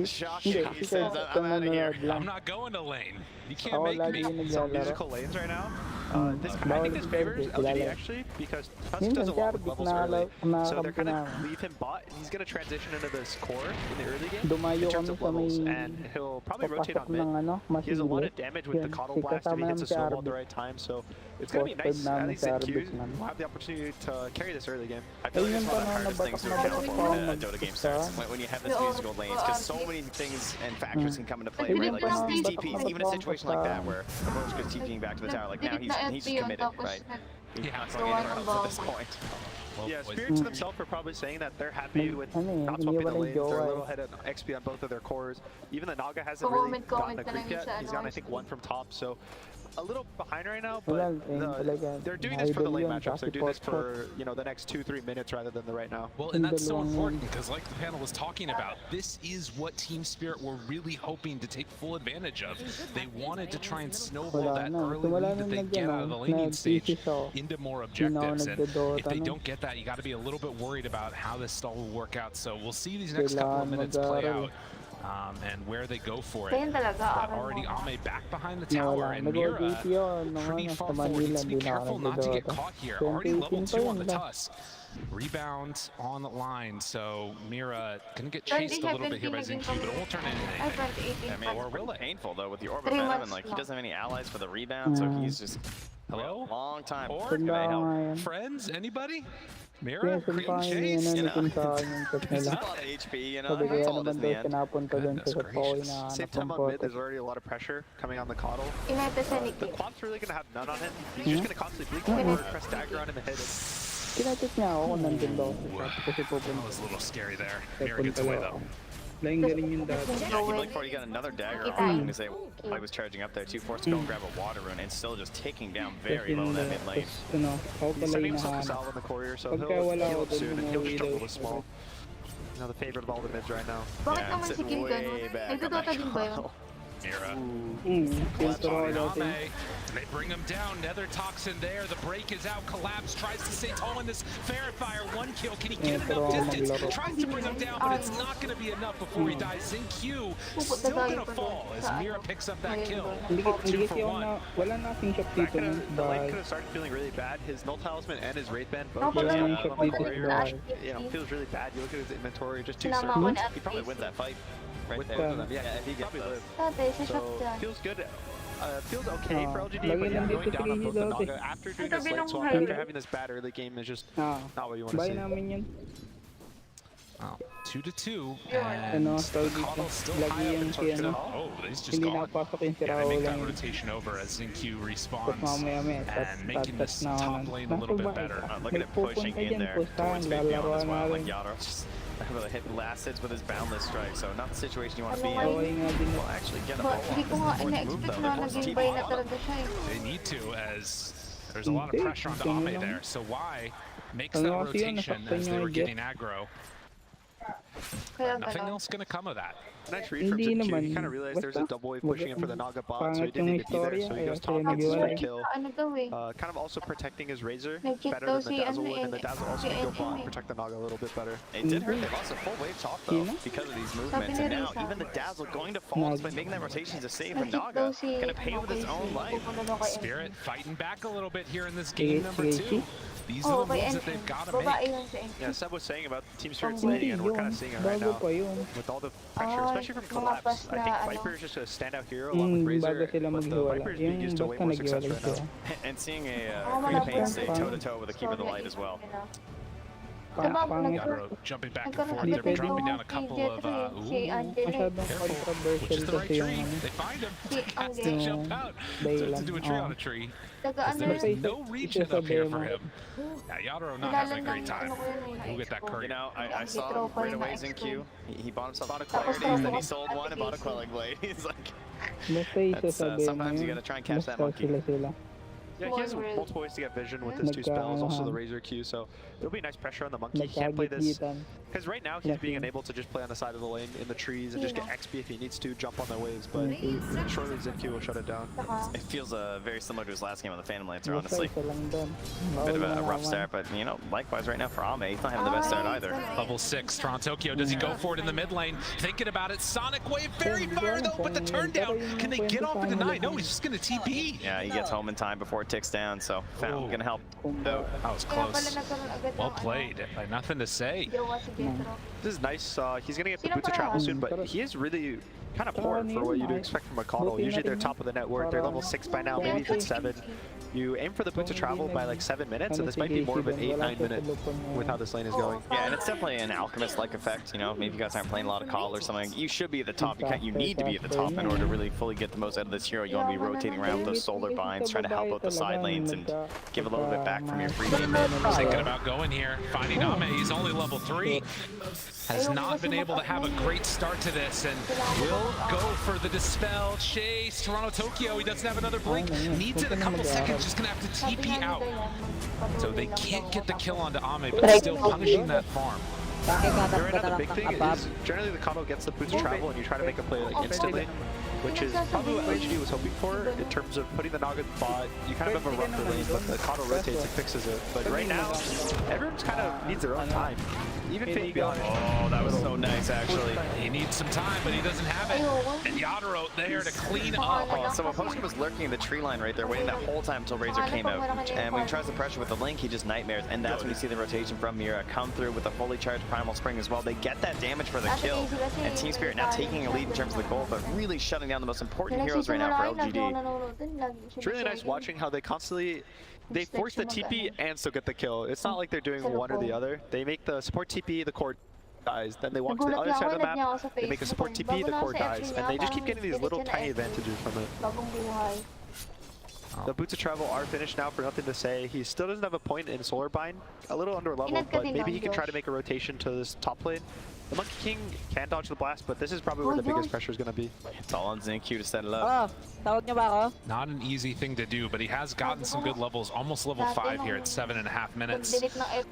Shocking. He says, I'm out of here. I'm not going to lane. You can't make me. Some musical lanes right now. I think this favors LGD actually, because Tusk does a lot with levels early. So they're going to leave him bot, and he's going to transition into this core in the early game in terms of levels, and he'll probably rotate on mid. He has a lot of damage with the Coddle Blast if he hits a snowball at the right time, so It's going to be nice, at least ZenQ will have the opportunity to carry this early game. I feel like it's one of the hardest things to account for when a Dota game starts, when you have this musical lanes, because so many things and factors can come into play, right? Like these TPs, even a situation like that where the Roach goes TPing back to the tower, like now he's just committed, right? He's not going anywhere else at this point. Yeah, Spirits themselves are probably saying that they're happy with not swapping the lanes. They're a little ahead of XP on both of their cores. Even the Naga hasn't really gotten a creep yet. He's gotten, I think, 1 from top, so a little behind right now, but they're doing this for the late matchups. They're doing this for, you know, the next 2-3 minutes rather than the right now. Well, and that's so important because, like the panel was talking about, this is what Team Spirit were really hoping to take full advantage of. They wanted to try and snowball that early lead that they get out of the laning stage into more objectives. And if they don't get that, you got to be a little bit worried about how this stall will work out. So we'll see these next couple of minutes play out. And where they go for it. But already A.O.E back behind the tower, and Mira pretty far forward. Needs to be careful not to get caught here. Already level 2 on the Tusk. Rebound on the line, so Mira can get chased a little bit here by ZenQ, but it won't turn into anything. I mean, it's really painful though with the Orb of Venom, and like he doesn't have any allies for the rebound, so he's just hello, long time. Friends, anybody? Mira, creating chase, you know. It's not a lot of HP, you know. That's all it is in the end. Same time on mid, there's already a lot of pressure coming on the Coddle. The Quap's really going to have none on him. He's just going to constantly blink forward, press dagger on in the head. That was a little scary there. Mira gets away though. Yeah, he blinked forward, he got another dagger on because I was charging up there too, forced to go and grab a water rune and still just taking down very low in that mid lane. He's setting himself a salve on the courier, so he'll heal soon and he'll struggle with small. You know, the favorite of all the mids right now. Bakit naman si Kim ganun? Nagdodota din ba yun? Mira. They bring him down. Nether Toxin there. The break is out. Collapse tries to stay tall in this fair fire. 1 kill. Can he get enough distance? Tries to bring him down, but it's not going to be enough before he dies. ZenQ still going to fall as Mira picks up that kill. 2 for 1. The lane could have started feeling really bad. His Null Talisman and his Wraith Band both on the warrior. You know, feels really bad. You look at his inventory, just 2 circles. He probably wins that fight. Right there. Yeah, if he gets those. So, feels good. Feels okay for LGD, but yeah, going down on both the Naga after doing this late swap, after having this bad early game is just not what you want to see. Wow. 2-2, and the Coddle still high up in terms of, oh, he's just gone. Yeah, they make that rotation over as ZenQ respawns and making this top lane a little bit better. Look at it pushing in there towards Big Beyond as well, like Yara just able to hit last hits with his boundless strike, so not the situation you want to be in. Well, actually get a They need to, as there's a lot of pressure on A.O.E there, so why makes that rotation as they were getting aggro. Nothing else going to come of that. Nice read from ZenQ. He kind of realized there's a double wave pushing in for the Naga bot, so he didn't need to be there, so he goes top, gets his free kill. Kind of also protecting his Razor better than the Dazzle would, and the Dazzle also can go bot and protect the Naga a little bit better. It did hurt. They lost a full wave top though, because of these movements, and now even the Dazzle going to fall by making that rotation to save a Naga, gonna pay with his own life. Spirit fighting back a little bit here in this game number 2. These are the moves that they've got to make. Yeah, Seb was saying about Team Spirit's laning, and we're kind of seeing it right now. With all the pressure, especially from Collapse. I think Viper is just a standout hero along with Razor, but the Viper is being used to way more success right now. And seeing a Green Pain stay toe-to-toe with a Keeper of the Light as well. Jumping back and forth, they're dropping down a couple of, careful, which is the right tree, they find him, has to jump out to do a tree on a tree, because there's no region up here for him. Yeah, Yadro not having a great time. We'll get that curry. You know, I saw him right away ZenQ. He bought himself out of Clarities, then he sold one and bought a Quelling Blade. He's like, sometimes you gotta try and catch that monkey. Yeah, he has multiple ways to get vision with his 2 spells, also the Razor Q, so there'll be nice pressure on the monkey. He can't play this, because right now he's being unable to just play on the side of the lane in the trees and just get XP if he needs to, jump on their waves, but surely ZenQ will shut it down. It feels very similar to his last game on the Phantom Lancer, honestly. Bit of a rough start, but you know, likewise right now for A.O.E, he's not having the best start either. Level 6, Tokyo, does he go for it in the mid lane? Thinking about it, Sonic Wave, very fire though, but the turn down, can they get off and deny? No, he's just going to TP. Yeah, he gets home in time before ticks down, so Fountain gonna help. That was close. Well played. Nothing to say. This is nice. He's gonna get the boots of travel soon, but he is really kind of poor for what you'd expect from a Caudle. Usually they're top of the network, they're level 6 by now, maybe even 7. You aim for the boots of travel by like 7 minutes, and this might be more of an 8-9 minute with how this lane is going. Yeah, and it's definitely an Alchemist-like effect, you know, maybe you guys aren't playing a lot of Caudle or something. You should be at the top, you need to be at the top in order to really fully get the most out of this hero. You want to be rotating around with those solar binds, trying to help out the side lanes and give a little bit back from your free game. Thinking about going here, finding Ame, he's only level 3. Has not been able to have a great start to this, and will go for the Dispel chase. Toronto Tokyo, he doesn't have another blink, needs it a couple seconds, just gonna have to TP out. So they can't get the kill onto Ame, but still punishing that farm. Right now, the big thing is generally the Caudle gets the boots of travel and you try to make a play like instantly, which is probably what LGD was hoping for in terms of putting the Naga bot. You kind of have a rougher lane, but the Caudle rotates and fixes it. But right now, everyone's kind of needs their own time. Even Finn, to be honest. Oh, that was so nice, actually. He needs some time, but he doesn't have it. And Yadaro there to clean up. Oh, so Opposing was lurking in the tree line right there, waiting that whole time until Razor came out. And when he tries to pressure with the Link, he just nightmares. And that's when you see the rotation from Mira come through with a fully charged Primal Spring as well. They get that damage for the kill. And Team Spirit now taking a lead in terms of the goal, but really shutting down the most important heroes right now for LGD. It's really nice watching how they constantly force the TP and still get the kill. It's not like they're doing one or the other. They make the support TP, the core dies. Then they walk to the other side of the map, they make a support TP, the core dies. And they just keep getting these little tiny advantages from it. The boots of travel are finished now for Nothing to Say. He still doesn't have a point in Solar Bind. A little under level, but maybe he can try to make a rotation to this top lane. The Monkey King can dodge the blast, but this is probably where the biggest pressure is going to be. It's all on ZenQ to set it up. Not an easy thing to do, but he has gotten some good levels, almost level 5 here at 7.5 minutes.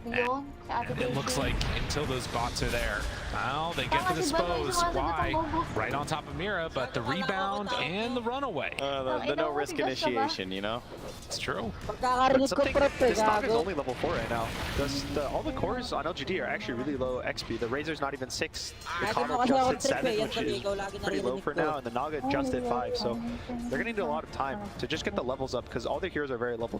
And it looks like until those bots are there, well, they get to dispose. Why? Right on top of Mira, but the rebound and the runaway. The no-risk initiation, you know? It's true. This Naga is only level 4 right now. All the cores on LGD are actually really low XP. The Razor's not even 6. The Caudle just hit 7, which is pretty low for now, and the Naga just hit 5. So they're going to need a lot of time to just get the levels up because all their heroes are very level